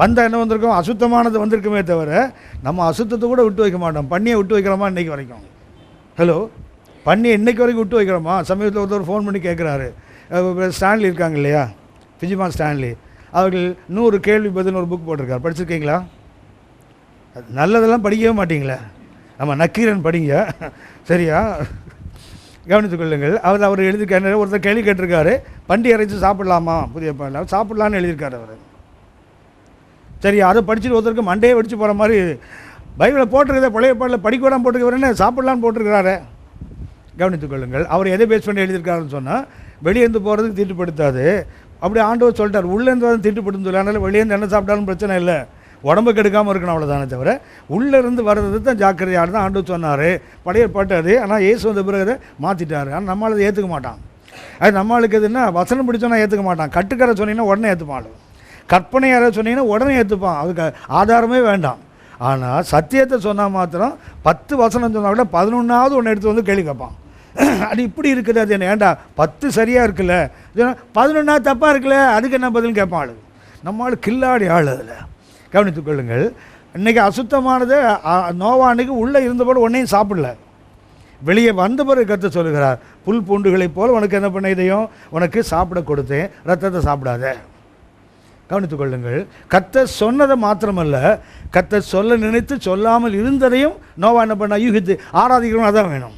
வந்தால் என்ன வந்திருக்கோம், அசுத்தமானது வந்திருக்குமே தவிர நம்ம அசுத்தத்தை கூட விட்டு வைக்க மாட்டோம். பண்ணியை விட்டு வைக்கிறோமா இன்றைக்கி வரைக்கும்? ஹலோ, பண்ணியை இன்றைக்கி வரைக்கும் விட்டு வைக்கிறோமா? சமீபத்தில் ஒருத்தர் ஃபோன் பண்ணி கேட்குறாரு, ஸ்டான்லி இருக்காங்க இல்லையா, ஃபிஜிமான் ஸ்டான்லி, அவர்கள் 100 கேள்வி பதில் ஒரு புக் போட்டிருக்கார், படிச்சிருக்கீங்களா? நல்லதெல்லாம் படிக்கவே மாட்டிங்களே, நம்ம நக்கீரன் படிங்க சரியா, கவனித்துக் கொள்ளுங்கள். அவர் எழுதியிருக்காரு, ஒருத்தர் கேள்வி கேட்டிருக்காரு, பண்டி அரைச்சி சாப்பிடலாமா, புதிய சாப்பிட்லான்னு எழுதியிருக்காரு அவர். சரி, அதை படிச்சுட்டு ஒருத்தருக்கு மண்டையே வெடிச்சு போகிற மாதிரி பைபிளை போட்டிருக்கிறத பழைய பாடலில் படிக்கூடாமல் போட்டுக்கிறவரேன்னு சாப்பிட்லான்னு போட்டிருக்கிறாரு. கவனித்துக் கொள்ளுங்கள். அவர் எதை பேஸ் பண்ணி எழுதியிருக்காருன்னு சொன்னால், வெளியேந்து போகிறதுக்கு தீட்டுப்படுத்தாது, அப்படி ஆண்டவர் சொல்லிட்டார், உள்ளேருந்து வந்து தீட்டுப்படுத்தும் சொல்லி, அதனால் வெளியேந்து என்ன சாப்பிட்டாலும் பிரச்சனை இல்லை, உடம்பு கெடுக்காமல் இருக்கணும், அவ்வளோதானே தவிர உள்ளேருந்து வர்றது தான் ஜாக்கிரதையாக தான் ஆண்டவர் சொன்னார். பழைய பாட்டு அது, ஆனால் இயேசு வந்த பிறகு அதை மாற்றிட்டார். ஆனால் நம்மளால் அதை ஏற்றுக்க மாட்டான். அது நம்மளுக்கு எதுன்னா, வசனம் பிடிச்சோன்னா ஏற்றுக்க மாட்டான், கட்டுக்கரை சொன்னீங்கன்னா உடனே ஏற்றுப்பான், கற்பனை யாராவது சொன்னீங்கன்னா உடனே ஏற்றுப்பான், அதுக்கு ஆதாரமே வேண்டாம். ஆனால் சத்தியத்தை சொன்னால் மாத்திரம் 10 வசனம் சொன்னால் கூட 11ஆவது ஒன்று எடுத்து வந்து கேள்வி கேட்பான். அது இப்படி இருக்குது, அது என்ன ஏண்டா 10 சரியாக இருக்குல்ல, 11ஆவது தப்பாக இருக்குல்ல, அதுக்கு என்ன பதில் கேட்பான் ஆளு. நம்ம ஆள் கில்லாடி ஆள். அதில் கவனித்துக் கொள்ளுங்கள். இன்றைக்கி அசுத்தமானது நோவா அன்னைக்கு உள்ளே இருந்தபோது ஒன்றையும் சாப்பிடல, வெளியே வந்த பிறகு கர்த்தர் சொல்லுகிறார், புல் பூண்டுகளைப் போல் உனக்கு என்ன பண்ண இதையும் உனக்கு சாப்பிட கொடுத்தேன், ரத்தத்தை சாப்பிடாத. கவனித்துக் கொள்ளுங்கள். கர்த்தர் சொன்னதை மாத்திரமல்ல, கர்த்தர் சொல்ல நினைத்து சொல்லாமல் இருந்ததையும் நோவா என்ன பண்ண, யூகித்து ஆராதிக்கணும், அதான் வேணும்.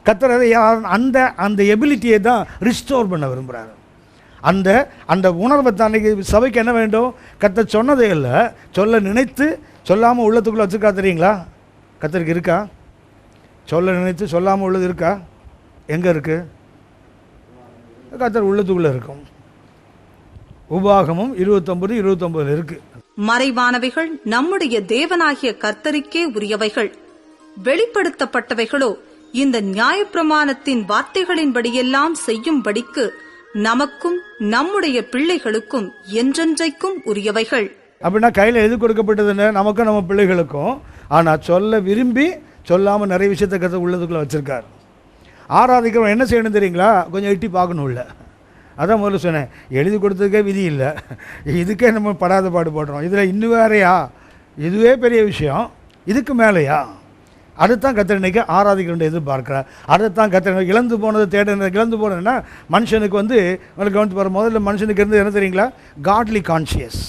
கர்த்தர் அதை அந்த எபிலிட்டியை தான் ரிஸ்டோர் பண்ண விரும்புகிறார். அந்த உணர்வை தான் அன்றைக்கி சபைக்கு என்ன வேண்டும், கர்த்தர் சொன்னதே இல்லை, சொல்ல நினைத்து சொல்லாமல் உள்ளத்துக்குள்ளே வச்சுருக்கா தெரியுங்களா? கர்த்தருக்கு இருக்கா? சொல்ல நினைத்து சொல்லாமல் உள்ளது இருக்கா? எங்கே இருக்குது? கர்த்தர் உள்ளத்துக்குள்ளே இருக்கும். உபாகமும் 29:29 இருக்கு. மறைவானவைகள் நம்முடைய தேவனாகிய கர்த்தருக்கே உரியவைகள், வெளிப்படுத்தப்பட்டவைகளோ இந்த நியாயப்பிரமாணத்தின் வார்த்தைகளின்படியெல்லாம் செய்யும்படிக்கு நமக்கும் நம்முடைய பிள்ளைகளுக்கும் என்றென்றைக்கும் உரியவைகள். அப்படின்னா கையில் எழுதி கொடுக்கப்பட்டதுன்னு நமக்கும் நம்ம பிள்ளைகளுக்கும். ஆனால் சொல்ல விரும்பி சொல்லாமல் நிறைய விஷயத்தை கற்று உள்ளதுக்குள்ளே வச்சுருக்கார். ஆராதிக்கிறவன் என்ன செய்யணும் தெரியுங்களா? கொஞ்சம் எட்டி பார்க்கணும். இல்லை, அதான் முதல்ல சொன்னேன், எழுதி கொடுத்ததுக்கே விதி இல்லை, இதுக்கே நம்ம படாத பாடுபடுறோம், இதில் இன்னும் வேறையா, இதுவே பெரிய விஷயம், இதுக்கு மேலேயா? அதுதான் கர்த்தர் இன்னைக்கு ஆராதிக்கிறோம் எதிர்பார்க்கிறார். அதைத்தான் கர்த்தர் இழந்து போனதை தேட. இழந்து போனதுன்னா மனுஷனுக்கு உங்களுக்கு கவனித்து போகிற முதல்ல மனுஷனுக்கு இருந்தது என்ன தெரியுங்களா? காட்லி கான்ஷியஸ்.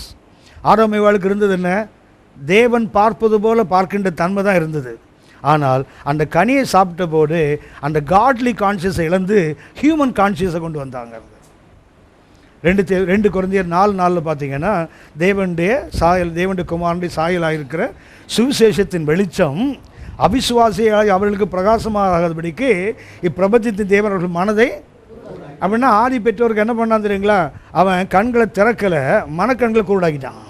ஆரோமைவாளுக்கு இருந்தது என்ன? தேவன் பார்ப்பது போல பார்க்கின்ற தன்மை தான் இருந்தது. ஆனால் அந்த கனியை சாப்பிட்ட போது அந்த காட்லி கான்ஷியஸை இழந்து ஹியூமன் கான்ஷியஸை கொண்டு வந்தாங்க. 2 கொரிந்தியர் 4:4 பார்த்தீங்கன்னா, தேவனுடைய சாயல், தேவனுடைய குமாரனுடைய சாயலாக இருக்கிற சுவிசேஷத்தின் வெளிச்சம் அவிசுவாசியாக அவர்களுக்கு பிரகாசமாகாதபடிக்கு இப்பிரபஞ்சத்தின் தேவன் அவர்கள் மனதை, அப்படின்னா ஆதி பெற்றோருக்கு என்ன பண்ணான் தெரியுங்களா? அவன் கண்களை திறக்கலை, மனக்கண்களை குருடாக்கிட்டான்.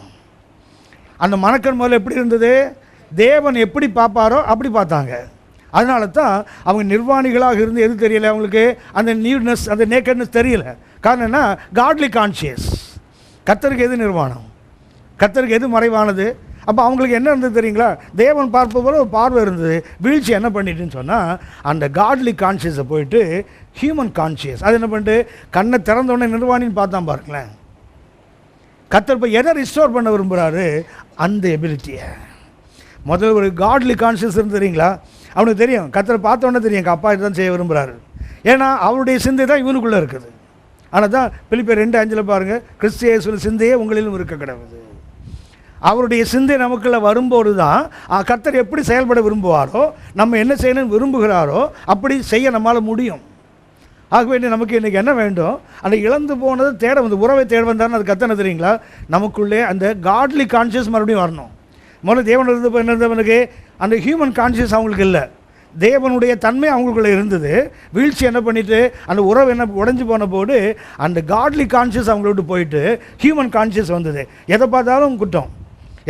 அந்த மனக்கண் முதல்ல எப்படி இருந்தது? தேவன் எப்படி பார்ப்பாரோ அப்படி பார்த்தாங்க. அதனால தான் அவங்க நிர்வாணிகளாக இருந்து எது தெரியல அவங்களுக்கு, அந்த நியூட்னஸ், அந்த நேக்கட்னஸ் தெரியல. காரணம் என்ன? காட்லி கான்ஷியஸ். கர்த்தருக்கு எது நிர்வாணம், கர்த்தருக்கு எது மறைவானது? அப்போ அவங்களுக்கு என்ன இருந்தது தெரியுங்களா? தேவன் பார்ப்பது போல ஒரு பார்வை இருந்தது. வீழ்ச்சி என்ன பண்ணிட்டுன்னு சொன்னால், அந்த காட்லி கான்ஷியஸை போயிட்டு ஹியூமன் கான்ஷியஸ் அது என்ன பண்ணிட்டு கண்ணை திறந்தோடனே நிர்வாணின்னு பார்த்தான் பாருங்களேன். கர்த்தர் இப்போ எதை ரிஸ்டோர் பண்ண விரும்புகிறாரு? அந்த எபிலிட்டியை. முதல்ல ஒரு காட்லி கான்ஷியஸ் இருந்து தெரியுங்களா? அவனுக்கு தெரியும், கர்த்தரை பார்த்தோன்னே தெரியும் எங்கள் அப்பா இதுதான் செய்ய விரும்புகிறாரு. ஏன்னா அவருடைய சிந்தை தான் இவனுக்குள்ளே இருக்குது. ஆனால் தான் பிலிப்பியர் 2:5 பாருங்கள், கிறிஸ்து இயேசுவின் சிந்தையே உங்களிலும் இருக்க கிடக்குது. அவருடைய சிந்தை நமக்குள்ளே வரும்போது தான் கர்த்தர் எப்படி செயல்பட விரும்புவாரோ, நம்ம என்ன செய்யணும்னு விரும்புகிறாரோ அப்படி செய்ய நம்மளால் முடியும். ஆகவே நமக்கு இன்றைக்கி என்ன வேண்டும்? அந்த இழந்து போனது தேட வந்து உறவை தேட வந்தாருன்னு அது கத்தனை தெரியுங்களா? நமக்குள்ளே அந்த காட்லி கான்ஷியஸ் மறுபடியும் வரணும். முதல்ல தேவன் இருந்தப்போ என்ன இருந்தவனுக்கு அந்த ஹியூமன் கான்ஷியஸ் அவங்களுக்கு இல்லை. தேவனுடைய தன்மை அவங்களுக்குள்ள இருந்தது. வீழ்ச்சி என்ன பண்ணிட்டு அந்த உறவு என்ன உடைஞ்சு போன போது அந்த காட்லி கான்ஷியஸ் அவங்கள விட்டு போயிட்டு ஹியூமன் கான்ஷியஸ் வந்தது. எதை பார்த்தாலும் குற்றம்,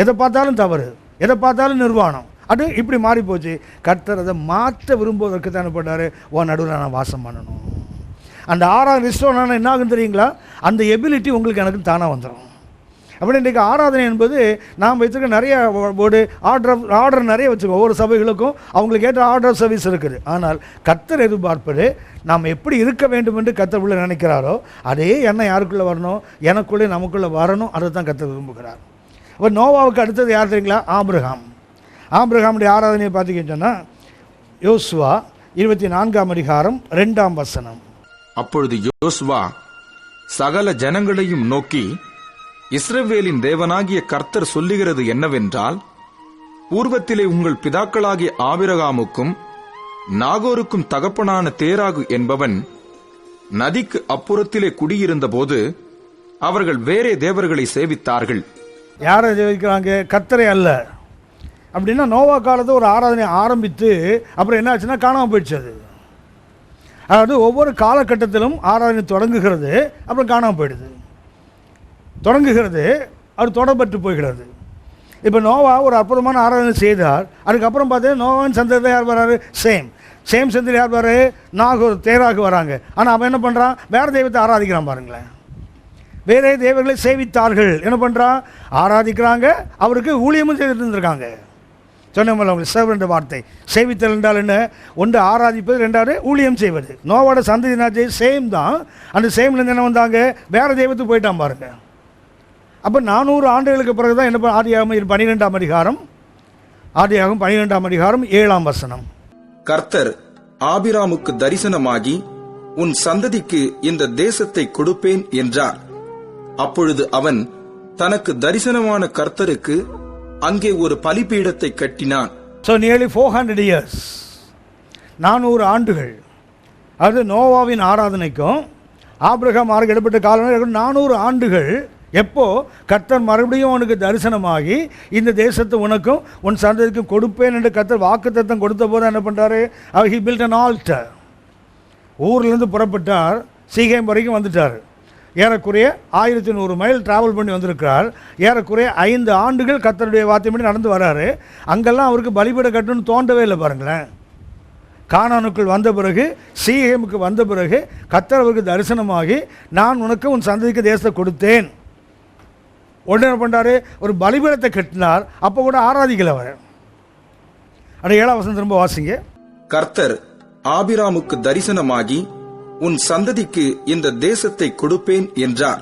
எதை பார்த்தாலும் தவறு, எதை பார்த்தாலும் நிர்வாணம், அது இப்படி மாறி போச்சு. கர்த்தர் அதை மாற்ற விரும்புவதற்கு தான் பண்ணார், உன் நடுவில் நான் வாசம் பண்ணணும். அந்த 6ஆம் ரிஸ்டோர் என்ன ஆகும் தெரியுங்களா? அந்த எபிலிட்டி உங்களுக்கு எனக்கு தானாக வந்துடும். அப்படி இன்றைக்கு ஆராதனை என்பது நாம் வைத்திருக்க நிறைய ஒரு ஆர்டர் நிறைய வச்சுக்கோம். ஒவ்வொரு சபைகளுக்கும் அவங்களுக்கு ஏற்ற ஆர்டர் சர்வீஸ் இருக்குது. ஆனால் கர்த்தர் எதிர்பார்ப்பது நாம் எப்படி இருக்க வேண்டும் என்று கர்த்தர் உள்ள நினைக்கிறாரோ அதே எண்ணம் யாருக்குள்ளே வரணும், எனக்குள்ளே நமக்குள்ளே வரணும். அதை தான் கர்த்தர் விரும்புகிறார். இப்போ நோவாவுக்கு அடுத்தது யார் தெரியுங்களா? ஆபிரகாம். ஆபிரகாமுடைய ஆராதனையை பார்த்தீங்கன்னு சொன்னால் யோசுவா 24ஆம் அதிகாரம் 2ஆம் வசனம். அப்பொழுது யோசுவா சகல ஜனங்களையும் நோக்கி, இஸ்ரவேலின் தேவனாகிய கர்த்தர் சொல்லுகிறது என்னவென்றால், பூர்வத்திலே உங்கள் பிதாக்களாகிய ஆபிரகாமுக்கும் நாகோருக்கும் தகப்பனான தேராகு என்பவன் நதிக்கு அப்புறத்திலே குடியிருந்த போது அவர்கள் வேறே தேவர்களை சேவித்தார்கள். யாரை சேவிக்கிறாங்க? கர்த்தரை அல்ல. அப்படின்னா நோவா காலத்தை ஒரு ஆராதனை ஆரம்பித்து அப்புறம் என்ன ஆச்சுன்னா காணாமல் போயிடுச்சு. அது அதாவது ஒவ்வொரு காலகட்டத்திலும் ஆராதனை தொடங்குகிறது, அப்புறம் காணாமல் போயிடுது. தொடங்குகிறது, அது தொடர்பற்று போய்கிறது. இப்போ நோவா ஒரு அற்புதமான ஆராதனை செய்தார். அதுக்கப்புறம் பார்த்தீங்கன்னா நோவாவின் சந்ததியில் யார் வராரு? சேம் சந்ததியில் யார் வராரு? நாகூர் தேராக வராங்க. ஆனால் அவன் என்ன பண்ணுறான்? வேறு தெய்வத்தை ஆராதிக்கிறான். பாருங்களேன், வேறே தேவர்களை சேவித்தார்கள். என்ன பண்ணுறான்? ஆராதிக்கிறாங்க, அவருக்கு ஊழியமும் செய்துட்டு இருந்திருக்காங்க. சொன்னோம்ல அவங்க சேவன்ற வார்த்தை. சேவித்தல் என்றால் என்ன? ஒன்று ஆராதிப்பது, ரெண்டாவது ஊழியம் செய்வது. நோவோட சந்ததினாச்சு சேம் தான். அந்த சேம்லேருந்து என்ன வந்தாங்க? வேறு தெய்வத்துக்கு போயிட்டான் பாருங்க. அப்போ 400 ஆண்டுகளுக்கு பிறகு தான் என்ன? ஆதியாகமம் 12ஆம் அதிகாரம் 7ஆம் வசனம். கர்த்தர் ஆபிராமுக்கு தரிசனமாகி, உன் சந்ததிக்கு இந்த தேசத்தை கொடுப்பேன் என்றார். அப்பொழுது அவன் தனக்கு தரிசனமான கர்த்தருக்கு அங்கே ஒரு பலிபீடத்தை கட்டினான். So nearly 400 years, 400 ஆண்டுகள். அது நோவாவின் ஆராதனைக்கும் ஆபிரகாம் இடப்பட்ட காலம் 400 ஆண்டுகள். எப்போ கர்த்தர் மறுபடியும் உனக்கு தரிசனமாகி இந்த தேசத்தை உனக்கும் உன் சந்ததிக்கும் கொடுப்பேன் என்று கர்த்தர் வாக்குத்தத்தம் கொடுத்த போது என்ன பண்ணுறாரு? he built an altar. ஊர்லேருந்து புறப்பட்டார், சீகேம் வரைக்கும் வந்துட்டார். ஏறக்குறைய 1100 மைல் டிராவல் பண்ணி வந்திருக்கிறார். ஏறக்குறைய 5 ஆண்டுகள் கர்த்தருடைய வார்த்தைப்படி நடந்து வராரு. அங்கெல்லாம் அவருக்கு பலிபீடம் கட்டணும்னு தோண்டவே இல்லை. பாருங்களேன், கானானுக்குள் வந்த பிறகு, சீகேமுக்கு வந்த பிறகு கர்த்தர் அவருக்கு தரிசனமாகி, நான் உனக்கு உன் சந்ததிக்கு தேசத்தை கொடுத்தேன். உடனே என்ன பண்ணுறாரு? ஒரு பலிபீடத்தை கட்டினார். அப்போ கூட ஆராதிக்கல அவர். அது 7ஆம் வசனம் திரும்ப வாசிங்க. கர்த்தர் ஆபிராமுக்கு தரிசனமாகி, உன் சந்ததிக்கு இந்த தேசத்தை கொடுப்பேன் என்றார்.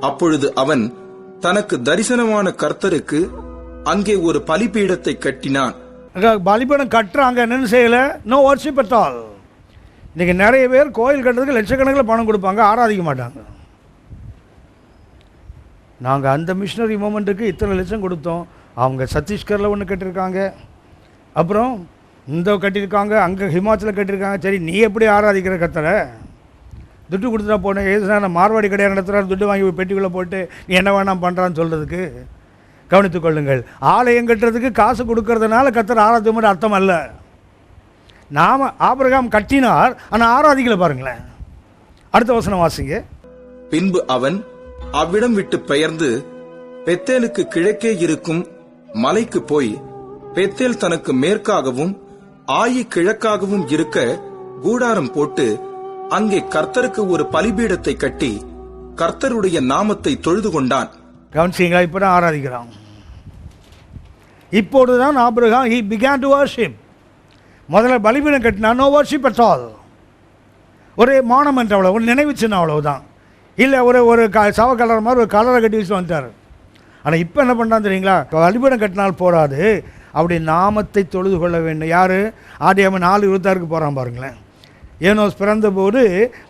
அப்பொழுது அவன் தனக்கு தரிசனமான கர்த்தருக்கு அங்கே ஒரு பலிபீடத்தை கட்டினான். பலிபீடம் கட்டுறாங்க, என்னன்னு செய்யல? No worship at all. இன்னைக்கு நிறைய பேர் கோயில் கட்டுறதுக்கு லட்சக்கணக்கில் பணம் கொடுப்பாங்க, ஆராதிக்க மாட்டாங்க. நாங்கள் அந்த மிஷினரி மூமெண்ட்டுக்கு இத்தனை லட்சம் கொடுத்தோம். அவங்க சத்தீஸ்கரில் ஒன்று கட்டியிருக்காங்க, அப்புறம் இந்த கட்டியிருக்காங்க, அங்கே ஹிமாச்சலில் கட்டியிருக்காங்க. சரி, நீ எப்படி ஆராதிக்கிற கர்த்தரை? துட்டு கொடுத்துட்டா போனேன். நான் மார்வாடி கடையாக நடத்துகிறார், துட்டு வாங்கி பெட்டிக்குள்ளே போட்டு நீ என்ன வேணாம் பண்ணுறான்னு சொல்கிறதுக்கு கவனித்துக் கொள்ளுங்கள். ஆலயம் கட்டுறதுக்கு காசு கொடுக்கறதுனால கர்த்தர் ஆராதிக்கும் அர்த்தம் அல்ல. நாம் ஆபிரகாம் கட்டினார், ஆனால் ஆராதிக்கல. பாருங்களேன், அடுத்த வசனம் வாசிங்க. பின்பு அவன் அவ்விடம் விட்டு பெயர்ந்து பெத்தேலுக்கு கிழக்கே இருக்கும் மலைக்கு போய், பெத்தேல் தனக்கு மேற்காகவும் ஆயி கிழக்காகவும் இருக்க கூடாரம் போட்டு அங்கே கர்த்தருக்கு ஒரு பலிபீடத்தை கட்டி கர்த்தருடைய நாமத்தை தொழுது கொண்டான். கவனிச்சிங்களா? இப்பதான் ஆராதிக்கிறான். இப்பொழுதுதான் Abraham he began to worship. முதல்ல பலிபீடம் கட்டினா no worship at all. ஒரு மானமெண்ட், அவ்வளோ, ஒரு நினைவு சின்னம், அவ்வளவுதான். இல்லை ஒரு சவ கலர் மாதிரி ஒரு கலரை கட்டி வச்சு வந்துட்டார். ஆனால் இப்போ என்ன பண்ணான்னு தெரியுங்களா? பலிபீடம் கட்டினால் போராது, அப்படி நாமத்தை தொழுது கொள்ள வேண்டும். யார்? ஆதியாகமம் 4:26 போகிறான் பாருங்களேன். ஏனோஸ் பிறந்தபோது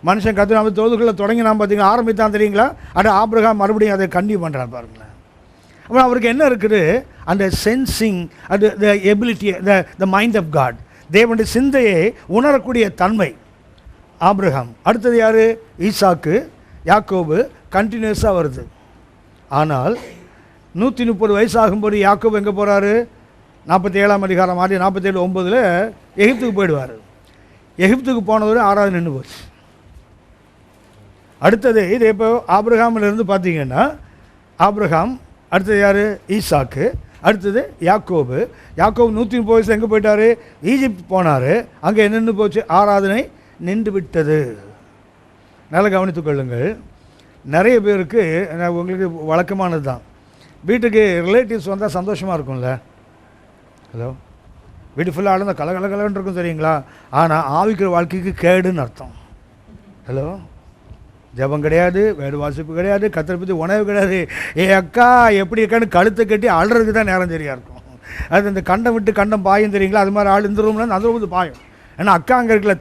மனுஷன் கர்த்தர் நாமத்தை தொழுது கொள்ள தொடங்கினான். பார்த்தீங்கன்னா ஆரம்பித்தான் தெரியுங்களா? அது ஆபிரகாம் மறுபடியும் அதை கண்டினியூ பண்ணுறான் பாருங்களேன். அப்புறம் அவருக்கு என்ன இருக்குது? அந்த சென்சிங், அது the ability, the mind of God, தேவனுடைய சிந்தையை உணரக்கூடிய தன்மை ஆபிரகாம். அடுத்தது யார்? ஈசாக்கு, யாக்கோபு, கண்டினியூஸாக வருது. ஆனால் 130 வயசு ஆகும்போது யாக்கோபு எங்கே போகிறாரு? 47ஆம் அதிகாரம் 47:9 எகிப்துக்கு போயிடுவார். எகிப்துக்கு போனதோடு ஆராதனை நின்று போச்சு. அடுத்தது இது இப்போ ஆபிரகாமிலிருந்து பார்த்தீங்கன்னா, ஆபிரகாம், அடுத்தது யார்? ஈசாக்கு, அடுத்தது யாக்கோபு. யாக்கோபு 130 வயசு எங்கே போயிட்டார்? ஈஜிப்ட் போனார். அங்கே நின்று போச்சு, ஆராதனை நின்று விட்டது. நல்லா கவனித்துக் கொள்ளுங்கள். நிறைய பேருக்கு உங்களுக்கு வழக்கமானது தான், வீட்டுக்கு ரிலேட்டிவ்ஸ் வந்தால் சந்தோஷமாக இருக்கும்ல. ஹலோ, வீட்டு ஃபுல்லாக ஆளுந்த கலகலன்னு இருக்கும் தெரியுங்களா? ஆனால் ஆவிக்கிற வாழ்க்கைக்கு கேடுன்னு அர்த்தம். ஹலோ, ஜபம் கிடையாது, வேடு வாசிப்பு கிடையாது, கத்தரை பற்றி உணவு கிடையாது. அக்கா எப்படி இருக்கான்னு கழுத்தை கட்டி அழுறதுக்கு தான் நேரம் சரியாக இருக்கும். அது இந்த கண்டம் விட்டு கண்டம் பாயும் தெரியுங்களா? அது மாதிரி ஆள் இந்த ரூம்ல அந்த ரூம் பாயும். ஏன்னா அக்கா அங்கே இருக்கல,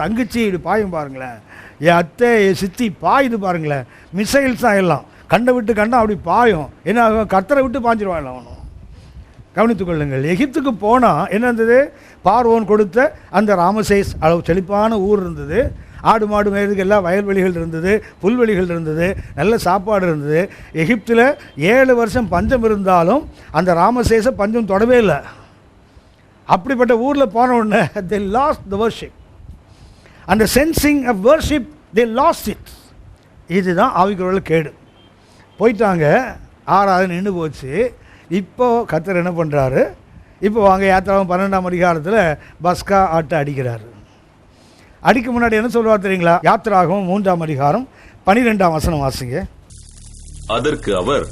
தங்கச்சி இப்படி பாயும் பாருங்களேன். என் அத்தை, என் சித்தி பாயுது பாருங்களேன். மிசைல்ஸ் தான் எல்லாம், கண்டை விட்டு கண்டம் அப்படி பாயும். ஏன்னா கத்தரை விட்டு பாஞ்சிருவாங்க அவனும். கவனித்துக் கொள்ளுங்கள். எகிப்துக்கு போனால் என்ன இருந்தது? பார்வோன் கொடுத்த அந்த ராமசேஸ் அளவு செழிப்பான ஊர் இருந்தது. ஆடு மாடு மேய்றதுக்கு எல்லாம் வயல்வெளிகள் இருந்தது, புல்வெளிகள் இருந்தது, நல்ல சாப்பாடு இருந்தது. எகிப்தில் 7 வருஷம் பஞ்சம் இருந்தாலும் அந்த ராமசேஸை பஞ்சம் தொடவே இல்லை. அப்படிப்பட்ட ஊரில் போன உடனே they lost the worship and the sensing of worship, they lost it. இதுதான் ஆவிக்குரிய கேடு. போயிட்டாங்க, ஆராதனை நின்று போச்சு. இப்போது கர்த்தர் என்ன பண்ணுறாரு? இப்போ வாங்க, யாத்திராவும் 12ஆம் அதிகாரத்தில் பஸ்கா ஆட்டை அடிக்கிறாரு. அடிக்க முன்னாடி என்ன சொல்லுவார் தெரியுங்களா? யாத்திராகவும் 3ஆம் அதிகாரம் 12ஆம் வசனம் வாசிங்க. அதற்கு அவர்,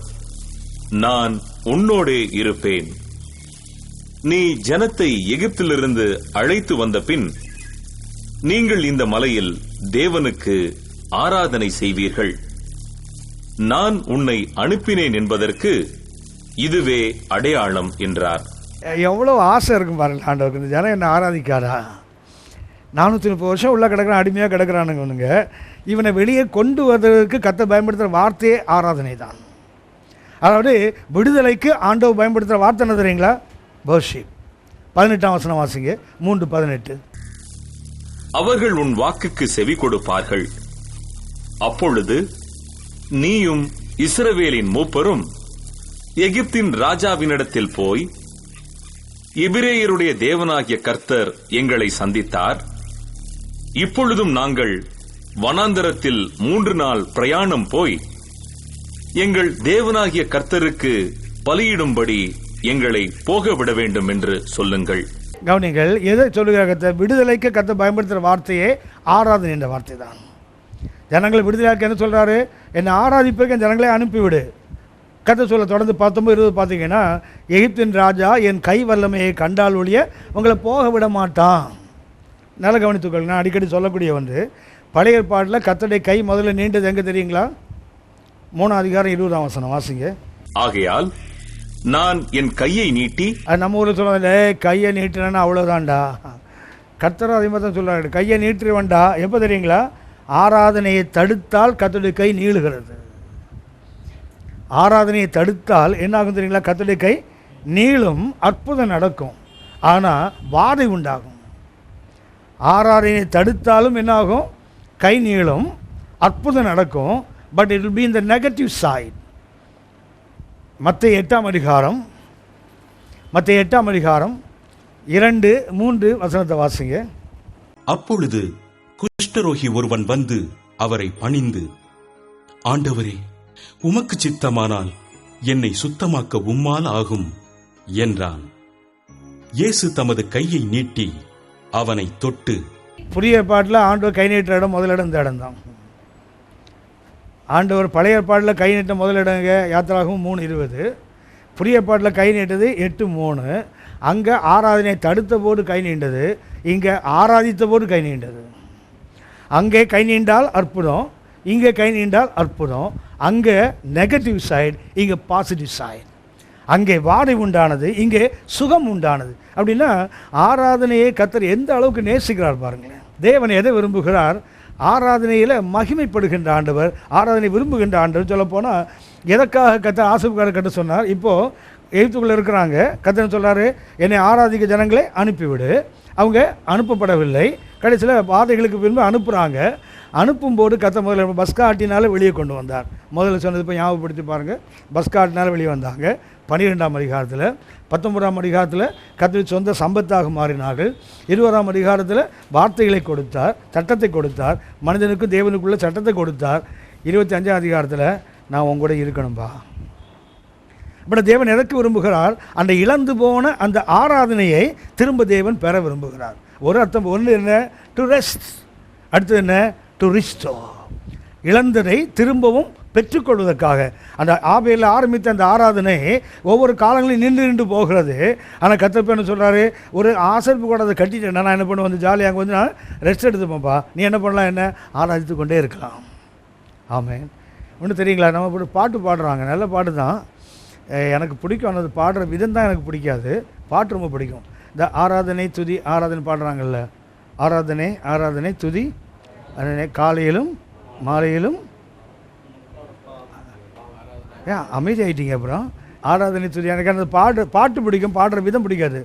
நான் உன்னோடே இருப்பேன். நீ ஜனத்தை எகிப்திலிருந்து அழைத்து வந்த பின் நீங்கள் இந்த மலையில் தேவனுக்கு ஆராதனை செய்வீர்கள். நான் உன்னை அனுப்பினேன் என்பதற்கு இதுவே அடையாளம் என்றார். எவ்வளோ ஆசை இருக்கும் பாருங்க ஆண்டவருக்கு. இந்த ஜனம் என்ன ஆராதிக்காரா? 430 வருஷம் உள்ள கிடக்கிறான், அடிமையாக கிடக்கிறானுங்க ஒன்றுங்க. இவனை வெளியே கொண்டு வருவதற்கு கர்த்தர் பயன்படுத்துகிற வார்த்தையே ஆராதனை தான். அதாவது விடுதலைக்கு ஆண்டவர் பயன்படுத்துகிற வார்த்தை என்ன தெரியுங்களா? வர்ஷிப். 18ஆம் வசனம் வாசிங்க, 3:18. அவர்கள் உன் வாக்குக்கு செவி கொடுப்பார்கள். அப்பொழுது நீயும் இஸ்ரவேலின் மூப்பரும் எகிப்தின் ராஜாவினிடத்தில் போய், எபிரேயருடைய தேவனாகிய கர்த்தர் எங்களை சந்தித்தார். இப்பொழுதும் நாங்கள் வனாந்தரத்தில் 3 நாள் பிரயாணம் போய் எங்கள் தேவனாகிய கர்த்தருக்கு பலியிடும்படி எங்களை போக விட வேண்டும் என்று சொல்லுங்கள். கவனிங்கள், எதை சொல்லுகிற கர்த்தர்? விடுதலைக்கு கர்த்தர் பயன்படுத்துகிற வார்த்தையே ஆராதனை என்ற வார்த்தை தான். ஜனங்களை விடுதலையாக்க என்ன சொல்கிறாரு? என்னை ஆராதிப்பதற்கு என் ஜனங்களை அனுப்பிவிடு. கர்த்தர் சொல்ல தொடர்ந்து 19:20 பார்த்தீங்கன்னா, எகிப்தின் ராஜா என் கை வல்லமையை கண்டால் ஒழிய உங்களை போக விட மாட்டான். நல்ல கவனித்துக்கள். நான் அடிக்கடி சொல்லக்கூடிய ஒன்று, பழைய ஏற்பாட்டில் கர்த்தருடைய கை முதல்ல நீண்டது எங்கே தெரியுங்களா? 3ஆம் அதிகாரம் 20ஆம் வசனம் வாசிங்க. ஆகையால் நான் என் கையை நீட்டி, அது நம்ம ஊரில் சொல்லுவாங்க, கையை நீட்டினா அவ்வளோதான்டா. கர்த்தர் அதே மாதிரி தான் சொல்கிறாரு, கையை நீட்டுருவண்டா. எப்போ தெரியுங்களா? ஆராதனையை தடுத்தால் கர்த்தருடைய கை நீளுகிறது. ஆராதனையை தடுத்தால் என்ன ஆகும் தெரியுங்களா? கர்த்தருடைய கை நீளும், அற்புதம் நடக்கும், ஆனால் வாதை உண்டாகும். ஆராதனையை தடுத்தாலும் என்ன ஆகும்? கை நீளும், அற்புதம் நடக்கும், but it will be in the negative side. மத்தேயு 8ஆம் அதிகாரம் 2-3 வசனத்தை வாசிங்க. அப்பொழுது குஷ்டரோகி ஒருவன் வந்து அவரை பணிந்து, ஆண்டவரே, உமக்கு சித்தமானால் என்னை சுத்தமாக்க உம்மால் ஆகும் என்றான். இயேசு தமது கையை நீட்டி அவனை தொட்டு. புதிய ஏற்பாட்டில் ஆண்டவர் கை நீட்டுற இடம் முதலிடம் இந்த இடம் தான். ஆண்டவர் பழைய ஏற்பாட்டில் கை நீட்ட முதலிடங்க யாத்திராகவும் 3:20. புதிய ஏற்பாட்டில் கை நீட்டது 8:3. அங்கே ஆராதனை தடுத்த போது கை நீண்டது, இங்கே ஆராதித்த போது கை நீண்டது. அங்கே கை நீண்டால் அற்புதம், இங்கே கை நீண்டால் அற்புதம். அங்கே நெகட்டிவ் சைடு, இங்கே பாசிட்டிவ் சைடு. அங்கே வாடை உண்டானது, இங்கே சுகம் உண்டானது. அப்படின்னா ஆராதனையை கர்த்தர் எந்த அளவுக்கு நேசிக்கிறார் பாருங்களேன். தேவன் எதை விரும்புகிறார்? ஆராதனையில் மகிமைப்படுகின்ற ஆண்டவர், ஆராதனை விரும்புகின்ற ஆண்டவர். சொல்லப்போனால் எதற்காக கர்த்தர் ஆசீர்வாதம் கட்ட சொன்னார்? இப்போது எகிப்துக்குள்ளே இருக்கிறாங்க, கர்த்தர் சொல்கிறாரு, என்னை ஆராதிக்க ஜனங்களை அனுப்பிவிடு. அவங்க அனுப்பப்படவில்லை. கடைசியில் வாதைகளுக்கு பின்பு அனுப்புகிறாங்க. அனுப்பும்போது கர்த்தர் முதல்ல பஸ்கா ஆட்டினால வெளியே கொண்டு வந்தார். முதல்ல சொன்னது இப்போ ஞாபகப்படுத்தி பாருங்கள். பஸ்கா ஆட்டினால வெளியே வந்தாங்க. 12ஆம் அதிகாரத்தில், 19ஆம் அதிகாரத்தில் கர்த்தருடைய சொந்த சம்பத்தாக மாறினார்கள். 20ஆம் அதிகாரத்தில் வார்த்தைகளை கொடுத்தார், சட்டத்தை கொடுத்தார், மனிதனுக்கும் தேவனுக்குள்ள சட்டத்தை கொடுத்தார். 25ஆம் அதிகாரத்தில் நான் உங்க கூட இருக்கணும்பா. அப்படி தேவன் எதற்கு விரும்புகிறார்? அந்த இழந்து போன அந்த ஆராதனையை திரும்ப தேவன் பெற விரும்புகிறார். ஒரு அர்த்தம், ஒன்று என்ன? To rest. அடுத்தது என்ன? To restore. இழந்ததை திரும்பவும் பெற்றுக்கொள்வதற்காக. அந்த ஆபேலில் ஆரம்பித்த அந்த ஆராதனை ஒவ்வொரு காலங்களிலும் நின்று போகிறது. ஆனால் கர்த்தர் என்ன சொல்கிறாரு? ஒரு ஆசரிப்பு கூட அதை கட்டிட்டேன், நான் என்ன பண்ணுவேன், வந்து ஜாலியாக அங்கே வந்து நான் ரெஸ்ட் எடுத்துப்போம்ப்பா, நீ என்ன பண்ணலாம், என்ன ஆராதித்து கொண்டே இருக்கலாம். ஆமென். ஒன்று தெரியுங்களா, நம்ம இப்படி பாட்டு பாடுறாங்க, நல்ல பாட்டு தான், எனக்கு பிடிக்கும். அந்த பாடுற விதம் தான் எனக்கு பிடிக்காது, பாட்டு ரொம்ப பிடிக்கும். இந்த ஆராதனை துதி ஆராதனை பாடுறாங்கல்ல, ஆராதனை ஆராதனை துதி காலையிலும் மாலையிலும். ஏன் அமைதி ஆகிட்டீங்க? அப்புறம் ஆராதனை துதி, எனக்கு அந்த பாட்டு பிடிக்கும், பாடுற விதம் பிடிக்காது.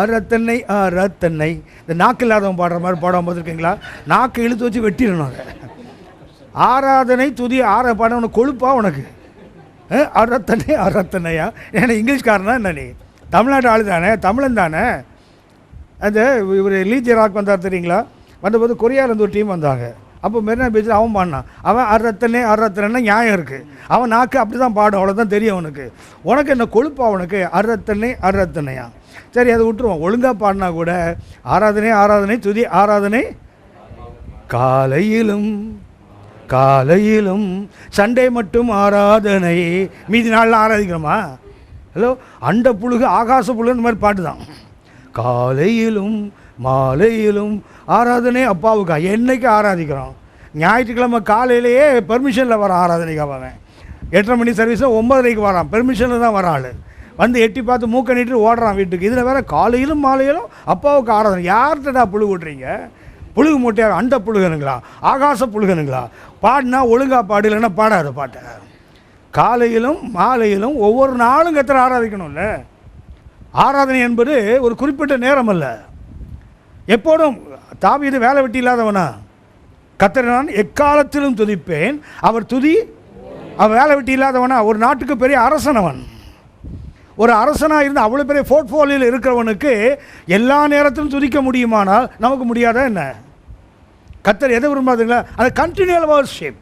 அரத்தன்னை அரத்தன்னை, இந்த நாக்கு இல்லாதவன் பாடுற மாதிரி பாடாமல் பார்த்துருக்கீங்களா? நாக்கு இழுத்து வச்சு வெட்டிடணும் அதை. ஆராதனை துதி பாட உனக்கு கொழுப்பா உனக்கு? அரத்தனை அரத்தனையா? ஏன்னா இங்கிலீஷ்காரனா என்ன? நீ தமிழ்நாட்டு ஆளு தானே, தமிழன் தானே. அந்த இவர் லீஜி ராக் வந்தார் தெரியுங்களா? வந்தபோது கொரியாவிலேருந்து ஒரு டீம் வந்தாங்க. அப்போ மெரினா பீச்சில் அவன் பாடினான். அவன் அரத்தனை அரத்தனைன்னா நியாயம் இருக்குது, அவன் நாக்கு அப்படி தான் பாடும், அவ்வளோதான் தெரியும் அவனுக்கு. உனக்கு என்ன கொழுப்பா உனக்கு? அரத்தனை அரத்தனையா? சரி, அதை விட்டுருவோம். ஒழுங்காக பாடினா கூட ஆராதனை ஆராதனை துதி ஆராதனை காலையிலும் காலையிலும், சண்டே மட்டும் ஆராதனை, மீதி நாளில் ஆராதிக்கிறோமா? ஹலோ, அண்ட புழுகு ஆகாச புழுகு இந்த மாதிரி பாட்டு தான். காலையிலும் மாலையிலும் ஆராதனை அப்பாவுக்கா. என்னைக்கு ஆராதிக்கிறோம்? ஞாயிற்றுக்கிழமை காலையிலேயே பெர்மிஷனில் வர ஆராதனைக்காக அவன் 8:30 மணி சர்வீஸில் 9:30க்கு வரான், பெர்மிஷனில் தான் வர ஆள். வந்து எட்டி பார்த்து மூக்க நீட்டு ஓடுறான் வீட்டுக்கு. இதில் வேறு காலையிலும் மாலையிலும் அப்பாவுக்கு ஆராதனை. யார்கிட்டடா புழுகு விட்றீங்க? புழுகு மூட்டையாக அண்ட புழுகனுங்களா, ஆகாச புழுகனுங்களா? பாடினா ஒழுங்காக பாடு, இல்லைன்னா பாடாத பாட்டை. காலையிலும் மாலையிலும் ஒவ்வொரு நாளும் கர்த்தரை ஆராதிக்கணும்ல. ஆராதனை என்பது ஒரு குறிப்பிட்ட நேரம் அல்ல, எப்போதும். தாவீது வேலை வெட்டி இல்லாதவனா? கர்த்தரை நான் எக்காலத்திலும் துதிப்பேன். அவர் துதி, அவன் வேலை வெட்டி இல்லாதவனா? ஒரு நாட்டுக்கு பெரிய அரசனவன். ஒரு அரசனாக இருந்து அவ்வளோ பெரிய போர்ட்ஃபோலியோவில் இருக்கிறவனுக்கு எல்லா நேரத்திலும் துதிக்க முடியுமானால் நமக்கு முடியாதா என்ன? கர்த்தர் எதை விரும்பாதுங்களா? அது கண்டினியூவல் வர்ஷிப்.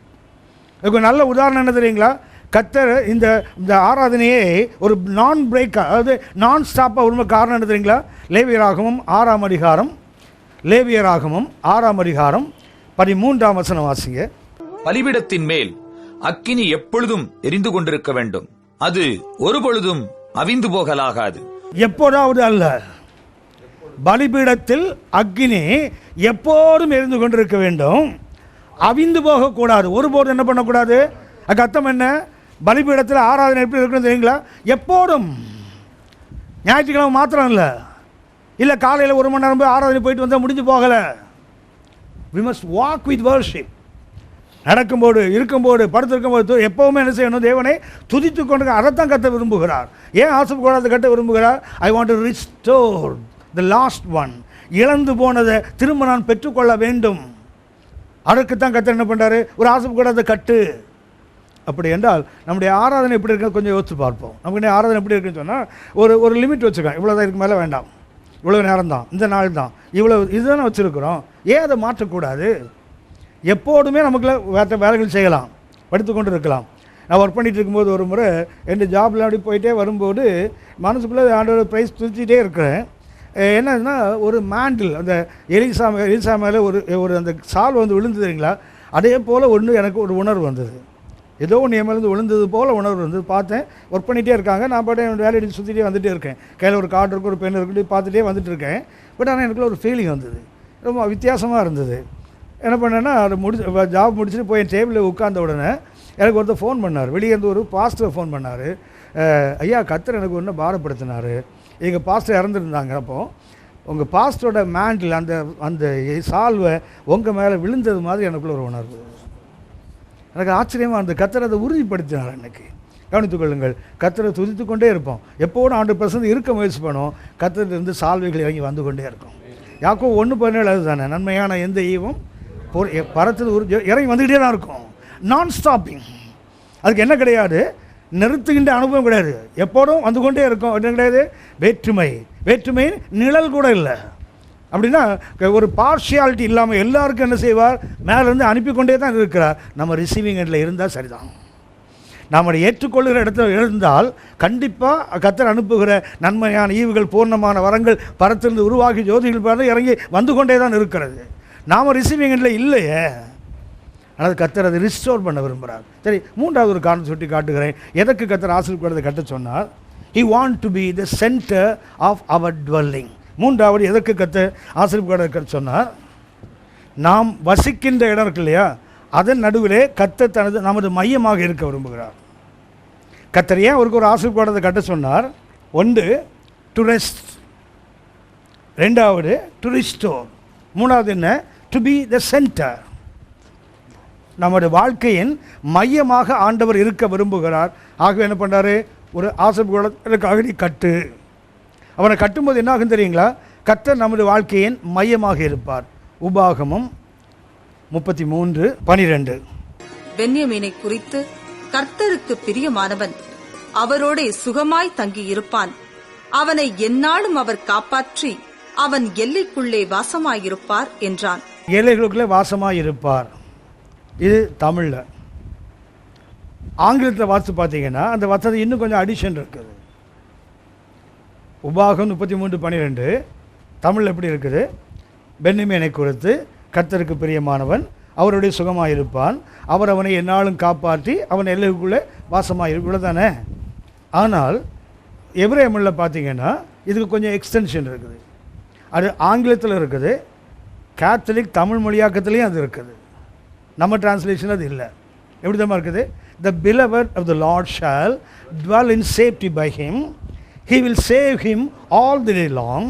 இதுக்கு நல்ல உதாரணம் என்ன தெரியுங்களா? கர்த்தர் இந்த ஆராதனையே ஒரு நான் பிரேக்காக, அதாவது நான் ஸ்டாப்பாக விரும்ப காரணம் என்ன தெரியுங்களா? லேவியராகமம் 6ஆம் அதிகாரம், லேவியராகமம் 6ஆம் அதிகாரம் 13ஆம் வசனம் வாசிங்க. பலிபீடத்தின் மேல் அக்கினி எப்பொழுதும் எரிந்து கொண்டிருக்க வேண்டும், அது ஒரு பொழுதும் அவிந்து போகலாகாது. எப்போதாவது அல்ல, பலிபீடத்தில் அக்கினி எப்போதும் எரிந்து கொண்டிருக்க வேண்டும், அவிந்து போகக்கூடாது. ஒருபோதும் என்ன பண்ணக்கூடாது? அதுக்கு அர்த்தம் என்ன? பலிபீடத்தில் ஆராதனை எப்படி இருக்குன்னு தெரியுங்களா? எப்போதும். ஞாயிற்றுக்கிழமை மாத்திரம் இல்லை காலையில் 1 மணி நேரம் போய் ஆராதனை போயிட்டு வந்தால் முடிஞ்சு போகலை. we must walk with worship. நடக்கும்போது, இருக்கும்போது, படுத்திருக்கும்போது எப்போவுமே என்ன செய்யணும்? தேவனை துதித்து கொண்டு. அதைத்தான் கட்ட விரும்புகிறார். ஏன் ஆசீர்வாத கூடாது கட்ட விரும்புகிறார்? ஐ want to restore the last one. இழந்து போனதை திரும்ப நான் பெற்றுக்கொள்ள வேண்டும். அதற்குத்தான் கர்த்தர் என்ன பண்ணுறாரு? ஒரு ஆசீர்வாத கூடாத கட்டு. அப்படி என்றால் நம்முடைய ஆராதனை எப்படி இருக்குன்னு கொஞ்சம் யோசித்து பார்ப்போம். நமக்கு ஆராதனை எப்படி இருக்குன்னு சொன்னால் ஒரு லிமிட் வச்சுக்கோங்க. இவ்வளோ தான், இதுக்கு மேலே வேண்டாம், இவ்வளோ நேரம் தான், இந்த நாள் தான், இவ்வளோ இதுதானே வச்சுருக்குறோம். ஏன் அதை மாற்றக்கூடாது? எப்போதுமே நமக்குள்ள வேறு வேலைகள் செய்யலாம், படுத்துக்கொண்டு இருக்கலாம். நான் ஒர்க் பண்ணிகிட்டு இருக்கும்போது ஒரு முறை என் ஜாப்ல அப்படி போயிட்டே வரும்போது மனசுக்குள்ளே ஆண்டவர் ப்ரைஸ் துதிச்சிட்டே இருக்கிறேன். என்னன்னா, ஒரு மேண்டில், அந்த எலிசா மேலே ஒரு அந்த சால் வந்து விழுந்து தெரியுங்களா? அதே போல் எனக்கு ஒரு உணர்வு வந்தது. ஏதோ ஒன்று என் மேலேருந்து விழுந்தது போல் உணர்வு வந்து பார்த்தேன். ஒர்க் பண்ணிகிட்டே இருக்காங்க, நான் பாட்டு என் வேலையை சுற்றிட்டே வந்துகிட்டே இருக்கேன். கையில் ஒரு கார்டு இருக்குது, ஒரு பென் இருக்குது, பார்த்துட்டே வந்துட்டு இருக்கேன். பட் ஆனால் எனக்குள்ள ஒரு ஃபீலிங் வந்தது, ரொம்ப வித்தியாசமாக இருந்தது. என்ன பண்ணேன்னா, அதை ஜாப் முடிச்சுட்டு போய் என் டேபிளில் உட்கார்ந்த உடனே எனக்கு ஒருத்தர் ஃபோன் பண்ணார். வெளியே இருந்து ஒரு பாஸ்டர் ஃபோன் பண்ணார். ஐயா, கர்த்தர் எனக்கு ஒன்று பாரப்படுத்தினார். எங்கள் பாஸ்டர் இறந்துருந்தாங்க. அப்போது உங்கள் பாஸ்டரோட மேண்டில் அந்த அந்த சால்வை உங்கள் மேலே விழுந்தது மாதிரி எனக்குள்ள ஒரு உணர்வு. எனக்கு ஆச்சரியமாக அந்த கர்த்தர் அதை உறுதிப்படுத்தினார். அன்றைக்கி கவனித்துக் கொள்ளுங்கள், கர்த்தரை துதித்து கொண்டே இருப்போம். எப்போதும் 100% இருக்க முயற்சி பண்ணுவோம். கர்த்தரிலிருந்து சால்வைகள் இறங்கி வந்து கொண்டே இருக்கும். யாக்கோபு 1:17 அதுதானே, நன்மையான எந்த ஈவும் பரத்தில் இறங்கி வந்துக்கிட்டே தான் இருக்கும். நான் ஸ்டாப்பிங். அதுக்கு என்ன கிடையாது? நிறுத்துகின்ற அனுபவம் கிடையாது, எப்போதும் வந்து கொண்டே இருக்கும். என்ன கிடையாது? வேற்றுமை. வேற்றுமை நிழல் கூட இல்லை. அப்படின்னா ஒரு பார்ஷியாலிட்டி இல்லாமல் எல்லாருக்கும் என்ன செய்வார்? மேலேருந்து அனுப்பி கொண்டே தான் இருக்கிறார். நம்ம ரிசீவிங் எண்டில் இருந்தால் சரிதான். நாம் ஏற்றுக்கொள்கிற இடத்துல இருந்தால் கண்டிப்பாக கர்த்தர் அனுப்புகிற நன்மையான ஈவுகள், பூர்ணமான வரங்கள் பரத்திலிருந்து உருவாகி ஜோதிகள் பார்த்து இறங்கி வந்து கொண்டே தான் இருக்கிறது. நாம் ரிசீவிங் எண்டில் இல்லையே. ஆனால் கர்த்தர் அதை ரிஸ்டோர் பண்ண விரும்புகிறார். சரி, மூன்றாவது ஒரு காரணம் சுட்டி காட்டுகிறேன். எதற்கு கர்த்தர் ஆசீர்வாதத்தை கட்ட சொன்னார்? He want to be the center of our dwelling. மூன்றாவது எதற்கு கர்த்தர் ஆசீர்வாதத்தை கட்ட சொன்னார்? நாம் வசிக்கின்ற இடம் இருக்கு இல்லையா, அதன் நடுவிலே கர்த்தர் நமது மையமாக இருக்க விரும்புகிறார். கர்த்தர் ஏன் அவருக்கு ஒரு ஆசீர்வாதத்தை கட்ட சொன்னார்? ஒன்று டு ரெஸ்ட், ரெண்டாவது டு ரிஸ்டோர், மூணாவது என்ன? To be the centre. நம்முடைய வாழ்க்கையின் மையமாக ஆண்டவர் இருக்க விரும்புகிறார். ஆகவே என்ன பண்ணுறாரு? ஒரு ஆசீர்வாதத்துக்காக நீ கட்டு. அவனை கட்டும்போது என்ன ஆகும் தெரியுங்களா? கர்த்தர் நமது வாழ்க்கையின் மையமாக இருப்பார். உபாகமம் 33:12. பென்யமீனை குறித்து கர்த்தருக்கு பிரியமானவன் அவரோடே சுகமாய் தங்கியிருப்பான். அவனை எந்நாளும் அவர் காப்பாற்றி அவன் எல்லைக்குள்ளே வாசமாயிருப்பார் என்றான். எல்லைகளுக்குள்ளே வாசமாயிருப்பார். இது தமிழில். ஆங்கிலத்தில் வாசித்து பார்த்தீங்கன்னா அந்த வசதி இன்னும் கொஞ்சம் அடிஷன் இருக்குது. உபாகம் 33:12 தமிழில் எப்படி இருக்குது? பென்யமீனை குறித்து கர்த்தருக்கு பிரியமானவன் அவருடைய சுகமாயிருப்பான், அவர் அவனை எந்நாளும் காப்பாற்றி அவன் எல்லைக்குள்ளே வாசமாயிருக்குள்ள தானே. ஆனால் எபிரேயமில் பார்த்தீங்கன்னா இதுக்கு கொஞ்சம் எக்ஸ்டென்ஷன் இருக்குது. அது ஆங்கிலத்தில் இருக்குது, கேத்தலிக் தமிழ் மொழியாக்கத்துலேயும் அது இருக்குது. நம்ம டிரான்ஸ்லேஷன் அது இல்லை. எப்படி தான் இருக்குது? The beloved of the Lord shall dwell in safety by him. He will save him all the day long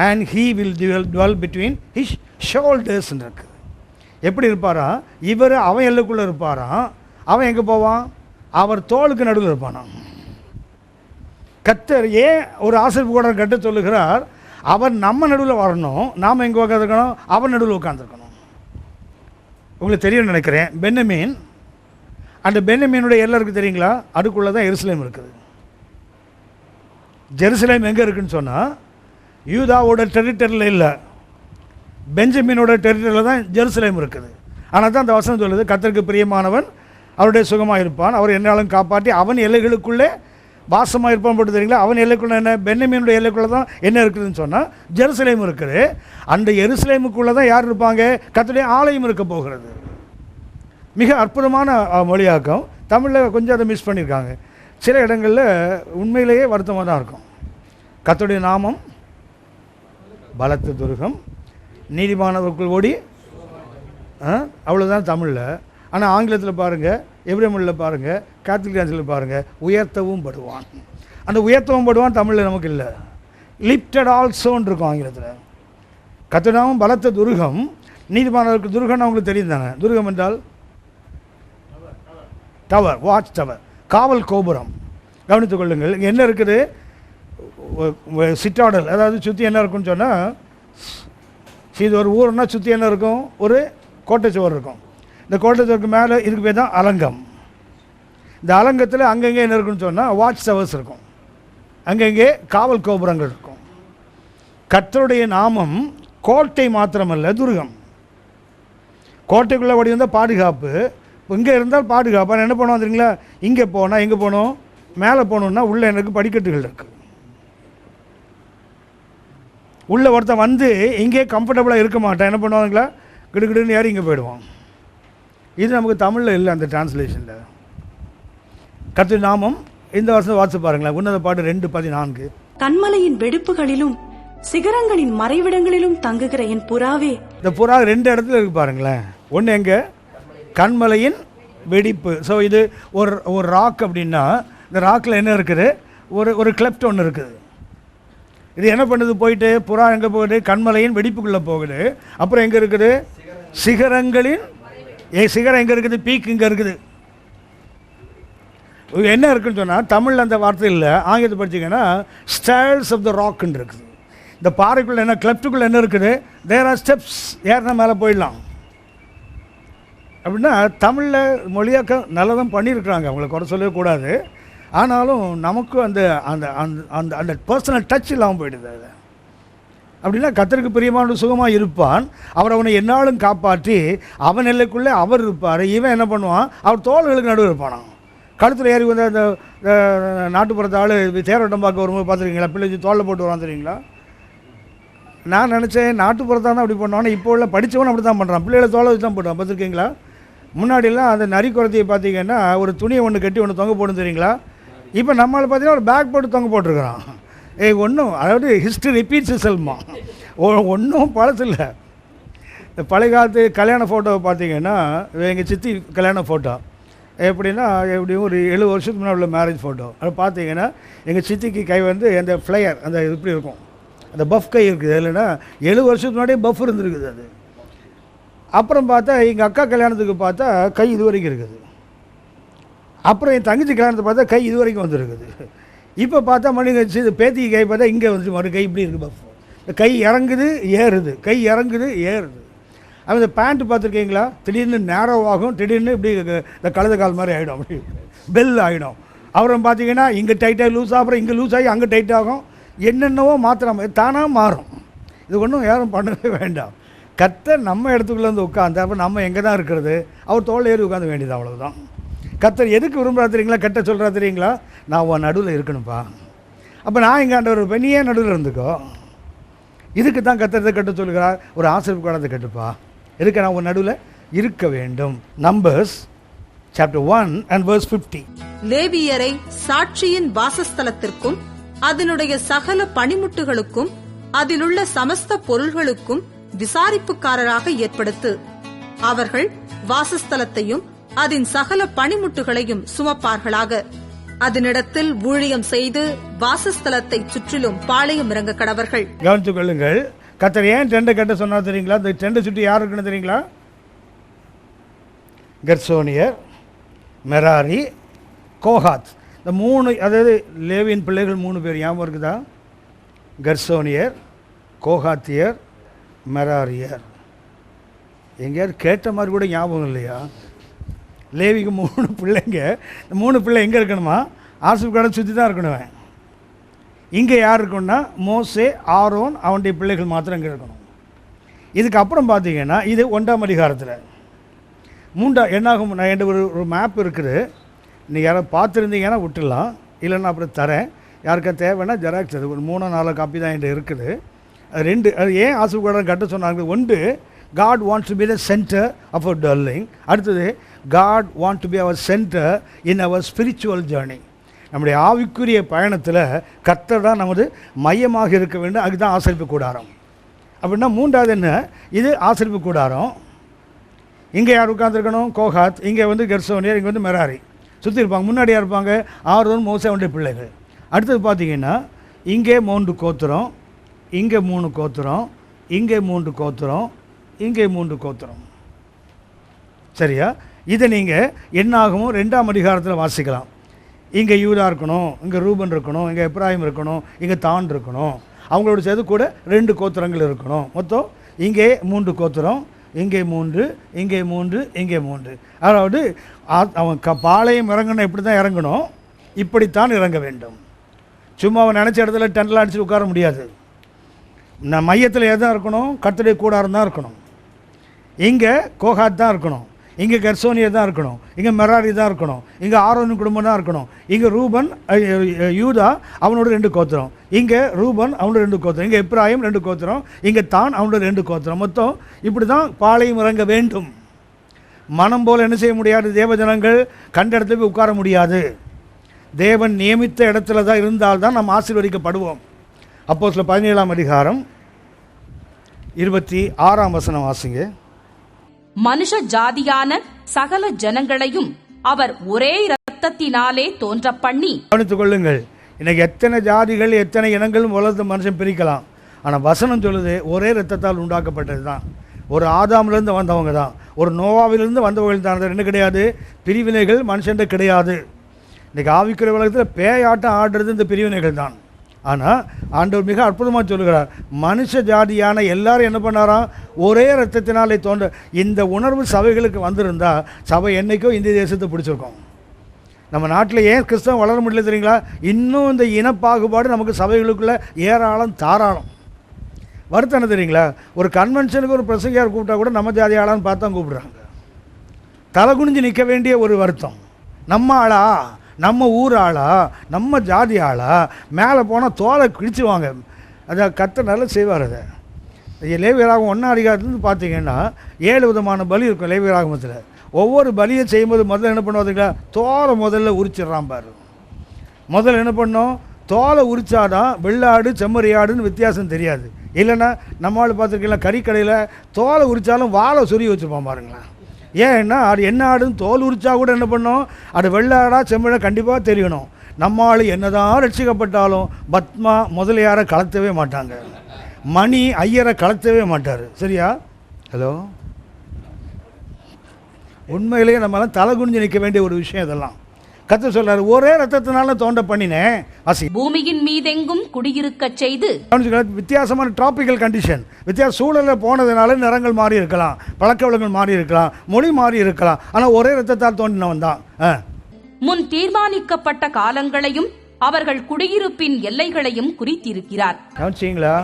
and he will dwell between his shoulders. எப்படி இருப்பாரா? இவர் அவன் எல்லைக்குள்ளே இருப்பாராம். அவன் எங்கே போவான்? அவர் தோளுக்கு நடுவில் இருப்பானாம். கர்த்தர் ஏன் ஒரு ஆசீர்வாதம் கட்ட சொல்லுகிறார்? அவர் நம்ம நடுவில் வரணும், நாம் எங்கே உட்காந்துருக்கணும்? அவர் நடுவில் உட்காந்துருக்கணும். உங்களுக்கு தெரியும் நினைக்கிறேன், பென்யமீன், அந்த பென்யமீனுடைய எல்லாருக்கும் தெரியுங்களா? அதுக்குள்ளே தான் எருசலேம் இருக்குது. ஜெருசலேம் எங்கே இருக்குதுன்னு சொன்னால் யூதாவோட டெரிட்டரியில் இல்லை, பெஞ்சமினோட டெரிட்டரியில் தான் ஜெருசலேம் இருக்குது. ஆனால் தான் அந்த வசனம் சொல்லுது, கர்த்தருக்கு பிரியமானவன் அவருடைய சுகமாக இருப்பான், அவர் என்னாலும் காப்பாற்றி அவன் எல்லைகளுக்குள்ளே வாசமாக இருப்பான் போட்டு தெரியுங்களா? அவன் எல்லைக்குள்ளே என்ன? பென்யமீனுடைய எல்லைக்குள்ளே தான் என்ன இருக்குதுன்னு சொன்னால் ஜெருசலேம் இருக்குது. அந்த எருசலேமுக்குள்ளே தான் யார் இருப்பாங்க? கர்த்தருடைய ஆலயம் இருக்க போகிறது. மிக அற்புதமான மொழியாக்கம். தமிழில் கொஞ்சம் அதை மிஸ் பண்ணியிருக்காங்க. சில இடங்களில் உண்மையிலேயே வருத்தமாக தான் இருக்கும். கர்த்தருடைய நாமம் பலத்த துருகம், நீதிமானவர்கள் ஓடி, அவ்வளோதான் தமிழில். ஆனால் ஆங்கிலத்தில் பாருங்கள், எபிரேயமில் பாருங்கள், கேத்தலிக் டான்ஸில் பாருங்கள், உயர்த்தவும் படுவான். அந்த உயர்த்தவும் படுவான் தமிழில் நமக்கு இல்லை. லிப்டட் ஆல்சோன்னு இருக்கும் ஆங்கிலத்தில். கர்த்தருடைய நாமம் பலத்த துருகம், நீதிமானவருக்கு துருகம்னு அவங்களுக்கு தெரியும் தானே. துருகம் என்றால் டவர், வாட்ச் டவர், காவல் கோபுரம். கவனித்துக் கொள்ளுங்கள், இங்கே என்ன இருக்குது? சிட்டாடல், அதாவது சுற்றி என்ன இருக்குன்னு சொன்னால், இது ஒரு ஊர்னா சுற்றி என்ன இருக்கும்? ஒரு கோட்டைச்சுவர் இருக்கும். இந்த கோட்டைச்சுவருக்கு மேலே இதுக்கு பேர் தான் அலங்கம். இந்த அலங்கத்தில் அங்கங்கே என்ன இருக்குன்னு சொன்னால் வாட்ச் டவர்ஸ் இருக்கும், அங்கங்கே காவல் கோபுரங்கள் இருக்கும். கர்த்தருடைய நாமம் கோட்டை மாத்திரமல்ல, துருகம். கோட்டைக்குள்ளே ஓடி வந்தால் பாதுகாப்பு, இங்கே இருந்தால் பாதுகாப்பு. என்ன பண்ணுவோம் தெரியுங்களா? இங்கே போனால் எங்கே போகணும்? மேலே போகணுன்னா உள்ளே எனக்கு படிக்கட்டுகள் இருக்குது. உள்ளே ஒருத்தன் வந்து இங்கே கம்ஃபர்டபுளாக இருக்க மாட்டான். என்ன பண்ணுவாங்களா? கிடுகிடுன்னு ஏறி இங்கே போயிடுவான். இது நமக்கு தமிழில் இல்லை, அந்த டிரான்ஸ்லேஷனில். கர்த்தருடைய நாமம் இந்த வருஷம் வாட்சி பாருங்களேன், உன்னத பாட்டு 2:14. கண்மலையின் வெடிப்புகளிலும் சிகரங்களின் மறைவிடங்களிலும் தங்குகிற என் புறாவே. இந்த புறா 2 இடத்துல இருக்கு பாருங்களேன். ஒன்று எங்கே? கண்மலையின் வெடிப்பு. ஸோ இது ஒரு ராக் அப்படின்னா, இந்த ராக்கில் என்ன இருக்குது? ஒரு கிளெப்ட் ஒன்று இருக்குது. இது என்ன பண்ணுது? போயிட்டு புறா எங்கே போகுது? கண்மலையின் வெடிப்புக்குள்ளே போகுது. அப்புறம் எங்கே இருக்குது? சிகரங்களின், சிகரம் எங்கே இருக்குது? பீக் இங்கே இருக்குது. என்ன இருக்குன்னு சொன்னால் தமிழில் அந்த வார்த்தை இல்லை, ஆங்கிலத்தை படிச்சிங்கன்னா ஸ்டைல்ஸ் ஆஃப் த ராக்குன்னு இருக்குது. இந்த பாறைக்குள்ளே என்ன, கிளப்டுக்குள்ளே என்ன இருக்குது? தேர் ஆர் ஸ்டெப்ஸ், ஏறினா மேலே போயிடலாம். அப்படின்னா தமிழில் மொழியாக்க நல்லதான் பண்ணியிருக்கிறாங்க, அவங்கள குறை சொல்லவே கூடாது. ஆனாலும் நமக்கும் அந்த அந்த அந்த அந்த பர்சனல் டச் இல்லாமல் போயிடுது. அது அப்படின்னா கர்த்தருக்கு பிரியமான சுகமாக இருப்பான், அவர் அவனை என்னாலும் காப்பாற்றி அவன் எல்லைக்குள்ளே அவர் இருப்பார். இவன் என்ன பண்ணுவான், அவர் தோள்களுக்கு நடுவில் இருப்பானான். கழுத்தில் ஏறி வந்து அந்த நாட்டுப்புறத்த ஆள் தேரோட்டம் பார்க்க வரும்போது பார்த்துருக்கீங்களா, பிள்ளை தோளில் போட்டு வரான் தெரியுங்களா? நான் நினச்சேன் நாட்டுப்புறத்தான் தான் அப்படி பண்ணுவானே, இப்போ உள்ள படித்தவன் அப்படி தான் பண்ணுறான், பிள்ளைகளை தோலை வச்சு தான் போட்டுவான். பார்த்துருக்கீங்களா? முன்னாடிலாம் அந்த நரி குறத்தையை பார்த்தீங்கன்னா ஒரு துணியை ஒன்று கட்டி ஒன்று தொங்க போடும் தெரியுங்களா? இப்போ நம்மளால் பார்த்தீங்கன்னா ஒரு பேக் போட்டு தொங்க போட்டிருக்கிறான். ஒன்றும், அதாவது ஹிஸ்ட்ரி ரிப்பீட்ஸ் செல்மா, ஒன்றும் பழசு இல்லை. இந்த பழைய காலத்து கல்யாண ஃபோட்டோவை பார்த்தீங்கன்னா, எங்கள் சித்தி கல்யாண ஃபோட்டோ எப்படின்னா, எப்படியும் ஒரு 7 வருஷத்துக்கு முன்னாடி உள்ள மேரேஜ் ஃபோட்டோ. அது பார்த்தீங்கன்னா எங்கள் சித்திக்கு கை வந்து அந்த ஃப்ளையர் அந்த இப்படி இருக்கும், அந்த பஃப் கை இருக்குது. இல்லைன்னா 7 வருஷத்துக்கு முன்னாடியே பஃப் இருந்துருக்குது அது. அப்புறம் பார்த்தா எங்கள் அக்கா கல்யாணத்துக்கு பார்த்தா கை இது வரைக்கும் இருக்குது. அப்புறம் என் தங்கச்சி கல்யாணத்தை பார்த்தா கை இது வரைக்கும் வந்துருக்குது. இப்போ பார்த்தா மணிகட்சி பேத்திக்கு கை பார்த்தா இங்கே வந்து மறு கை இப்படி இருக்குது பஃப். இந்த கை இறங்குது ஏறுது, கை இறங்குது ஏறுது. அது இந்த பேண்ட்டு பார்த்துருக்கீங்களா, திடீர்னு நேரோவாகும், திடீர்னு இப்படி இந்த கழுத கால் மாதிரி ஆகிடும், அப்படி பெல் ஆகிடும். அப்புறம் பார்த்தீங்கன்னா இங்கே டைட்டாக லூஸ், அப்புறம் இங்கே லூஸ் ஆகி அங்கே டைட் ஆகும். என்னென்னவோ மாத்திரம் தானாக மாறும். இது ஒன்றும் யாரும் பண்ணவே வேண்டாம். கர்த்தர் நம்ம இடத்துக்குள்ளே வந்து உட்காந்து, அப்போ நம்ம எங்கே தான் இருக்கிறது, அவர் தோல் ஏறி உட்காந்து வேண்டியது, அவ்வளோதான். கர்த்தர் எதுக்கு விரும்புகிறா தெரியுங்களா, கட்ட சொல்கிறா தெரியுங்களா, நான் உன் நடுவில் இருக்கணும்ப்பா. அப்போ நான் எங்கே ஆண்டவர் இப்போ நீயே நடுவில் இருந்துக்கோ. இதுக்கு தான் கர்த்தர் கட்ட சொல்கிறார், ஒரு ஆசீர்வாத கூடாரத்தை கட்டுப்பா. எதுக்கு நான் உன் நடுவில் இருக்க வேண்டும். Numbers chapter 1 and verse 50. லேவியரை சாட்சியின் வாசஸ்தலத்திற்கும் அதனுடைய சகல பணிமுட்டுகளுக்கும் அதிலுள்ள சமஸ்த பொருள்களுக்கும் விசாரிப்புக்காரராக ஏற்படுத்து. அவர்கள் வாசஸ்தலத்தையும் அதன் சகல பணிமுட்டுகளையும் சுமப்பார்களாக. அதனிடத்தில் ஊழியம் செய்து வாசஸ்தலத்தை சுற்றிலும் பாளையம் இறங்க கடவர்கள். கவனித்துக் கொள்ளுங்கள், கர்த்தர் ஏன் டெண்டை கட்ட சொன்னா தெரியுங்களா? இந்த டெண்டை சுற்றி யார் இருக்குன்னு தெரியுங்களா? கெர்சோனியர், மெராரி, கோஹாத். இந்த 3, அதாவது லேவியின் பிள்ளைகள் 3 பேர் ஞாபகம் இருக்குதா? கெர்சோனியர், கோஹாத்தியர், மெராரியர். எங்கேயாவது கேட்ட மாதிரி கூட ஞாபகம் இல்லையா? லேவிக்கு 3 பிள்ளைங்க. இந்த 3 பிள்ளை எங்கே இருக்கணுமா? ஆசீர்வாத கூடாரத்தை சுற்றி தான் இருக்கணும். இங்கே யார் இருக்கணும்னா மோசே, ஆரோன், அவனுடைய பிள்ளைகள் மாத்திரம் இங்கே இருக்கணும். இதுக்கப்புறம் பார்த்தீங்கன்னா இது 1ஆம் அதிகாரத்தில் 3 என்னாகும். நான் என்கிட்ட ஒரு மேப் இருக்குது, நீங்கள் யாராவது பார்த்துருந்தீங்கன்னா விட்டுடலாம், இல்லைன்னா அப்புறம் தரேன். யாருக்கா தேவைன்னா ஜெராக்ஸ், அது ஒரு 3-4 காப்பி தான் என்கிட்ட இருக்குது. அது 2. அது ஏன் ஆசீர்வாத கூடாரம் கட்ட சொன்னாங்க? 1, God wants to be the center of our dwelling. அடுத்தது, God wants to be our center in our spiritual journey. நம்முடைய ஆவிக்குரிய பயணத்தில் கர்த்தர் தான் நமது மையமாக இருக்க வேண்டும். அதுதான் ஆசரிப்பு கூடாரம். அப்படின்னா 3வது என்ன, இது ஆசரிப்பு கூடாரம். இங்கே யார் உட்காந்துருக்கணும்? கோஹாத். இங்கே வந்து கெர்சோனியர், இங்கே வந்து மெராரி சுற்றி இருப்பாங்க. முன்னாடி யார் இருப்பாங்க? ஆரோன், மோசே, அவனுடைய பிள்ளைகள். அடுத்தது பார்த்தீங்கன்னா இங்கே 3 கோத்திரம், இங்கே 3 கோத்திரம், இங்கே 3 கோத்திரம், இங்கே 3 கோத்திரம். சரியா? இதை நீங்கள் என்னாகும் 2ஆம் அதிகாரத்தில் வாசிக்கலாம். இங்கே யூதா இருக்கணும், இங்கே ரூபன் இருக்கணும், இங்கே எப்ராஹிம் இருக்கணும், இங்கே தான் இருக்கணும். அவங்களோட சேர்த்து கூட 2 கோத்திரங்கள் இருக்கணும். மொத்தம் இங்கே 3 கோத்திரம், இங்கே 3, இங்கே 3, இங்கே 3. அதாவது அவன் பாளையம் இறங்கணும், எப்படி தான் இறங்கணும், இப்படித்தான் இறங்க வேண்டும். சும்மா அவன் நினச்ச இடத்துல டென்ட்லாம் அடிச்சுட்டு உட்கார முடியாது. நான் மையத்தில் எதான் இருக்கணும்? கர்த்தருடைய கூடாரம் தான் இருக்கணும். இங்கே கோஹாத் தான் இருக்கணும், இங்கே கெர்சோனியர் தான் இருக்கணும், இங்கே மெராரி தான் இருக்கணும், இங்கே ஆரோன் குடும்பம் தான் இருக்கணும், இங்கே ரூபன், யூதா அவனோட 2 கோத்திரம், இங்கே ரூபன் அவனோட 2 கோத்திரம், இங்கே எப்ராஹிம் 2 கோத்திரம், இங்கே தான் அவனோட 2 கோத்திரம். மொத்தம் இப்படி தான் பாளையம் இறங்க வேண்டும். மனம் போல் என்ன செய்ய முடியாது? தேவஜனங்கள் கண்ட இடத்துல போய் உட்கார முடியாது. தேவன் நியமித்த இடத்துல தான் இருந்தால்தான் நாம் ஆசீர்வதிக்கப்படுவோம். அப்போஸ்தலர் 17ஆம் அதிகாரம் 26ஆம் வசனம் வாசிங்க. மனுஷ ஜாதியான சகல ஜனங்களையும் அவர் ஒரே இரத்தத்தினாலே தோன்ற பண்ணி. கவனித்துக் கொள்ளுங்கள், இன்னைக்கு எத்தனை ஜாதிகள் எத்தனை இனங்களும் உலகத்தை மனுஷன் பிரிக்கலாம். ஆனால் வசனம் சொல்லுது ஒரே இரத்தத்தால் உண்டாக்கப்பட்டது தான். ஒரு ஆதாமிலிருந்து வந்தவங்க தான், ஒரு நோவாவிலிருந்து வந்தவர்கள் தான். என்ன கிடையாது? பிரிவினைகள் மனுஷன் கிடையாது. இன்றைக்கி ஆவிக்குரிய உலகத்தில் பேயாட்டம் ஆடுறது இந்த பிரிவினைகள் தான். ஆனால் ஆண்டவர் மிக அற்புதமாக சொல்லுகிறார், மனுஷ ஜாதியான எல்லாரும் என்ன பண்ணாராம்? ஒரே இரத்தத்தினாலே தோன்ற. இந்த உணர்வு சபைகளுக்கு வந்திருந்தால் சபை என்றைக்கோ இந்திய தேசத்தை பிடிச்சிருக்கோம். நம்ம நாட்டில் ஏன் கிறிஸ்தவம் வளர முடியல தெரியுங்களா? இன்னும் இந்த இனப்பாகுபாடு நமக்கு சபைகளுக்குள்ளே ஏராளம் தாராளம். வருத்தம் என்ன தெரியுங்களா? ஒரு கன்வென்ஷனுக்கு ஒரு பிரசங்கியார் கூப்பிட்டா கூட நம்ம ஜாதி ஆளான்னு பார்த்து தான் கூப்பிட்றாங்க. தலை குனிஞ்சு நிற்க வேண்டிய ஒரு வருத்தம். நம்ம ஆளா, நம்ம ஊர் ஆளா, நம்ம ஜாதி ஆளா, மேலே போனால் தோலை கிழிச்சுவாங்க. அதை கர்த்தர் நல்லா செய்வார். அதை லேவியராகம் 1 அதிகாரத்துலேருந்து பார்த்தீங்கன்னா 7 விதமான பலி இருக்கும் லேவியராகமத்தில். ஒவ்வொரு பலியை செய்யும்போது முதல்ல என்ன பண்ணுவாதுங்களா? தோலை முதல்ல உரிச்சிட்றான் பாரு. முதல்ல என்ன பண்ணோம்? தோலை உரிச்சாதான் வெள்ளாடு செம்மறியாடுன்னு வித்தியாசம் தெரியாது. இல்லைன்னா நம்மளால் பார்த்துருக்கலாம், கறிக்கடையில் தோலை உரித்தாலும் வாழை சொருகி வச்சுருப்பான் பாருங்களேன். ஏன்னா அது என்ன ஆடுன்னு தோல் உரிச்சா கூட என்ன பண்ணோம்? அது வெள்ளாடா செம்மறியா கண்டிப்பாக தெரியணும். நம்ம ஆள் என்ன தான் ரட்சிக்கப்பட்டாலும் பத்மா முதலியாரை கலத்தவே மாட்டாங்க, மணி ஐயரை கலத்தவே மாட்டார். சரியா? ஹலோ, உண்மையிலேயே நம்மளாம் தலை குனிஞ்சு நிற்க வேண்டிய ஒரு விஷயம் இதெல்லாம். கர்த்தர் சொல்றாரு, ஒரே ரத்தத்தினால தோண்ட பண்ணினேன். பூமியின் மீதெங்கும் குடியிருக்க செய்து. வித்தியாசமான டிராபிக்கல் கண்டிஷன், வித்தியாச சூழலில் போனதுனால நிறங்கள் மாறி இருக்கலாம், பழக்க வழக்கங்கள் மாறி இருக்கலாம், மொழி மாறி இருக்கலாம், ஆனால் ஒரே ரத்தத்தால் தோண்டினவன் தான். முன் தீர்மானிக்கப்பட்ட காலங்களையும் அவர்கள் குடியிருப்பின் எல்லைகளையும் குறித்திருக்கிறார். கவனிச்சிங்களா?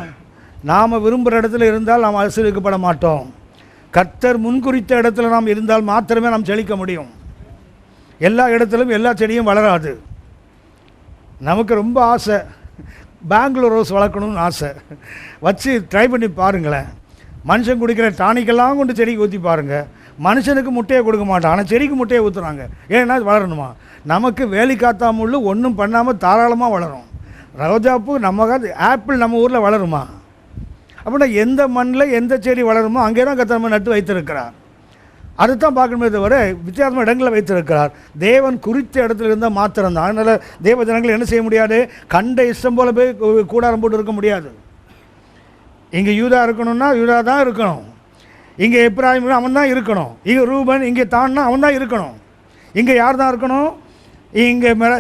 நாம விரும்புகிற இடத்துல இருந்தால் நாம் ஆசீர்வதிக்கப்பட மாட்டோம். கர்த்தர் முன்குறித்த இடத்துல நாம் இருந்தால் மாத்திரமே நாம் செழிக்க முடியும். எல்லா இடத்துலையும் எல்லா செடியும் வளராது. நமக்கு ரொம்ப ஆசை பெங்களூர் ரோஸ் வளர்க்கணும்னு ஆசை. வச்சு ட்ரை பண்ணி பாருங்களேன். மனுஷன் குடிக்கிற டானிக்கெல்லாம் கொண்டு செடிக்கு ஊற்றி பாருங்கள். மனுஷனுக்கு முட்டையை கொடுக்க மாட்டான், ஆனால் செடிக்கு முட்டையை ஊற்றுறாங்க. ஏன்னா வளரணுமா? நமக்கு வேலி காத்தாமுள்ளு ஒன்றும் பண்ணாமல் தாராளமாக வளரும். ரோஜாப்பூ நம்ம ஆப்பிள் நம்ம ஊரில் வளருமா? அப்படின்னா எந்த மண்ணில் எந்த செடி வளருமோ அங்கே தான் கர்த்தர் நட்டு வைத்திருக்கிறார். அதுதான் பார்க்கணுமே தவிர வித்தியாசமான இடங்களில் வைத்திருக்கிறார். தேவன் குறித்த இடத்துல இருந்தால் மாத்திரம்தான். அதனால் தேவ ஜனங்கள் என்ன செய்ய முடியாது? கண்ட இஷ்டம் போல போய் கூடாரம் போட்டு இருக்க முடியாது. இங்கே யூதா இருக்கணும்னா யூதா தான் இருக்கணும், இங்கே எப்ராஹிம் அவன் தான் இருக்கணும், இங்கே ரூபன் இங்கே தான்னா அவன் தான் இருக்கணும். இங்கே யார் தான் இருக்கணும்?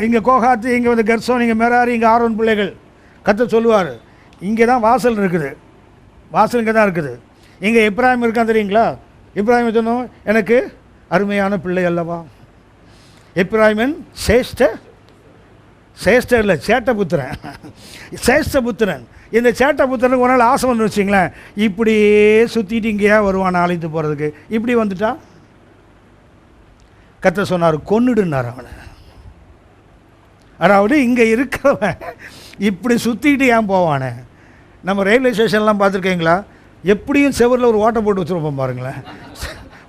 இங்கே கோகாத்து, இங்கே வந்து கெர்சோன், இங்கே மெராரி, இங்கே ஆரோன் பிள்ளைகள். கர்த்தர் சொல்லுவார், இங்கே தான் வாசல் இருக்குது, வாசல் இங்கே தான் இருக்குது. இங்கே எப்ராஹிம் இருக்கான் தெரியுங்களா? இப்ராஹிம் சொன்னோம், எனக்கு அருமையான பிள்ளை அல்லவா. எப்ராஹிமன் சேஷ்ட இல்லை சேட்டபுத்திரன், சேஷ்டபுத்திரன். இந்த சேட்டபுத்திரனுக்கு ஒரு நாள் ஆசை வந்து வச்சிங்களேன், இப்படியே சுற்றிட்டு இங்கேயா வருவான் அழைத்து போகிறதுக்கு. இப்படி வந்துட்டா கர்த்தர் சொன்னார், கொன்னுடுன்னார் அவனை. அதாவது இங்கே இருக்கிறவன் இப்படி சுற்றிக்கிட்டு ஏன் போவானே? நம்ம ரயில்வே ஸ்டேஷன்லாம் பார்த்துருக்கீங்களா? எப்படியும் செவரில் ஒரு ஓட்டை போட்டு வச்சுருப்போம் பாருங்களேன்.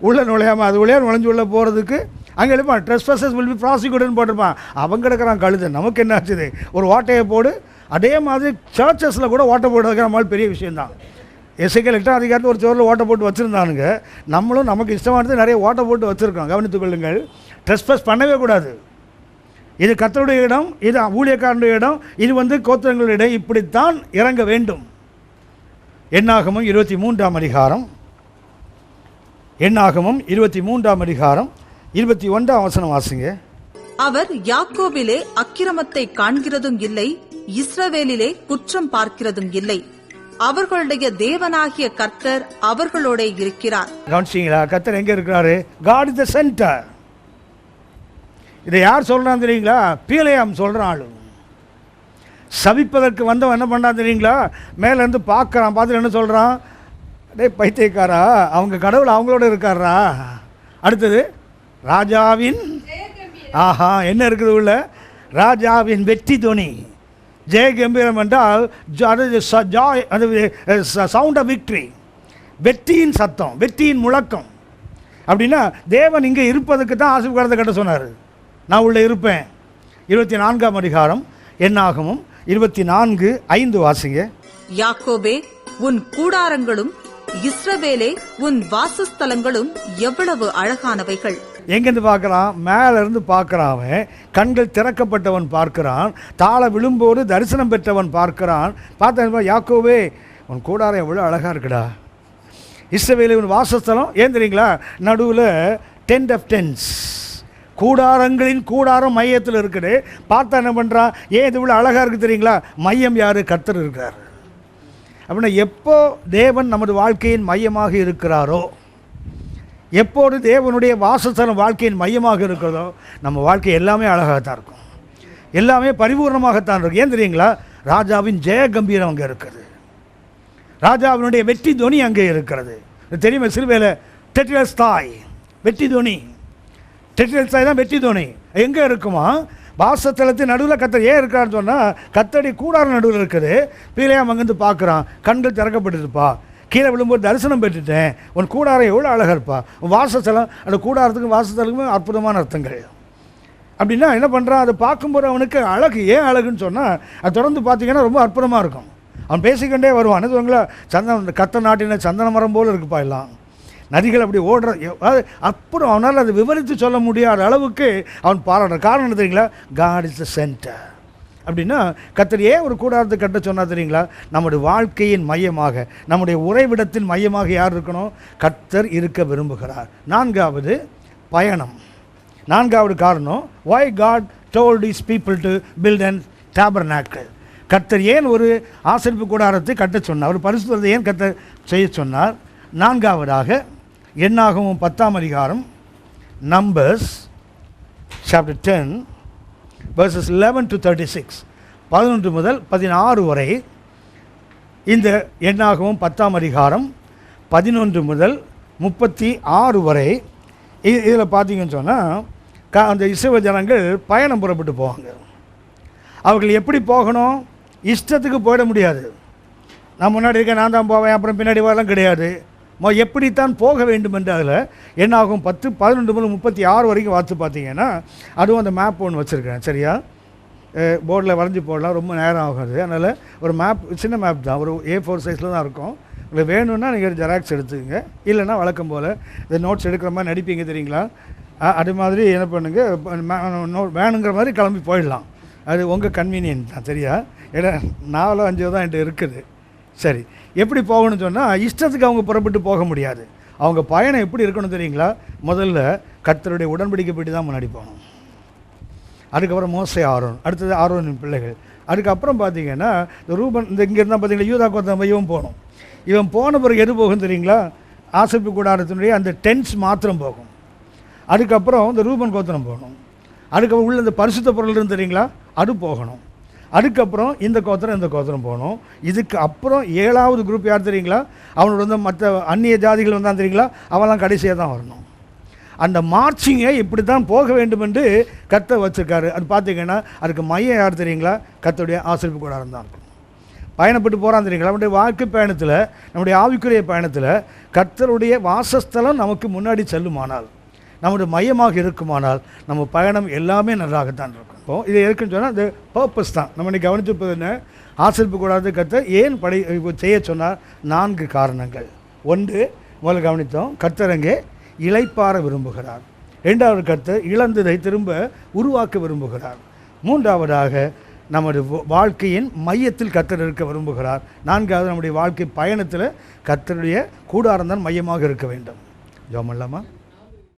உள்ளே நுழையாமல் அது வழியாக நுழைஞ்சு உள்ளே போகிறதுக்கு அங்கே எழுப்பான், ட்ரெஸ்பஸஸ் வில் பி ப்ராசிக்யூட்டட்னு போட்டிருப்பான். அவன் கிடக்கிறான் கழுது. நமக்கு என்ன ஆச்சுது? ஒரு ஓட்டையை போடு. அதே மாதிரி சர்ச்சஸில் கூட ஓட்டை போடுறதுக்கு நம்மளால் பெரிய விஷயந்தான். எஸ்ஐக்கள் 8ஆம் அதிகாரத்தில் ஒரு சோரில் ஓட்டை போட்டு வச்சுருந்தானுங்க. நம்மளும் நமக்கு இஷ்டமானது நிறைய ஓட்டை போட்டு வச்சுருக்கோம். கவனித்துக் கொள்ளுங்கள். ட்ரெஸ்பஸ் பண்ணவே கூடாது. இது கர்த்தருடைய இடம், இது ஊழியக்காரனுடைய இடம், இது வந்து கோத்திரங்களுடைய இடம். இப்படித்தான் இறங்க வேண்டும். என்னாகமம் 23ஆம் அதிகாரம், என்னாகமம் 23ஆம் அதிகாரம் 21ஆம் வசனம் வாசிங்க. அவர் யாக்கோபிலே அக்கிரமத்தை காண்கிறதும் இல்லை, இஸ்ரவேலிலே குற்றம் பார்க்கிறதும் இல்லை. அவர்களுடைய தேவனாகிய கர்த்தர் அவர்களோட இருக்கிறார். கவனிச்சீங்களா? கர்த்தர் எங்க இருக்கிறாரு? God is the centre. இதை யார் சொல்றான் தெரியுங்களா? பீலேயாம் சொல்றான். ஆளு சபிப்பதற்கு வந்தவன் என்ன பண்ணான் தெரியுங்களா? மேலேருந்து பார்க்குறான், பார்த்துட்டு என்ன சொல்கிறான்? டே பைத்தியக்காரா, அவங்க கடவுள் அவங்களோட இருக்காரா. அடுத்தது ராஜாவின் ஆஹா என்ன இருக்குது உள்ள? ராஜாவின் வெற்றி துணி. ஜெய கம்பீரம் என்றால் சவுண்ட் ஆஃப் விக்டரி, வெற்றியின் சத்தம், வெற்றியின் முழக்கம். அப்படின்னா தேவன் இங்கே இருப்பதுக்கு தான் ஆசீர்வாதத்தை கட்ட சொன்னார். நான் உள்ளே இருப்பேன். 24ஆம் அதிகாரம் என்னாகமும் 24:5 வாசிங்க. யாக்கோபே உன் கூடாரங்களும் இஸ்ரவேலே உன் வாசஸ்தலங்களும் எவ்வளவு அழகானவைகள். எங்கேருந்து பார்க்குறான்? மேலேருந்து பார்க்குறான். அவன் கண்கள் திறக்கப்பட்டவன் பார்க்கிறான், தாள விழும்போது தரிசனம் பெற்றவன் பார்க்கிறான். பார்த்தா யாக்கோபே உன் கூடாரம் எவ்வளோ அழகாக இருக்குடா. இஸ்ரவேலே உன் வாசஸ்தலம். ஏன் தெரியுங்களா? நடுவில் டென்ட் ஆஃப் டென்ஸ், கூடாரங்களின் கூடாரம் மையத்தில் இருக்குது. பார்த்தா என்ன பண்ணுறான்? ஏன் இது இவ்வளோ அழகாக இருக்குது தெரியுங்களா? மையம் யார்? கர்த்தர் இருக்கிறார். அப்படின்னா எப்போ தேவன் நமது வாழ்க்கையின் மையமாக இருக்கிறாரோ, எப்போது தேவனுடைய வாசஸ்தலம் வாழ்க்கையின் மையமாக இருக்கிறதோ நம்ம வாழ்க்கை எல்லாமே அழகாகத்தான் இருக்கும், எல்லாமே பரிபூர்ணமாகத்தான் இருக்கும். ஏன் தெரியுங்களா? ராஜாவின் ஜெய கம்பீரம் அங்கே இருக்குது, ராஜாவினுடைய வெற்றி துணி அங்கே இருக்கிறது. தெரியுமா? சிறுவேல டெட்டிலஸ்தாய் வெற்றி துணி, டெட்டிலஸ்தாய் தான் வெற்றி துணி. எங்கே இருக்குமா? வாசஸ்தலத்தின் நடுவில் கத்தர் ஏன் இருக்கான்னு சொன்னால், கத்தடி கூடார நடுவில் இருக்குது. பீலையாம் அங்கேருந்து பார்க்குறான், கண்கள் திறக்கப்பட்டுருப்பா, கீழே விழும்போது தரிசனம் பெற்றுட்டேன், உன் கூடாரம் எவ்வளோ அழகாக இருப்பா. வாசஸ்தலம், அந்த கூடாரத்துக்கும் வாசஸ்தலத்துக்குமே அற்புதமான அர்த்தங்கள். அப்படின்னா என்ன பண்ணுறான்? அதை பார்க்கும்போது அவனுக்கு அழகு. ஏன் அழகுன்னு சொன்னால், அது தொடர்ந்து பார்த்தீங்கன்னா ரொம்ப அற்புதமாக இருக்கும். அவன் பேசிக்கொண்டே வருவான். என்ன சொல்லுங்களா? சந்தன கத்த நாட்டின சந்தன மரம் போல் இருக்குப்பா எல்லாம், நதிகள் அப்படி ஓடுற. அப்புறம் அவனால் அதை விவரித்து சொல்ல முடியாத அளவுக்கு அவன் பாராட்டுற காரணம் என்ன தெரியுங்களா? God is the centre. அப்படின்னா கர்த்தர் ஏன் ஒரு கூடாரத்தை கட்ட சொன்னா தெரியுங்களா? நம்முடைய வாழ்க்கையின் மையமாக, நம்முடைய உறைவிடத்தின் மையமாக யார் இருக்கணும்? கர்த்தர் இருக்க விரும்புகிறார். நான்காவது பயணம். நான்காவது காரணம், why God told these people to build an tabernacle. கர்த்தர் ஏன் ஒரு ஆசரிப்பு கூடாரத்தை கட்ட சொன்னார்? ஒரு பரிசுத்தத்தை ஏன் கர்த்தர் செய்ய சொன்னார்? நான்காவதாக எண்ணாகமம் 10ஆம் அதிகாரம், நம்பர்ஸ் சாப்டர் 10 verses 11 to 36, 11 முதல் 16 வரை. இந்த எண்ணாகமம் 10ஆம் அதிகாரம் 11 முதல் 36 வரை. இதில் பார்த்தீங்கன்னு சொன்னால் அந்த இஸ்ரவேல் ஜனங்கள் பயணம் புறப்பட்டு போவாங்க. அவர்கள் எப்படி போகணும்? இஷ்டத்துக்கு போயிட முடியாது. நான் முன்னாடி இருக்கேன், நான் தான் போவேன், அப்புறம் பின்னாடி வரலாம் கிடையாது. எப்படித்தான் போக வேண்டும் என்று அதில் என்னாகும் 10, 11 முதல் 36 வரைக்கும் வாத்து பார்த்தீங்கன்னா, அதுவும் அந்த மேப் ஒன்று வச்சுருக்கேன். சரியா? போர்டில் வரைஞ்சி போடலாம், ரொம்ப நேரம் ஆகாது. அதனால் ஒரு மேப், சின்ன மேப் தான், ஒரு A4 சைஸில் தான் இருக்கும். உங்களுக்கு வேணும்னா நீங்கள் ஜெராக்ஸ் எடுத்துக்கங்க, இல்லைன்னா வழக்கம் போல் இந்த நோட்ஸ் எடுக்கிற மாதிரி நடிப்பீங்க தெரியுங்களா? அது மாதிரி என்ன பண்ணுங்க, வேணுங்கிற மாதிரி கிளம்பி போயிடலாம். அது உங்கள் கன்வீனியன்ட் தான். சரியா? ஏன்னா 4 5 தான் என்கிட்ட இருக்குது. சரி, எப்படி போகணும்னு சொன்னால், இஷ்டத்துக்கு அவங்க புறப்பட்டு போக முடியாது. அவங்க பயணம் எப்படி இருக்கணும் தெரியுங்களா? முதல்ல கர்த்தருடைய உடன்படிக்கை பற்றி தான் முன்னாடி போகணும். அதுக்கப்புறம் மோசே, ஆரோன், அடுத்தது ஆரோனின் பிள்ளைகள். அதுக்கப்புறம் பார்த்தீங்கன்னா இந்த ரூபன், இந்த இங்கே இருந்தால் பார்த்தீங்கன்னா யூதா கோத்திரம் இவன் போகணும். இவன் போன பிறகு எது போகும் தெரியுங்களா? ஆசரிப்பு கூடாரத்தினுடைய அந்த டென்ட்ஸ் மாத்திரம் போகும். அதுக்கப்புறம் இந்த ரூபன் கோத்திரம் போகணும். அதுக்கப்புறம் உள்ள இந்த பரிசுத்த பொருள் இருந்து தெரியுங்களா, அது போகணும். அதுக்கப்புறம் இந்த கோத்திரம் போகணும். இதுக்கு அப்புறம் 7வது குரூப் யார் தெரியுங்களா? அவனோட வந்து மற்ற அந்நிய ஜாதிகள் வந்தான் தெரியுங்களா, அவெல்லாம் கடைசியாக தான் வரணும். அந்த மார்ச்சிங்கை இப்படி தான் போக வேண்டும் என்று கர்த்தர் வச்சுருக்காரு. அது பார்த்தீங்கன்னா அதுக்கு மையம் யார் தெரியுங்களா? கர்த்தருடைய ஆசரிப்பு கூடாரம் தான் இருக்கும். பயணப்பட்டு போகிறான் தெரியுங்களா? நம்முடைய வாழ்க்கை பயணத்தில், நம்முடைய ஆவிக்குரிய பயணத்தில் கர்த்தருடைய வாசஸ்தலம் நமக்கு முன்னாடி செல்லுமானால், நம்முடைய மையமாக இருக்குமானால், நம்ம பயணம் எல்லாமே நன்றாகத்தான் இருக்கும். இப்போ இது இருக்குன்னு சொன்னால் அது பர்பஸ் தான். நம்ம இன்னைக்கு கவனிச்சிருப்பது என்ன? ஆசரிப்பு கூடாரத்தை கர்த்தர் ஏன் செய்ய சொன்னார்? 4 காரணங்கள். 1, முதல்ல கவனித்தோம், கர்த்தர் அங்கே இளைப்பாற விரும்புகிறார். 2வது, கர்த்தர் இழந்ததை திரும்ப உருவாக்க விரும்புகிறார். 3வதாக நமது வாழ்க்கையின் மையத்தில் கர்த்தர் இருக்க விரும்புகிறார். 4வது, நம்முடைய வாழ்க்கை பயணத்தில் கர்த்தருடைய கூடாரம் தான் மையமாக இருக்க வேண்டும். ஜெபம் பண்ணலாமா?